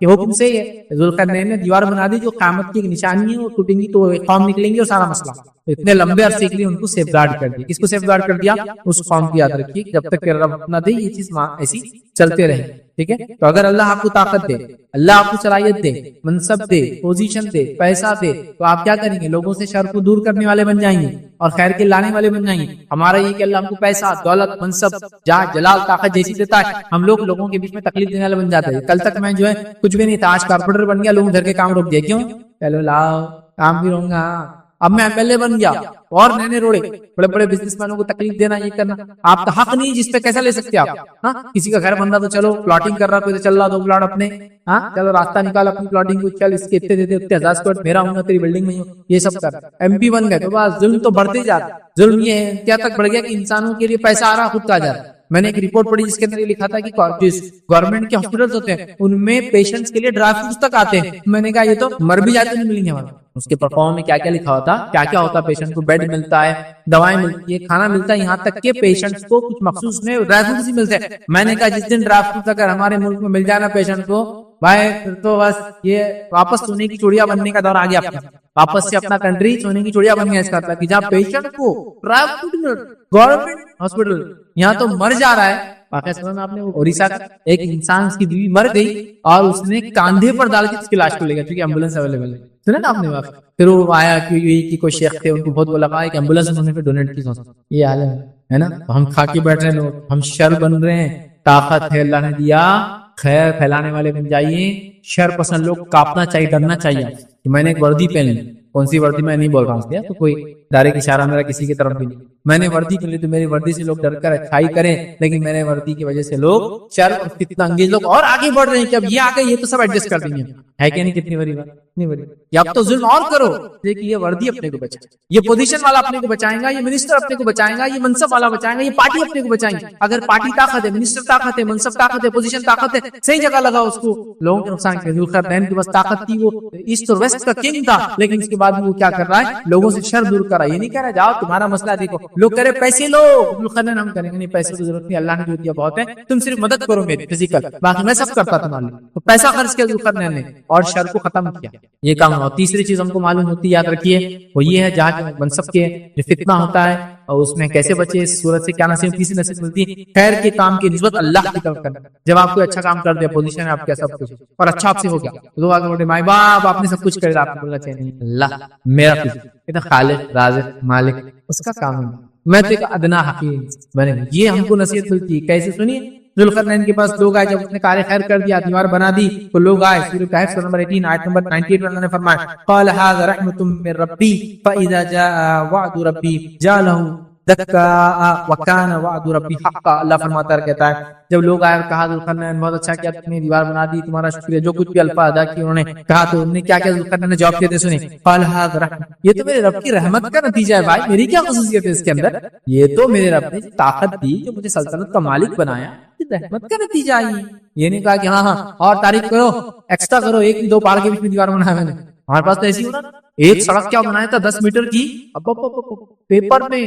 کہ حکم سے یہ ذوالقرنین نے دیوار بنا دی جو قیامت کی ایک نشانی ہے، وہ ٹوٹیں گی تو قوم نکلیں گی اور سارا مسئلہ. اتنے لمبے عرصے کے لیے ان کو سیف گارڈ کر دیا. کس کو سیف گارڈ کر دیا؟ اس قوم کی. یاد رکھیے جب تک کہ رب نہ دے یہ چیز ایسی چلتے رہے. ٹھیک ہے. تو اگر اللہ آپ کو طاقت دے، اللہ آپ کو صلاحیت دے، منصب دے، پوزیشن دے، پیسہ دے، تو آپ کیا کریں گے؟ لوگوں سے شر کو دور کرنے والے بن جائیں گے اور خیر کے لانے والے بن جائیں گے. ہمارا یہ کہ اللہ ہم کو پیسہ، دولت، منصب، جاہ، جلال، طاقت جیسی دیتا ہے، ہم لوگ لوگوں کے بیچ میں تکلیف دینے والے بن جاتے ہیں. کل تک میں جو ہے کچھ بھی نہیں تھا، آج کارپوریٹر بن گیا، لوگوں گھر کے کام روک دیا. کیوں؟ چلو لاؤ کام بھی رہوں گا. اب میں ایم ایل اے بن گیا اور نئے روڑے بڑے بڑے بزنس مینوں کو تکلیف دینا، یہ کرنا آپ کا حق نہیں. جس پہ کیسا لے سکتے آپ؟ ہاں کسی کا گھر بن رہا تو چلو پلاٹنگ کر رہا، کوئی تو چل رہا 2 پلاٹ اپنے، ہاں چلو راستہ نکال اپنی پلاٹنگ کو، چل اس کے اتنے دے دے، اتنے 1000 اسکوائر میرا ہوں گا، تیری بلڈنگ میں ہوں. یہ سب کر ایم پی بن گئے تو بس ظلم تو بڑھتے جا رہا. ظلم یہ ہے کیا تک بڑھ گیا کہ انسانوں کے لیے پیسہ آ رہا خود کا جا رہا. میں نے ایک رپورٹ پڑھی جس کے اندر یہ لکھا تھا کہ گورنمنٹ کے ہاسپٹلز ہوتے ہیں ان میں پیشنٹس کے لیے ڈرائی فروٹس تک آتے ہیں. میں نے کہا یہ تو مر بھی جاتے نہیں ملیں گے ہمارا. اس کے پرفارم میں کیا کیا لکھا ہوتا، کیا کیا ہوتا. پیشنٹ کو بیڈ ملتا ہے، دوائیں ملتی ہے، کھانا ملتا ہے، یہاں تک کہ پیشنٹس کو کچھ مخصوص میں ڈرائی فروٹس بھی ملتے ہیں. میں نے کہا جس دن ڈرائی فروٹس اگر ہمارے ملک میں مل جائے نا پیشنٹ کو، بھائی پھر تو بس یہ واپس سونے کی چوڑیاں بننے کا دور آ گیا. واپس سے اپنا کنٹری سونے کی چوڑیاں بن گیا. اس کا کہ جہاں پیشنٹ کو ڈرائی فروٹ گورنمنٹ ہاسپٹل، یہاں تو مر جا رہا ہے. واقعہ سنا نا آپ نے، وہ اڑیسہ کا ایک انسان، اس کی بیوی مر گئی اور اس نے کاندھے پر ڈال کے اس کی لاش کو لے گیا کیونکہ ایمبولینس اویلیبل ہے. سنا نا آپ نے واقعہ؟ پھر وہ آیا کہ کوئی شیخ تھے، ان کو بہت وہ لگا کہ ایمبولینس انہوں نے ڈونیٹ کی. یہ حال ہے نا. ہم کھا کے بیٹھ رہے ہیں، لوگ ہم شر بن رہے ہیں. طاقت ہے اللہ نے دیا، خیر پھیلانے والے بن جائیے. شر پسند لوگ کاپنا چاہیے، ڈرنا چاہیے. میں نے ایک وردی پہن لی، کون سی وردی میں نہیں بول رہا ہوں، تو کوئی دائرے کی اشارہ میرا کسی کی طرف بھی نہیں. میں نے وردی پہن لی تو میری وردی سے لوگ ڈر کر اچھائی کریں، لیکن میرے وردی کی وجہ سے لوگ شر اور فتنہ انگیز لوگ اور آگے بڑھ رہے ہیں کہ اب یہ آگے یہ تو سب ایڈجسٹ کر دیں گے. ہے کہ نہیں؟ کتنی بڑی بات، کتنی بڑی. یا اب تو ظلم اور کرو، دیکھیے یہ وردی اپنے کو بچائے، یہ پوزیشن والا اپنے کو بچائیں گا، یہ منسٹر اپنے کو بچائیں گا، یہ منصب والا بچائیں گا، یہ پارٹی اپنے کو بچائیں گے. اگر پارٹی طاقت ہے، منسٹر طاقت ہے، منصب طاقت ہے، پوزیشن طاقت ہے، صحیح جگہ لگا اس کو. لوگوں کے نقصان کے ذوالقرنین کی بس طاقت تھی، وہ ایسٹ اور ویسٹ کا کنگ تھا، لیکن اس کے بعد وہ کیا کر رہا ہے؟ لوگوں سے شر دور کر رہا ہے. یہ نہیں کہہ رہا جاؤ تمہارا مسئلہ دیکھو. لوگ کہہ رہے پیسے لو، ذوالقرنین ہم کریں گے نہیں، پیسے کی ضرورت نہیں، اللہ نے جو دیا بہت ہے، تم صرف مدد کرو میری فزیکل، باقی میں سب کرتا تمہارے لیے. تو پیسہ خرچ کیا ذوالقرنین نے اور شر کو ختم کیا. یہ کام ہوا. تیسری چیز ہم کو معلوم ہوتی ہے، یاد رکھیے، وہ یہ ہے جہاں منصب کے جو فتنہ ہوتا ہے اور اس میں کیسے بچے. اس صورت سے کیا نصیحت؟ تیسری نصیحت ملتی ہے خیر کے کام کی نسبت اللہ کی طرف کرنا. جب آپ کوئی اچھا کام کر دیا، پوزیشن ہے آپ کا سب کچھ اور اچھا آپ سے ہو گیا، تو آگے بڑھے مائی باپ آپ نے سب کچھ کر دیا، آپ کو بولنا چاہیے نہیں اللہ میرا کچھ خالق رازق مالک اس کا کام ہے، میں تو ایک ادنا حقیر بنے. یہ ہم کو نصیحت ملتی ہے. کیسے سنیے؟ ذوالقرنین کے پاس لوگ آئے، جب اس نے کار خیر کر دیا، دیوار بنا دی، تو لوگ آئے. سورہ کہف سورہ نمبر 18 آیت نمبر 98 میں اللہ نے فرمایا قال هذا رحمۃ من ربی فاذا جاء وعد ربی جعله دکا وکان وعد ربی حقا. اللہ فرماتا ہے، کہتا ہے جب لوگ آئے اور کہا ذوالقرنین بہت اچھا کیا، تم نے دیوار بنا دی، تمہارا شکریہ، جو کچھ بھی الفاظ ادا کیے انہوں نے کہا، تو انہوں نے کیا کیا؟ ذوالقرنین نے جواب کیا تھے، سنیں قال هذا رحمۃ، یہ تو میرے رب کی رحمت کا نتیجہ ہے. بھائی میری کیا خصوصیت ہے اس کے اندر؟ یہ تو میرے رب نے طاقت دی، جو مجھے سلطنت کا مالک بنایا، رحمت کا نتیجہ آئی. یہ نہیں کہا کہ ہاں ہاں اور تعریف کرو، ایکسٹرا کرو، 1-2 پہاڑ کے بیچ میں دیوار بنایا میں نے. ہمارے پاس تو ایسی ہونا، ایک سڑک کیا بنایا تھا 10 میٹر کی، پیپر میں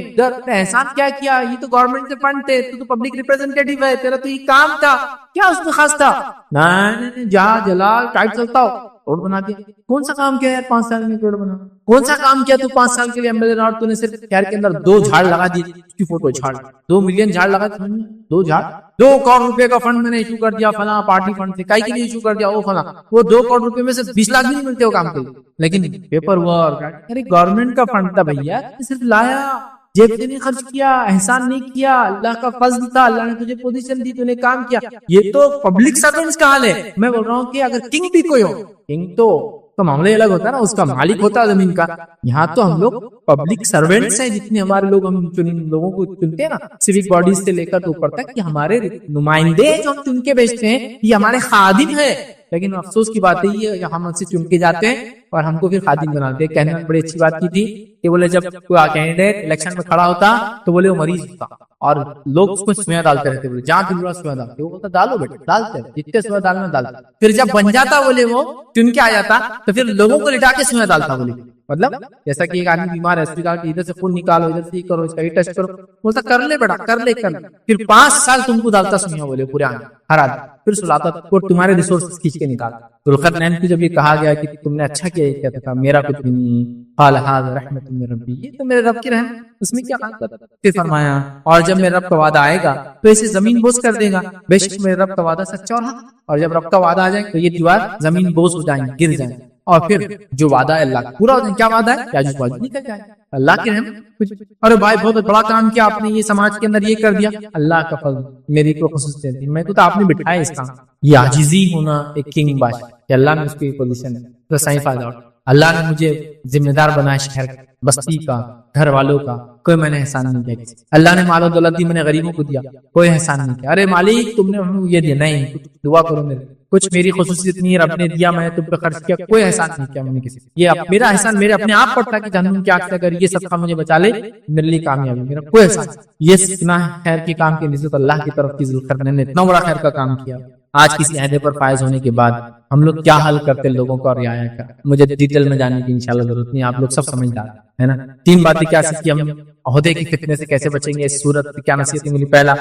احسان کیا کیا، یہ تو گورنمنٹ کے فنڈ تھے، تو پبلک ریپرزینٹیٹیو ہے، تیرا تو یہ کام تھا، کیا اس میں خاص تھا؟ نہیں جہاں جلال ٹائٹ چلتا ہو روڈ بنا دیا. کون سا کام کیا یار 5 سال میں روڈ بنا؟ کون سا کام کیا تو 5 سال کے لیے ایم ایل اے رہا اور تو نے صرف شہر کے اندر 2 جھاڑ لگا دیے، اس کی فوٹو جھاڑ 2 ملین جھاڑ لگا، 2 جھاڑ 2 کروڑ روپے کا فنڈ میں نے ایشو کر دیا، فلاں پارٹی فنڈ سے کائی کے لیے ایشو کر دیا، وہ فلاں، وہ 2 کروڑ روپے میں سے 20 لاکھ بھی نہیں ملتے وہ کام کے لیے، لیکن پیپر ورک. ارے گورنمنٹ کا فنڈ تھا بھیا، صرف لایا، جیب سے نہیں خرچ کیا، احسان نہیں کیا، اللہ کا فضل تھا، اللہ نے تجھے پوزیشن دی، تو نے کام کیا. یہ تو پبلک سرونٹس کا حال ہے. میں بول رہا ہوں کہ اگر کنگ بھی کوئی ہو، کنگ تو معاملہ الگ ہوتا ہے نا، اس کا مالک ہوتا ہے زمین کا. یہاں تو ہم لوگ پبلک سروینٹس ہیں، جتنے ہمارے لوگ ہم لوگوں کو چنتے ہیں نا، سیوک باڈیز سے لے کر اوپر تک، کہ ہمارے نمائندے جو ہم چن کے بیچتے ہیں یہ ہمارے خادم ہیں. لیکن افسوس کی بات ہے یہ ہم سے چن کے جاتے ہیں اور ہم کو پھر خادم بناتے ہیں. کہنے میں بڑی اچھی بات کی تھی کہ بولے جب کوئی کینڈیڈیٹ الیکشن میں کھڑا ہوتا تو بولے وہ مریض ہوتا اور لوگ اس کو سویا ڈالتے رہتے، بولے جہاں دل رہا سویا ڈالتے، وہ بولتا ڈالو بیٹے، ڈالتے جتنے سویا ڈالنا ڈالتا. پھر جب بن جاتا بولے وہ چن کے آ جاتا تو پھر لوگوں کو لٹا کے سویا ڈالتا بولے. مطلب جیسا کہ ایک آدمی بیمار ہے، اس نے کہا کہ ادھر سے خون نکالو، ادھر سے یہ کرو، اس کا یہ ٹیسٹ کرو، بولتا کر لے بیٹا، کر لے کر لے. پھر 5 سال تم کو ڈالتا سنیا بولے پورے آنے ہر آدمی، پھر سلاتا اور تمہارے ریسورسز کھینچ کے نکالتا. ذوالقرنین کو جب یہ کہا گیا کہ تم نے اچھا کیا، یہ کہتا تھا میرا کچھ بھی نہیں، قال ھذا رحمت من ربی، یہ تو میرے رب کی رحمت، اس میں کیا بات ہے. پھر فرمایا اور جب میرے رب کا وعدہ آئے گا تو اسے زمین بوس کر دے گا، بے شک میرے رب کا وعدہ سچا اور حق. اور جب رب کا وعدہ آ جائے تو یہ دیوار زمین بوس ہو جائیں گے، گر جائیں گے، اور پھر جو وعدہ ہے اللہ کا پورا ہو جائے. کیا وعدہ ہے؟ یاجوج ماجوج نکل جائے، اللہ کی رحمت. ارے بھائی بہت بڑا کام کیا آپ نے، یہ سماج کے اندر یہ کر دیا، اللہ کا فضل، میری کو خصوصیت دی، میں تو آپ نے بٹھایا اس کام. یہ عاجزی ہونا ایک کنگ بادشاہ کہ اللہ نے اس کی پوزیشن تو صحیح فائدہ اٹھا. اللہ نے مجھے ذمہ دار بنایا، شہر بستی کا، گھر والوں کا، کوئی میں نے احسان نہیں کیا کسی. اللہ نے مال و دولت دی، میں نے غریبوں کو دیا، کوئی احسان نہیں کیا. ارے مالک تم نے یہ دیا، نہیں کچھ دعا کرو میرے، کچھ میری خصوصیت نہیں، رب نے دیا، میں تم پہ خرچ کیا، کوئی احسان نہیں کیا میں نے کسی. یہ میرا احسان میرے اپنے آپ پر تھا کہ جہنم کی آگ سے اگر یہ صدقہ مجھے بچا لے میرے لیے کامیابی، میرا کوئی احسان. یہ اتنا خیر کے کام کی نسبت اللہ کی طرف کی ذوالقرنین نے اتنا بڑا خیر کا کام کیا. آج کسی عہدے پر فائز ہونے کے بعد ہم لوگ کیا حل کرتے لوگوں کو اور رعایا کا، مجھے ڈیٹیل میں جاننے کی انشاءاللہ ضرورت نہیں، آپ لوگ سب سمجھدار ہے نا. 3 باتیں کیا سیکھی ہم، عہدے کی فتنے سے کیسے بچیں گے، اس صورت کیا نصیحت ملی. پہلا،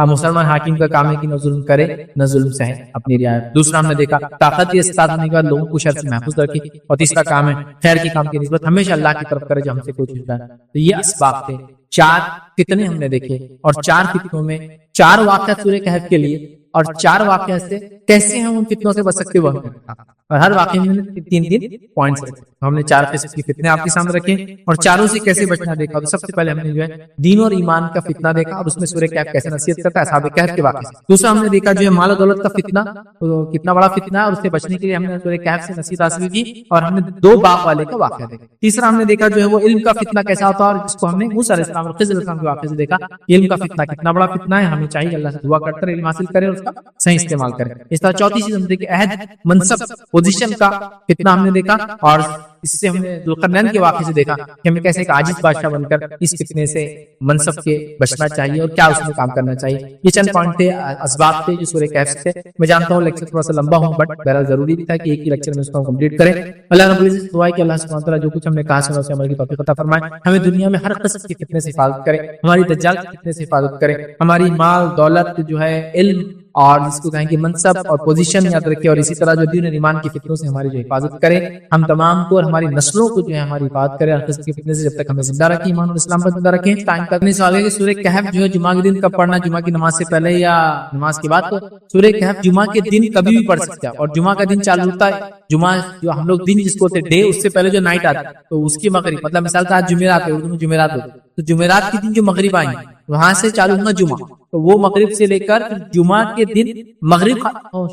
مسلمان حاکم کا کام ہے کہ نہ ظلم کرے نہ ظلم سہے، اپنی رعایت. دوسرا ہم نے دیکھا طاقت کے استاد ہونے کے بعد لوگوں کو شر سے محفوظ رکھے. اور تیسرا کام ہے خیر کے کام کی نسبت ہمیشہ اللہ کی طرف کرے جو ہم سے کوئی چیز ہے. تو یہ اسباب تھے. 4 فتنے ہم نے دیکھے، اور 4 فتنوں میں 4 واقعات سورہ کہف کے لیے، اور 4 واقعات سے کیسے ہم ان فتنوں سے بچ سکتے وہ ہم نے دیکھا. اور ہر واقعے میں 3 پوائنٹس رکھے. ہم نے 4 قسم کی فتنے آپ کے سامنے رکھے اور چاروں سے کیسے بچنا دیکھا. تو سب سے پہلے ہم نے جو ہے دین اور ایمان کا فتنہ دیکھا، اور اس میں سورہ کہف کیسے نصیحت کرتا ہے اصحاب کہف کے واقعے سے. دوسرا ہم نے دیکھا جو ہے مال و دولت کا فتنہ، تو کتنا بڑا فتنہ ہے، اور اس سے بچنے کے لیے ہم نے سورہ کہف سے نصیحت حاصل کی، اور ہم نے 2 باغ والے کا واقعہ دیکھا. تیسرا ہم نے دیکھا جو ہے وہ علم کا فتنہ کیسا ہوتا ہے، اور جس کو ہم نے موسیٰ علیہ السلام اور خضر علیہ السلام کے واقعے سے دیکھا. علم کا فتنہ کتنا بڑا فتنہ ہے، ہمیں چاہیے اللہ سے دعا کرتے علم حاصل کرے اور اس کا صحیح استعمال کرے. اس طرح چوتھی چیز ہم دیکھیں عہد، منصب، پوزیشن کا فتنہ ہم نے دیکھا، اور اس سے ہم نے ذوالقرنین کے واقعے سے دیکھا کہ ہمیں کیسے ایک عاجز بادشاہ بن کر اس فتنے سے منصب کے بچنا چاہیے اور کیا اس میں کام کرنا چاہیے. یہ چند پوائنٹ تھے، اسباب تھے جو سورہ کہف سے تھے. میں جانتا ہوں لیکچر تھوڑا سا لمبا ہوں، بٹ بہرحال ضروری بھی تھا کہ ایک ہی لیکچر میں اس کو کمپلیٹ کریں. اللہ رب العزت دعا ہے کہ اللہ سبحانہ وتعالی جو کچھ ہم نے کہا سنا اسے عمل کی توفیق عطا فرمائے. ہمیں دنیا میں ہر قسم کی فتنے سے حفاظت کرے، ہماری دجال کی فتنے سے حفاظت کرے، ہماری مال دولت جو ہے علم اور جس کو کہیں کہ منصب اور پوزیشن یاد رکھے، اور اسی طرح جو دین اور ایمان کی فتنوں سے ہماری جو حفاظت کرے. ہم تمام کو اور ہماری نسلوں کو جو ہے ہماری حفاظت کرے ہر قسم کی فتنے سے، جب تک ہمیں زندہ رکھے ایمان اور اسلام پر زندہ رکھے. ٹائم کرنے سے آگے کہ سورہ کہف جو ہے جمعہ کے دن کب پڑھنا، جمعہ کی نماز سے پہلے یا نماز کے بعد. تو سورہ کہف جمعہ کے دن کبھی بھی پڑھ سکتے ہیں، اور جمعہ کا دن چالو ہوتا ہے، جمعہ جو ہم لوگ دن جس کو ہوتے ڈے، اس سے پہلے جو نائٹ آتا ہے تو اس کی مغرب، مطلب مثال کا آج جمعرات ہے، اردو میں جمعرات ہوتے، تو جمعرات کے دن جو مغرب آئیں وہاں سے چالو ہوگا جمعہ، تو وہ مغرب سے لے کر جمعہ کے دن مغرب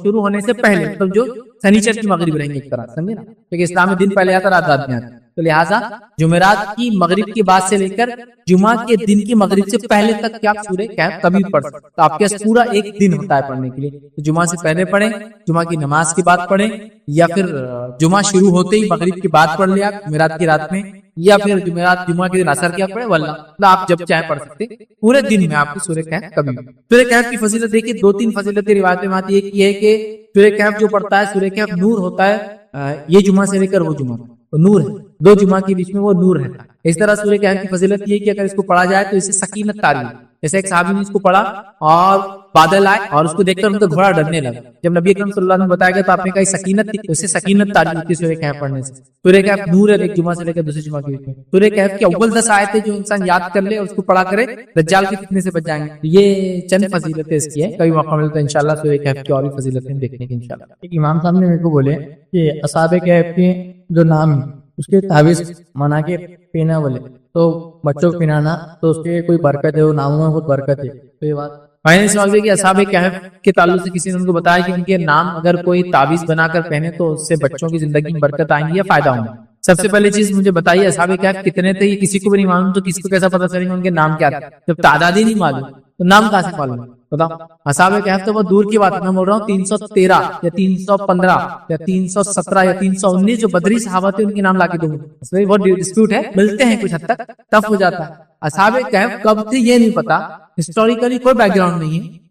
شروع ہونے سے پہلے، مطلب جو سنیچر کی مغرب رہیں گے ایک طرح سمجھے نا، کیونکہ اسلام میں دن پہلے آتا رات بعد میں آتا، تو لہٰذا جمعرات کی مغرب کے بعد سے لے کر جمعہ کے دن کی مغرب سے پہلے تک کیا آپ سورہ کہف کبھی پڑھ سکتے. تو آپ کے پاس پورا ایک دن ہوتا ہے پڑھنے کے لیے. تو جمعہ سے پہلے پڑھیں، جمعہ کی نماز کے بعد پڑھیں، یا پھر جمعہ شروع ہوتے ہی مغرب کے بعد پڑھ لیا جمعرات کی رات میں، یا پھر جمعہ کے دن اثر کیا پڑھے، واللہ آپ جب چاہے پڑھ سکتے. پورے دن میں آپ کو سورہ کہف کبھی. سورہ کہف کی فضیلت دیکھیے 2-3 فضیلتیں روایتیں میں آتی ہے. ایک یہ ہے کہ سورہ کہف جو پڑھتا ہے، سورہ کہف نور ہوتا ہے، یہ جمعہ سے لے کر وہ جمعہ نور ہے، 2 جمعہ کے بیچ میں وہ نور ہے. اس طرح سورہ کہف کی فضیلت یہ کہ اگر اس کو پڑھا جائے تو اسے سکینت تاری، جیسے ایک صحابی نے اس کو پڑھا اور بادل آئے اور اس کو دیکھ کر ان کا گھوڑا ڈرنے لگا. جب نبی اکرم صلی اللہ علیہ وسلم بتایا گیا تو آپ نے کہا سکینت تھی، اسے سکینت تاری ہوتی ہے سورہ کہف پڑھنے سے. سورہ کہف نور ہے ایک جمعہ سے لے کر دوسرے جمعہ کے بیچ میں. سورہ کہف کی اول 10 آیتیں جو انسان یاد کر لے اور اس کو پڑھا کرے دجال کے فتنے سے بچ جائیں گے. یہ چند فضیلتیں اس کی ہیں، کبھی موقع ملے تو انشاءاللہ سورہ کہف کی اور بھی فضیلتیں دیکھنے کی انشاءاللہ. ایک امام صاحب نے میرے کو بولے کہ اصحاب کہف کے جو نام ہے اس کے تعویذ منا کے پینا بولے تو بچوں کو پینانا تو اس کے کوئی برکت ہے، وہ ناموں میں بہت برکت ہے. تو یہ بات میں نے سوال کہ اصحاب کہف کے تعلق سے کسی نے ان کو بتایا کہ ان کے نام اگر کوئی تعویذ بنا کر پہنے تو اس سے بچوں کی زندگی میں برکت آئیں گی یا فائدہ ہوں گا. سب سے پہلے چیز مجھے بتائیے اصحاب کہف کتنے تھے، یہ کسی کو بھی نہیں معلوم، تو کسی کو کیسا پتہ چلے گا ان کے نام کیا تھے؟ جب تعداد ہی نہیں معلوم تو نام کہاں سے معلوم؟ بتاؤ. اصحاب کہف تو بہت دور کی بات ہے، میں بول رہا ہوں 313 یا 315 یا 317 یا 319 جو بدری صحابہ تھے ان کے نام لا کے دوں. اس میں بہت ڈسپیوٹ ہے، ملتے ہیں کچھ حد تک ٹف ہو جاتا ہے. اصحاب کہف کب تھے یہ نہیں پتا، ہسٹوریکلی کوئی بیک گراؤنڈ نہیں ہے.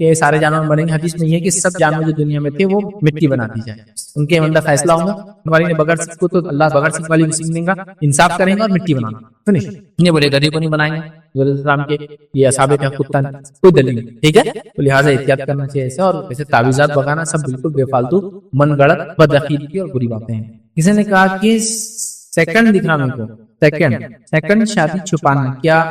کہ سارے جانور بنیں گے. حدیث میں یہ ہے کہ سب جانور جو دنیا میں تھے وہ مٹی بنا دی جائے, ان کے اندر فیصلہ ہوگا. ہماری نے بغیر سکھ کو تو اللہ بغیر سکھ والی وسیع دیں گا, انصاف کریں گا اور مٹی بنانا. فنش. یہ بولے گدھے کو نہیں بنائیں گے السلام کے, یہ اصحاب کا کتا کوئی دلیل نہیں, ٹھیک ہے. تو لہٰذا احتیاط کرنا چاہیے ایسے, اور ایسے تعویذات بگانا سب بالکل بے فالتو من گڑت بدعقیدگی اور بری باتیں ہیں. کسی نے کہا کہ سیکنڈ دکھنا میرے کو, سیکنڈ شادی چھپانا کیا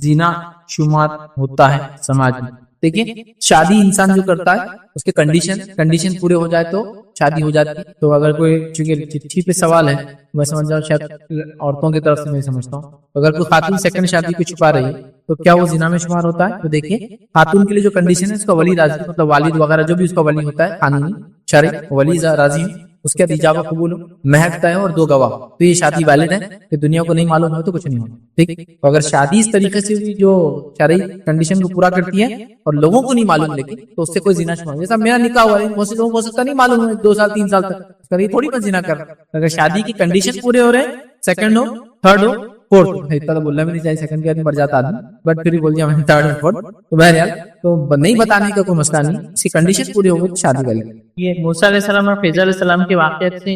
زنا شمار ہوتا ہے سماج میں؟ دیکھیے شادی انسان جو کرتا ہے اس کے کنڈیشن پورے ہو جائے تو شادی ہو جاتی ہے. تو اگر کوئی, چونکہ چٹھی پہ سوال ہے, میں سمجھ جاؤں شاید عورتوں کی طرف سے میں سمجھتا ہوں, اگر کوئی خاتون سیکنڈ شادی کو چھپا رہی ہے تو کیا وہ زنا میں شمار ہوتا ہے؟ تو دیکھیے خاتون کے لیے جو کنڈیشن ہے اس کا ولی راضی, مطلب والد وغیرہ جو بھی اس کا ولی ہوتا ہے قانونی شرعی ولی راضی, اس کے اجابہ قبول ہو, مہر طے ہو اور 2 گواہ, تو یہ شادی والد ہے. کہ دنیا کو نہیں معلوم ہو تو کچھ نہیں ہوتا, ٹھیک. تو اگر شادی اس طریقے سے جو شرعی کنڈیشن کو پورا کرتی ہے اور لوگوں کو نہیں معلوم لیکن, تو اس سے کوئی زنا شمار. جیسا میرا نکاح ہوا ہے, بہت سے لوگوں کو ہو سکتا نہیں معلوم ہے 2 سال 3 سال تک, یہ تھوڑی میں زنا کر رہا. اگر شادی کی کنڈیشن پورے ہو رہے ہیں, سیکنڈ ہو, تھرڈ ہو, فورتھ, اتنا تو بولنا بھی نہیں چاہیے, سیکنڈ کے آدمی مر جاتا آدمی, بٹ پھر بھی بول دیا میں نے تھرڈ اور فورتھ. تو بہرحال تو نہیں بتانے کا کوئی مسئلہ نہیں, اس کی کنڈیشن پوری ہو گئی شادی والی. یہ موسیٰ علیہ السلام اور خضر علیہ السلام کے واقعات سے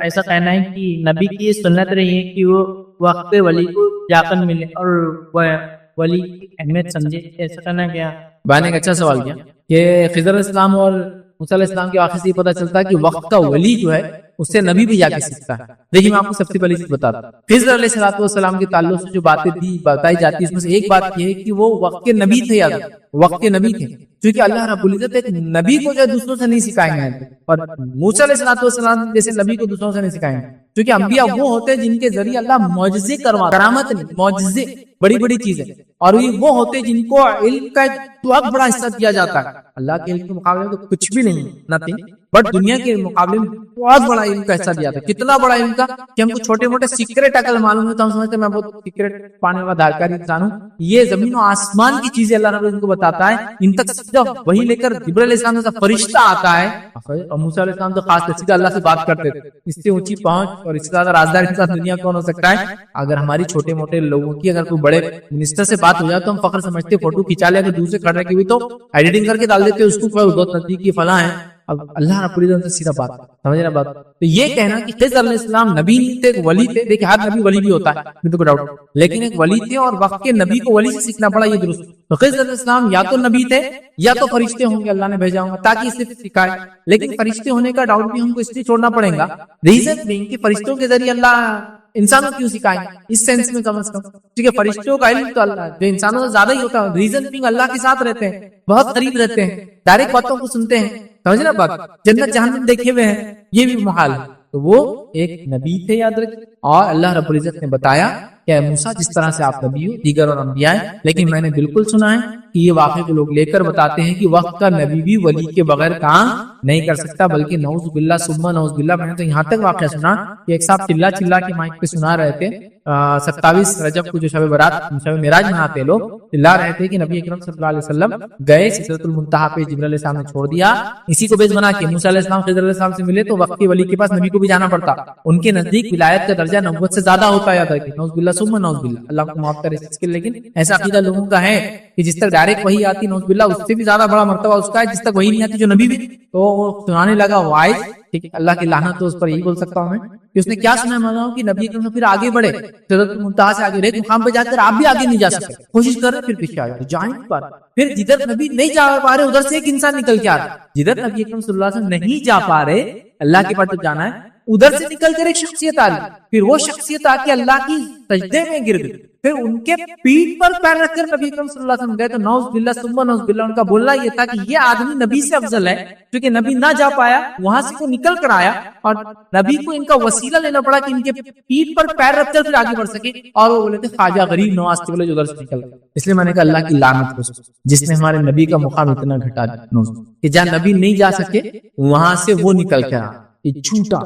ایسا کہنا ہے کہ نبی کی یہ سنت رہی ہے کہ وہ وقت پہ ولی کو جا کر ملے اور ولی کی اہمیت سمجھے, ایسا کہنا کیا؟ بھائی نے ایک اچھا سوال کیا کہ خضر علیہ السلام اور موسیٰ علیہ السلام کے واقعے سے یہ پتہ چلتا ہے کہ وقت کا ولی جو ہے اس سے نبی بھی جا کے سیکھتا ہے. دیکھیے میں آپ کو سب سے پہلی چیز بتاتا ہوں, خضر علیہ السلام کے تعلق سے جو باتیں بتائی جاتی ہے اس میں سے ایک بات یہ ہے کہ وہ وقت کے نبی تھے, یاد وقت کے نبی تھے, کیونکہ اللہ رب العزت ایک نبی کو جو ہے دوسروں سے نہیں سکھائیں گے, اور موسیٰ علیہ السلام جیسے نبی کو دوسروں سے نہیں سکھائیں گے, کیونکہ انبیاء وہ ہوتے ہیں جن کے ذریعے اللہ معجزے کرواتا, کرامت نہیں معجزے, بڑی بڑی چیزیں, اور وہ ہوتے ہیں جن کو علم کا بہت بڑا حصہ دیا جاتا ہے. اللہ کے علم کے مقابلے میں تو کچھ بھی نہیں, نتھنگ, بٹ دنیا کے مقابلے میں بہت بڑا علم کا حصہ دیا تھا. کتنا بڑا علم کا کہ ہم کو چھوٹے موٹے سیکرٹ اگر معلوم ہے تو ہم سمجھتے ہیں میں بہت سیکرٹ پانے والا دھارکاری انسان ہوں. یہ زمین و آسمان کی چیزیں اللہ رب العزت کو بتاتا ہے, ان تک سیدھا وہی لے کر جبرائیل علیہ السلام جیسا فرشتہ آتا ہے, اور موسیٰ علیہ السلام تو خاص سیدھا اللہ سے بات کرتے تھے. اس سے اونچی پہنچ اور اس سے زیادہ رازدار انسان دنیا کون ہو سکتا ہے؟ اگر ہماری چھوٹے موٹے لوگوں کی اگر کوئی بڑے منسٹر سے بات ہو جائے تو ہم فخر سمجھتے, فوٹو کھینچا لے, اگر دوسرے کھڑے کی بھی تو ایڈیٹنگ کر کے ڈال دیتے اس کو, بہت نزدیکی فلاں ہے. اب اللہ رب العزت سے سیدھا بات, سمجھ رہے بات. تو یہ کہنا کہ خضر علیہ السلام نبی نہیں تھے, ایک ولی تھے. دیکھیں ہر نبی ولی بھی ہوتا ہے تو کوئی ڈاؤٹ, لیکن ایک ولی تھے اور وقت کے نبی کو ولی سے سیکھنا پڑا, یہ درست. تو خضر علیہ السلام یا تو نبی تھے یا تو فرشتے ہوں گے, اللہ نے بھیجا ہوں گا تاکہ اسے سکھائے. لیکن فرشتے ہونے کا ڈاؤٹ بھی ہم کو اس لیے چھوڑنا پڑے گا, ریزن نہیں کہ فرشتوں کے ذریعے اللہ انسانوں کیوں سکھائیں, اس سینس میں کم از کم, ٹھیک ہے. فرشتوں کا علم تو اللہ جو انسانوں سے زیادہ ہی ہوتا ہے, ریزن بھی اللہ کے ساتھ رہتے ہیں, بہت قریب رہتے ہیں, ڈائریکٹ باتوں کو سنتے ہیں, سمجھ رہے بات. جنت جہنم دیکھے ہوئے ہیں, یہ بھی محال ہے. تو وہ ایک نبی تھے, یاد رکھیں. اور اللہ رب العزت نے بتایا کہ موسیٰ جس طرح سے آپ نبی ہو دیگر اور انبیاء ہیں, لیکن میں نے بالکل سنا ہے کہ یہ واقعے کو لوگ لے کر بتاتے ہیں کہ وقت کا نبی بھی ولی کے بغیر کام نہیں کر سکتا, بلکہ نعوذ باللہ ثم نعوذ باللہ. میں نے تو یہاں تک واقعہ سنا کہ ایک صاحب چلا کے مائک پہ سنا رہے تھے, 27 رجب کو جو شب برات شب معراج مناتے لوگ, چلا رہے تھے کہ نبی اکرم صلی اللہ علیہ وسلم گئے سدرۃ المنتہا پہ, جبرائیل علیہ السلام نے چھوڑ دیا. اسی کو بیس بنا کے موسیٰ علیہ السلام خضر علیہ السلام سے ملے تو وقت کے ولی کے پاس نبی کو بھی جانا پڑتا, ان کے نزدیک ولایت کا درجہ نبوت سے زیادہ ہوتا ہے. یاد رکھیں نعوذ باللہ ثم نعوذ باللہ, اللہ کو معاف کرے اس کے. لیکن ایسا عقیدہ لوگوں کا ہے کہ جس تک ڈائریکٹ وہی آتی نعوذ باللہ اس سے بھی زیادہ بڑا مرتبہ اس کا ہے جس تک وہی نہیں آتی جو نبی بھی. تو وہ سنانے لگا وائز, ٹھیک ہے, اللہ کی لعنت تو اس پر یہی بول سکتا ہوں میں کہ اس نے کیا سنا ہے کہ نبی اکرم پھر آگے بڑھے, سدرۃ المنتہا سے آگے رہے, مقام پہ جا کر آپ بھی آگے نہیں جا سکتے, کوشش کر رہے پھر پیچھے آ جائیں پر. پھر جدھر نبی نہیں جا پا رہے ادھر سے ایک انسان نکل کے آ رہا, جدھر نبی اکرم صلی اللہ علیہ وسلم نہیں جا پا رہے اللہ کے پاس جب جانا ہے, ادھر سے نکل کر ایک شخصیت آ رہی, پھر وہ شخصیت آ کے اللہ کی سجدے میں گر گئی, پھر ان کے پیٹ پر پیر رکھ کر نبی اکرم صلی اللہ علیہ وسلم گئے. تو نعوذ باللہ ثم نعوذ باللہ, ان کا بولنا یہ تھا کہ یہ آدمی نبی سے افضل ہے, کیونکہ نبی نہ جا پایا, وہاں سے وہ نکل کر آیا اور نبی کو ان کا وسیلہ لینا پڑا کہ ان کے پیٹ پر پیر رکھ کر پھر آگے بڑھ سکے. اور وہ بولے تھے خواجہ غریب نواز کے بولے جو ادھر سے نکل گئے. اس لیے میں نے کہا اللہ کی لعنت ہو جس نے ہمارے نبی کا مقام اتنا گھٹا دیا کہ جہاں نبی نہیں جا سکے وہاں سے وہ نکل کے آیا. یہ جھوٹا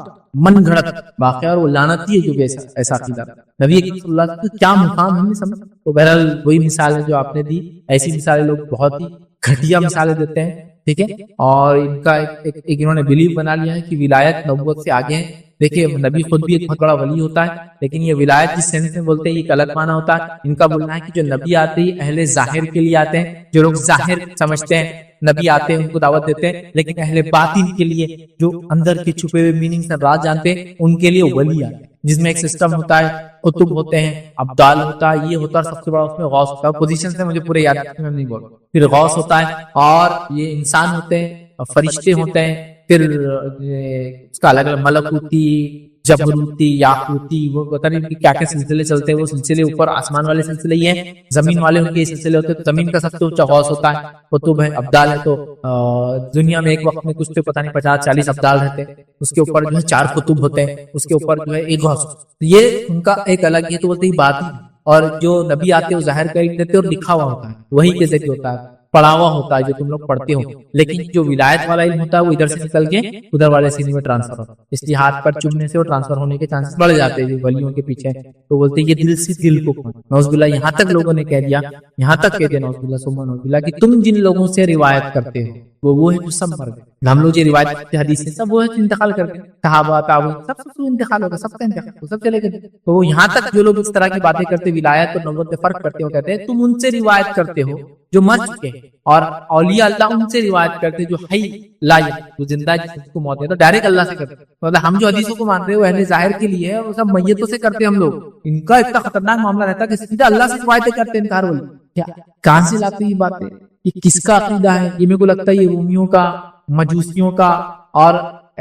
من گھڑت واقعہ اور وہ لعنتی ہے جو ایسا عقیدہ. نبی صلی اللہ علیہ وسلم کا کیا مقام ہم نے سمجھ. تو بہرحال وہی مثال ہے جو آپ نے دی, ایسی مثالیں لوگ بہت ہی گھٹیا مثالیں دیتے ہیں, ٹھیک ہے. اور ان کا ایک انہوں نے بلیو بنا لیا ہے کہ ولایت نبوت سے آگے ہے. دیکھیں نبی خود بھی ایک بہت بڑا ولی ہوتا ہے, لیکن یہ ولایت جس سینس میں بولتے ہیں یہ غلط معنی ہوتا ہے. ان کا بولنا ہے کہ جو نبی آتے ہیں اہل ظاہر کے لیے آتے ہیں, جو لوگ ظاہر سمجھتے ہیں, نبی آتے ہیں ان کو دعوت دیتے ہیں، لیکن اہل باطن کے لیے جو اندر کے چھپے ہوئے میننگ سے راز جانتے ہیں ان کے لیے ولی آتے ہیں، جس میں ایک سسٹم ہوتا ہے، قطب ہوتے ہیں، ابدال ہوتا ہے، یہ ہوتا ہے، سب سے بڑا اس میں غوث ہوتا ہے، پوزیشن سے مجھے پورے یاد ہے میں نہیں بول، پھر غوث ہوتا ہے، اور یہ انسان ہوتے ہیں، فرشتے ہوتے ہیں، پھر اس کا الگ الگ ملکوتی، جبروتی، یاقوتی، وہ پتہ نہیں کیا کیا سلسلے چلتے ہیں، وہ سلسلے اوپر آسمان والے سلسلے یہ ہیں، زمین والے ان کے سلسلے ہوتے ہیں، تو زمین کا سب سے اونچا غوث ہوتا ہے، قطب ہے، ابدال ہے، تو دنیا میں ایک وقت میں کچھ تو پتہ نہیں 50-40 ابدال رہتے ہیں، اس کے اوپر جو ہے 4 قطب ہوتے ہیں، اس کے اوپر جو ہے ایک غوث، یہ ان کا ایک الگ، یہ تو بولتے ہی بات ہی، اور جو نبی آتے ہیں وہ ظاہر کر دیتے اور لکھا ہوا ہوتا ہے، وہی کے ذریعے ہوتا ہے، پڑھا ہوا ہوتا ہے جو تم لوگ پڑھتے ہو، لیکن جو ولایت والا علم ہوتا ہے وہ ادھر سے نکل کے ادھر والے سینے میں ٹرانسفر ہوتا ہے، اس لیے ہاتھ پر چومنے سے وہ ٹرانسفر ہونے کے چانسز بڑھ جاتے ہیں ولیوں کے پیچھے، تو بولتے ہیں یہ دل سے دل کو، نعوذ باللہ، یہاں تک لوگوں نے کہہ دیا، یہاں تک کہہ دیا نعوذ باللہ ثم نعوذ باللہ کہ تم جن لوگوں سے روایت کرتے ہو وہ ہے جو سب مر گئے، ہم لوگ جو روایت کرتے حدیث سے سب وہ ہے جو انتقال کر گئے، صحابہ تابعین سب انتقال ہوگا، سب کا انتقال، سب چلے گئے، تو وہ یہاں تک جو لوگ اس طرح کی باتیں کرتے ولایت اور نبوت میں فرق کرتے ہو، کہتے ہیں تم ان سے روایت کرتے ہو جو مر چکے ہیں، اور اولیاء اللہ ان سے روایت کرتے جو حی لا یموت، جو زندہ ہے جس کو موت ہے، تو ڈائریکٹ اللہ سے کرتے، مطلب ہم جو حدیثوں کو مان رہے ہیں وہ اہل ظاہر کے لیے ہے، وہ سب میتوں سے کرتے ہم لوگ، ان کا اتنا خطرناک معاملہ رہتا ہے کہ سیدھا اللہ سے روایتیں کرتے ہیں، انکار ولی کیا کہاں سے لاتے ہیں یہ باتیں، یہ کس کا عقیدہ ہے، یہ میرے کو لگتا ہے یہ رومیوں کا، مجوسیوں کا، اور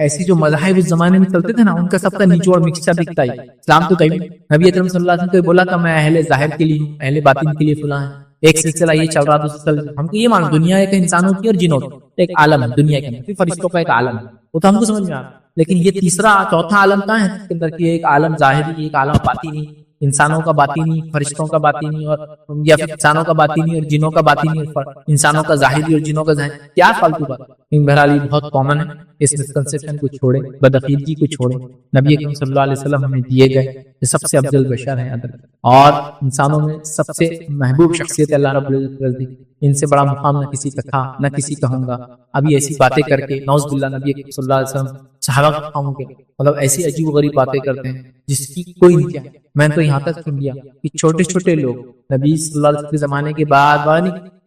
ایسی جو مذاہب اس زمانے میں چلتے تھے نا ان کا سب کا نچوڑ مکسچر دکھتا ہے، اسلام تو کہیں نبی اکرم صلی اللہ علیہ وسلم کو بولا تھا میں اہل ظاہر کے لیے ہوں، اہل باطن کے لیے فلاں ہے، ایک سلسلہ یہ چل رہا تھا، ہم کو یہ مانو دنیا ایک انسانوں کی اور جنوں کی ایک عالم ہے، دنیا کے اندر فرشتوں کا ایک عالم ہے، وہ تو ہم کو سمجھ میں آ رہا، لیکن یہ تیسرا چوتھا عالم کہاں ہے اس کے اندر، کہ ایک عالم ظاہری، ایک عالم باطنی، انسانوں کا باطنی، فرشتوں کا باطنی، اور یا پھر انسانوں کا باطنی اور جنوں کا باطنی، اور انسانوں کا ظاہری اور جنوں کا ظاہری، کیا فالتو بات، بہرحال یہ بہت کامن ہے، اس مسکنسپشن کو چھوڑیں، بدعقیدگی کو چھوڑیں، نبی اکرم صلی اللہ علیہ وسلم ہمیں دیے گئے یہ سب سے افضل بشر ہیں اور انسانوں میں سب سے محبوب شخصیت اللہ رب العزت، ان سے بڑا مقام نہ کسی کا تھا نہ کسی کا ہوں گا، ابھی ایسی باتیں کر کے نعوذ باللہ نبی اکرم صلی اللہ علیہ وسلم صحابہ کے قوم کے مطلب ایسی عجیب و غریب باتیں کرتے ہیں جس کی کوئی انتہا، میں تو یہاں تک سن لیا کہ چھوٹے چھوٹے لوگ نبی صلی اللہ علیہ وسلم کے زمانے کے بعد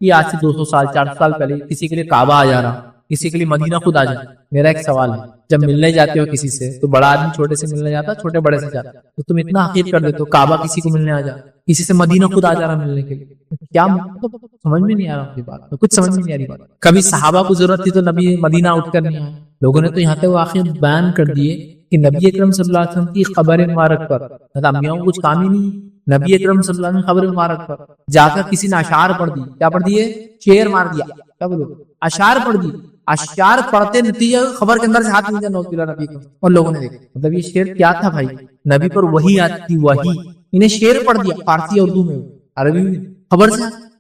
یہ آج سے 200 سال 400 سال پہلے کسی کے لیے کعبہ آ جا رہا، کسی کے لیے مدینہ خود آ جائے، میرا ایک سوال ہے، جب ملنے جاتے ہو کسی سے تو بڑا آدمی چھوٹے سے ملنے جاتا، چھوٹے بڑے سے جاتا، تو تم اتنا حقیر کر دیتے ہو، کعبہ کسی کو ملنے آ جا، کسی سے مدینہ خود آ جا رہا ملنے کے لیے، کیا مطلب سمجھ میں نہیں آ رہا بات، کچھ سمجھ میں نہیں آ رہی بات، کبھی صحابہ کو ضرورت تھی تو نبی مدینہ اٹھ کر نہیں آئے، لوگوں نے تو یہاں تک واقعہ بیان کر دیے کہ نبی اکرم صلی اللہ علیہ وسلم کی قبر مبارک پر انبیاء کو کچھ کام ہی نہیں، نبی اکرم صلی اللہ علیہ وسلم قبر مبارک پر جا کر کسی نے اشعار پڑھ دی، کیا پڑھ دیے، شعر مار دیا، کیا بولو اشعار پڑھ دی، اشعار پڑھتے نتیجہ خبر کے اندر سے ہاتھ نکلا نوز باللہ نبی کو، اور لوگوں نے دیکھا، مطلب یہ شعر کیا تھا بھائی، نبی پر وحی آتی تھی، وحی، انہیں شعر پڑھ دیا فارسی اردو میں، عربی میں،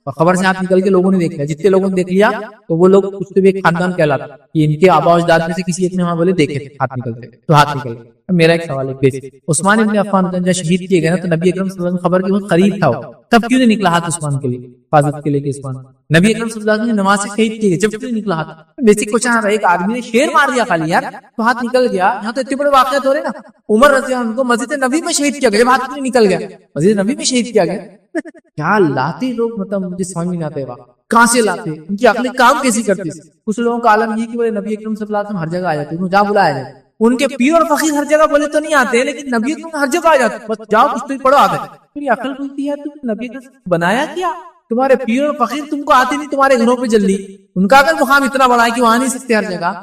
خبر سے ہاتھ نکل کے لوگوں نے دیکھ لیا، جتنے لوگوں نے دیکھ لیا تو وہ لوگ کچھ تو بھی ایک خاندان کہلاتا کہ ان کے آبا اجداد میں سے کسی ایک نے وہاں بولے دیکھے ہاتھ نکلتے، تو ہاتھ نکل گئے۔ میرا ایک سوال ہے، عثمان ابن عفان جب شہید کیے گئے نا تو نبی اکرم صلی اللہ علیہ وسلم خبر کے بہت قریب تھا، تب کیوں نہیں نکلا ہاتھ عثمان کے لیے، حفاظت کے لیے کہ عثمان، نبی اکرم صلی اللہ علیہ وسلم نے نماز سے شہید کیے گئے جب کیوں نہیں نکلا ہاتھ، بیسک کوشچن آ رہا ہے، ایک آدمی نے شیر مار دیا خالی یار تو ہاتھ نکل گیا، یہاں تو اتنے بڑے واقعات ہو رہے نا، عمر رضی اللہ عنہ کو مسجد نبی میں شہید کیا گیا جب ہاتھ نہیں نکل گیا، مسجد نبی میں شہید کیا گیا، کیا لاتے لوگ، مطلب مجھے سمجھ میں نہیں آتے کہاں سے لاتے، ان کی عقلیں کام کیسی کرتی، کچھ لوگوں کا عالم یہ کہ وہ نبی اکرم صلی اللہ علیہ وسلم ہر جگہ آ جاتے ہیں، جہاں بلایا جاتا ہے، ان کے پیر اور فقیر ہر جگہ بولے تو نہیں آتے لیکن نبی اکرم ہر جگہ آ جاتے، بس جاؤ کچھ تو پڑھو آتے، پھر عقل بولتی ہے تم نبی اکرم بنایا کیا، تمہارے پیر اور فقیر تم کو آتے نہیں، تمہارے گھروں پہ جلدی، ان کا اگر مقام اتنا بڑا ہے کہ وہاں نہیں سکتے ہر جگہ،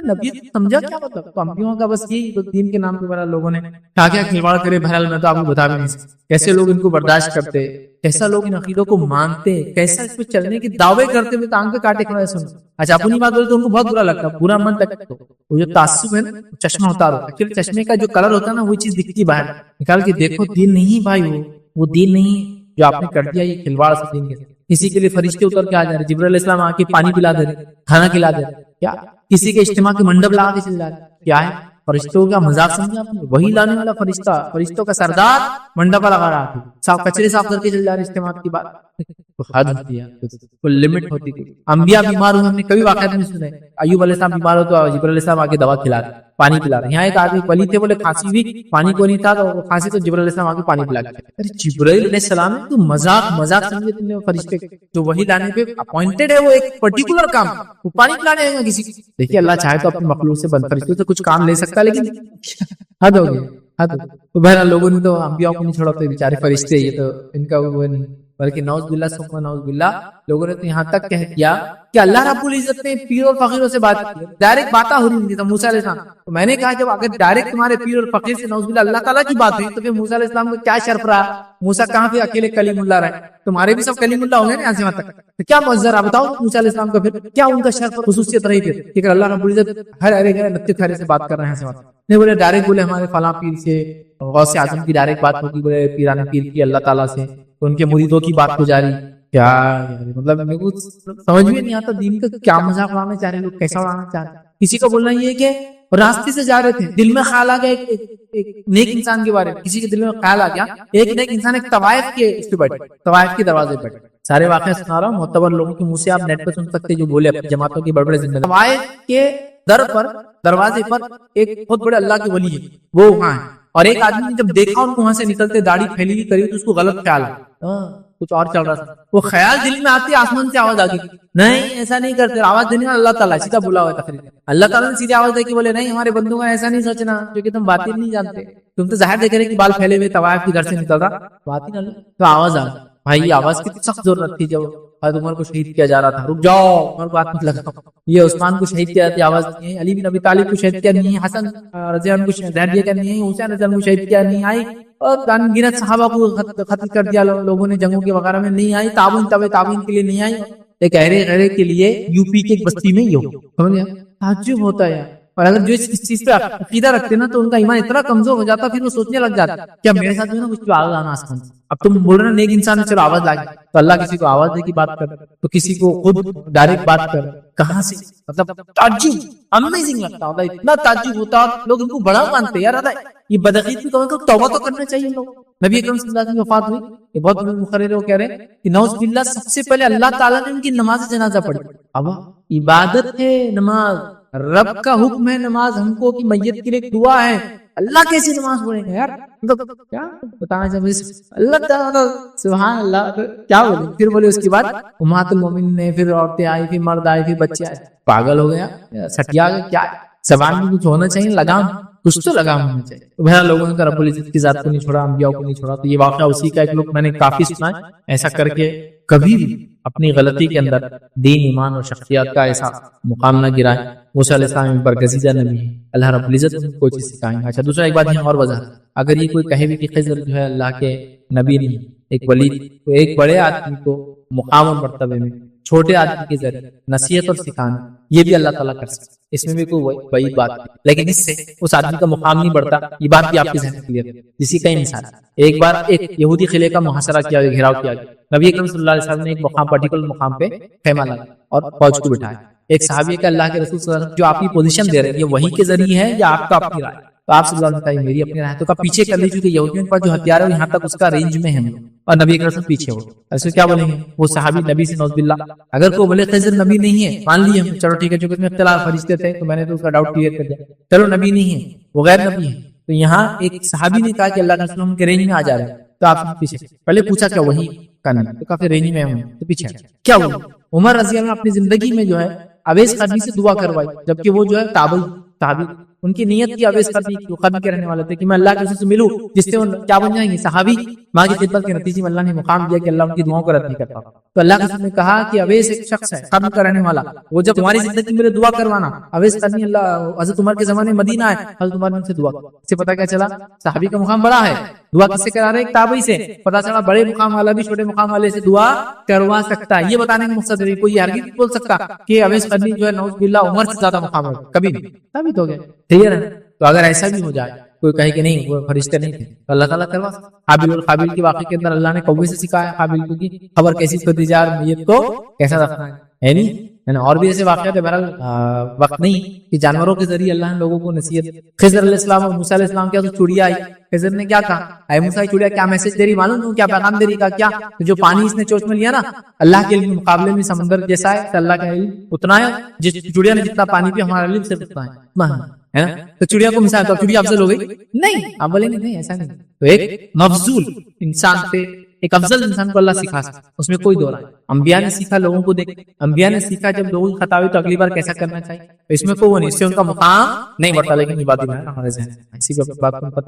نبی سمجھا کیا مطلب، تو انبیاء کا بس یہی دین کے نام پہ بڑا لوگوں نے کیا کیا کھلواڑ کرے، بہرحال میں تو آپ کو بتا بھی نہیں سکتا کیسے لوگ ان کو برداشت کرتے، کیسا لوگ ان عقیدوں کو مانتے، کیسا اس پہ چلنے کے دعوے کرتے ہوئے ٹانگ پہ کاٹے کھڑے سن، اچھا اپنی بات بولے تو ان کو بہت برا لگتا، برا من تک، وہ جو تعصب ہے نا چشمہ اتار ہوتا ہے، ایکچولی چشمے کا جو کلر ہوتا ہے نا وہ چیز دکھتی باہر، نکال کے دیکھو دین نہیں بھائی، وہ دین نہیں جو آپ نے کر دیا، یہ کھلواڑ سے دین کے، کسی کے لیے فرشتے اتر کے آ جا رہے، جبرائیل علیہ السلام آ کے پانی پلا دے رہے، کھانا کھلا دے رہے، کیا کسی کے اجتماع کے منڈپ لگا کے چل جا رہے، کیا ہے فرشتوں کا مذاق سمجھا آپ نے، وہی لانے والا فرشتہ، فرشتوں کا سردار منڈپ لگا رہا ہے، کچرے صاف کر کے چل جا رہے اجتماع کی بات. حد ہوتی ہے, کوئی لمٹ ہوتی ہے. انبیاء بیمار ہوئے ہم نے کبھی واقعات نہیں سنے. ایوب علیہ السلام بیمار ہو تو جبرائیل علیہ السلام آگے دوا کھلا رہے, پانی پلا رہے. یہاں ایک آدمی ولی تھے, بولے کھانسی ہوئی, پانی کو نہیں تھا تو کھانسی, تو جبرائیل علیہ السلام آگے پانی پلا کے. ارے جبرائیل علیہ السلام تو مذاق سمجھے تم نے فرشتے جو وحی لانے پہ اپوائنٹڈ ہے, وہ ایک پرٹیکولر کام, وہ پانی پلانے آئے گا کسی کو. دیکھیے اللہ چاہے تو اپنے مخلوق سے بند فرشتوں سے کچھ کام لے سکتا ہے, لیکن حد ہو گئی, حد. تو بہرحال لوگوں نے تو انبیاء کو نہیں چھوڑا, تو بیچارے فرشتے, یہ تو ان کا وہ نہیں, بلکہ نعوذ باللہ ثم نعوذ باللہ لوگوں نے تو یہاں تک کہہ دیا کہ اللہ رب العزت نے پیر اور فقیروں سے بات کی. ڈائریکٹ باتیں ہو رہی تھی موسیٰ علیہ السلام. تو میں نے کہا جب اگر ڈائریکٹ تمہارے پیر اور فقیر سے نعوذ باللہ اللہ تعالیٰ کی بات ہوئی, تو پھر موسیٰ علیہ السلام کو کیا شرف رہا؟ موسیٰ کہاں پہ اکیلے کلیم اللہ رہے, تمہارے بھی سب کلیم اللہ ہو گئے نا یہاں سے وہاں تک. تو کیا معذر بتاؤ موسیٰ علیہ السلام کا پھر کیا ان کا شرف اور خصوصیت رہی پھر کہ اللہ رب العزت ہر ارے نتے کھرے سے بات کر رہے ہیں سے وہاں تک. نہیں بولے ڈائریکٹ بولے ہمارے فلاں پیر سے, غوث اعظم کی ڈائریکٹ بات ہوگی, بولے پیران پیر کی اللہ تعالیٰ سے, تو ان کے مریدوں کی بات ہو جا رہی. کیا مطلب میرے کو سمجھ میں نہیں آتا دین کا کیا مذاق اڑانا چاہ رہے لوگ, کیسا اڑانا چاہ رہے. کسی کا بولنا یہ کہ راستے سے جا رہے تھے, دل میں خیال آ گیا ایک نیک انسان کے بارے میں, کسی کے دل میں خیال آ گیا ایک نیک انسان ایک طوائف کے اس پہ بیٹھے, طوائف کے دروازے پہ بیٹھے. سارے واقعہ سنا رہا ہوں, معتبر لوگوں کے منہ سے آپ نیٹ پہ سن سکتے جو بولے اپنی جماعتوں کی بڑے بڑے ذمہ دار. طوائف کے در پر, دروازے پر ایک بہت بڑے اللہ کے ولی ہے, وہ وہاں ہے. اور ایک آدمی نے جب دیکھا ان کو وہاں سے نکلتے, داڑھی پھیلی ہوئی کری, تو اس کو غلط خیال آیا, کچھ اور چل رہا تھا. وہ خیال دل میں آتے آسمان سے آواز آ گئی, نہیں ایسا نہیں کرتے, آواز دینے والا اللہ تعالیٰ, سیدھا بولا ہوا ہے تقریر. اللہ تعالیٰ نے سیدھی آواز دے کے بولے نہیں ہمارے بندوں کا ایسا نہیں سوچنا, کیونکہ تم باطن نہیں جانتے, تم تو ظاہر دیکھ رہے کہ بال پھیلے ہوئے طوائف کے گھر سے نکل رہا, باطن اللہ. تو آواز آ گئی بھائی, آواز کی سخت ضرورت تھی. جب حضرت عمر کو شہید کیا جا رہا تھا, رک جاؤ عمر کو ہاتھ مت لگاؤ, یہ عثمان کو شہید کیا جاتی, آواز نہیں ہے. علی بن ابی طالب کو شہید کیا نہیں ہے, حسن رضی اللہ عنہ کو شہید کیا نہیں ہے, حسین رضی اللہ عنہ کو شہید کیا نہیں آئی, اور گنت صحابہ کو قتل کر دیا لوگوں نے جنگوں کے وغیرہ میں نہیں آئی, تعاون کے لیے نہیں آئی. ایک اہرے کے لیے یو پی کے ایک بستی میں ہی ہو, سمجھ گیا, تعجب ہوتا ہے. اور اگر جو اس چیز پہ عقیدہ رکھتے نا, تو ان کا ایمان اتنا کمزور ہو جاتا, پھر وہ سوچنے لگ جاتا کیا میرے ساتھ جو ہے نا کچھ آواز آنا آسمان سے. اب تم بول رہے نا نیک انسان چلو آواز لا گیا, تو اللہ کسی کو آواز دے کی بات کر, تو کسی کو خود ڈائریکٹ بات کر, کہاں سے, مطلب تعجب, امیزنگ لگتا ہوتا, اتنا تعجب ہوتا, اور لوگ ان کو بڑا مانتے. یار یہ بدعقیدگی کو توبہ تو کرنا چاہیے لوگ. نبی اکرم صلی اللہ علیہ وسلم کی وفات ہوئی, یہ بہت بڑے مقرر وہ کہہ رہے ہیں کہ نعوذ باللہ سب سے پہلے اللہ تعالیٰ نے ان کی نماز جنازہ پڑھی. اب عبادت ہے نماز, رب کا حکم ہے نماز ہم کو, کہ میت کے لیے ایک دعا ہے, اللہ کیسے نماز پڑھے گا یار, مطلب کیا بتانا چاہیے اللہ تعالیٰ, سبحان اللہ. کیا بولے پھر, بولے اس کے بعد امہات المومنین نے, پھر عورتیں آئی, پھر مرد آئے, پھر بچے آئے. پاگل ہو گیا, سٹیا گیا کیا, زبان میں کچھ ہونا چاہیے, لگام, کچھ تو لگام ہونا چاہیے. تو بہرحال لوگوں نے رب العزت کی ذات کو نہیں چھوڑا, انبیاء کو نہیں چھوڑا. تو یہ واقعہ اسی کا ایک لوگ میں نے کافی سنا ہے. ایسا کر کے کبھی بھی اپنی غلطی کے اندر دین, ایمان اور شخصیت کا ایسا مقام نہ گرائے. موسیٰ علیہ السلام برگزیدہ نبی ہے, اللہ رب العزت کوئی چیز سکھائیں گا. اچھا دوسرا ایک بات یہاں اور وضاحت, اگر یہ کوئی کہے بھی کہ خضر جو ہے اللہ کے نبی نہیں, ایک ولی, تو ایک بڑے آدمی کو مقام اور مرتبے میں چھوٹے آدمی کے ذریعے نصیحت اور سکھانا, یہ بھی اللہ تعالیٰ کر سکتا. اس میں بھی کوئی بڑی بات نہیں, لیکن اس سے اس آدمی کا مقام نہیں بڑھتا. یہ بات بھی آپ کے ذہن میں کلیئر ہے. جسی کئی مثال, ایک بار ایک یہودی قلعے کا محاصرہ کیا گیا, گھیراؤ کیا گیا. نبی اکرم صلی اللہ علیہ وسلم نے ایک مقام, پرٹیکولر مقام پہ خیمہ لگا اور فوج کو بٹھایا. ایک صحابی کا اللہ کے رسول صلی اللہ علیہ وسلم جو آپ کی پوزیشن دے رہے ہیں, یہ وحی کے ذریعے ہے یا آپ کا اپنی رائے؟ تو آپ صلی اللہ علیہ وسلم میری اپنی رائے. تو پیچھے کر لی, چونکہ یہودیوں کے پاس جو ہتھیار ہے یہاں تک اس کا رینج میں ہے, اور نبی اکرم پیچھے ہو. ایسے کیا بولیں گے وہ صحابی نبی سے نعوذ باللہ, اگر کوئی بولے خضر نبی نہیں ہے, مان لیے ہم, چلو ٹھیک ہے, چونکہ اس میں اختلاف فرشتے تھے تو میں نے تو اس کا ڈاؤٹ کلیئر کر دیا, چلو نبی نہیں ہے, وہ غیر نبی ہے. تو یہاں ایک صحابی نے کہا کہ اللہ کے رسول کے رینج میں آ جا رہے ہیں, تو آپ پیچھے پہلے پوچھا کیا وہی کا نہیں, تو کافی رینج میں ہوں, تو پیچھے کیا ہوا. عمر رضی اللہ عنہ اپنی زندگی میں جو ہے اویس قرنی سے دعا کروائی, جبکہ وہ جو ہے تابعی, ان کی نیت کی اویس قرنی کی, وہ قرن کے رہنے والے تھے کہ میں اللہ کے رسول سے ملوں, جس سے وہ کیا بن جائیں گے, صحابی. ماں کی خدمت کے نتیجے میں اللہ نے مقام دیا کہ اللہ ان کی دعاؤں کو رد نہیں کرتا. تو اللہ کے رسول نے کہا کہ اویس ایک شخص ہے قرن کا رہنے والا, وہ جب تمہاری زندگی میں دعا کروانا, اویس قرنی اللہ حضرت عمر کے زمانے مدینہ ہے, حضرت عمر نے ان سے دعا کی. اس سے پتہ کیا چلا صحابی کا مقام بڑا ہے, دعا کس سے کرا رہے, ایک تابعی سے. پتہ چلا بڑے مقام والا بھی چھوٹے مقام والے سے دعا کروا سکتا ہے. یہ بتانے کا مقصد ہے کوئی ہرگز نہیں بول سکتا کہ اویس قرنی جو ہے نعوذ باللہ عمر سے زیادہ مقام ہے, کبھی نہیں. ثابت ہو گیا, ٹھیک ہے. تو اگر ایسا بھی ہو جائے, کوئی کہے کہ نہیں وہ فرشتے نہیں تھے, تو اللہ تعالیٰ کروا سکتا. حابیل اور قابیل کے واقعے کے اندر اللہ نے کوے سے سکھایا قابیل کو کہ خبر کیسی کو دی جا, میت کو کیسا دفنا ہے نہیں. یعنی اور بھی ایسے واقعات ہے، بہرحال وقت نہیں کہ جانوروں کے ذریعے اللہ نے لوگوں کو نصیحت. خضر علیہ السلام اور موسیٰ علیہ السلام کیا تو چڑیا آئی، خضر نے کیا کہا، اے موسیٰ چڑیا کیا میسج دے رہی معلوم تم، کیا پیغام دے رہی، کا کیا جو پانی اس نے چوچ میں لیا نا اللہ کے علم کے مقابلے میں سمندر جیسا ہے، تو اللہ کا علم اتنا ہے، جس چڑیا نے جتنا پانی پیا ہمارا علم صرف اتنا ہے نا. تو چڑیا کو مثال، تو چڑیا افضل ہو گئی نہیں، آپ بولیں گے نہیں ایسا نہیں. تو ایک مفضول انسان پہ ایک افضل انسان کو اللہ سکھا سکتا، اس میں کوئی دو رائے. انبیاء نے سیکھا لوگوں کو دیکھ، انبیاء نے سیکھا جب لوگوں کی خطا ہوئی تو اگلی بار کیسا کرنا چاہیے، تو اس میں کوئی وہ نہیں، اس سے ان کا مقام نہیں بڑھتا. لیکن یہ بات ہمارے ذہن میں اسی بات کو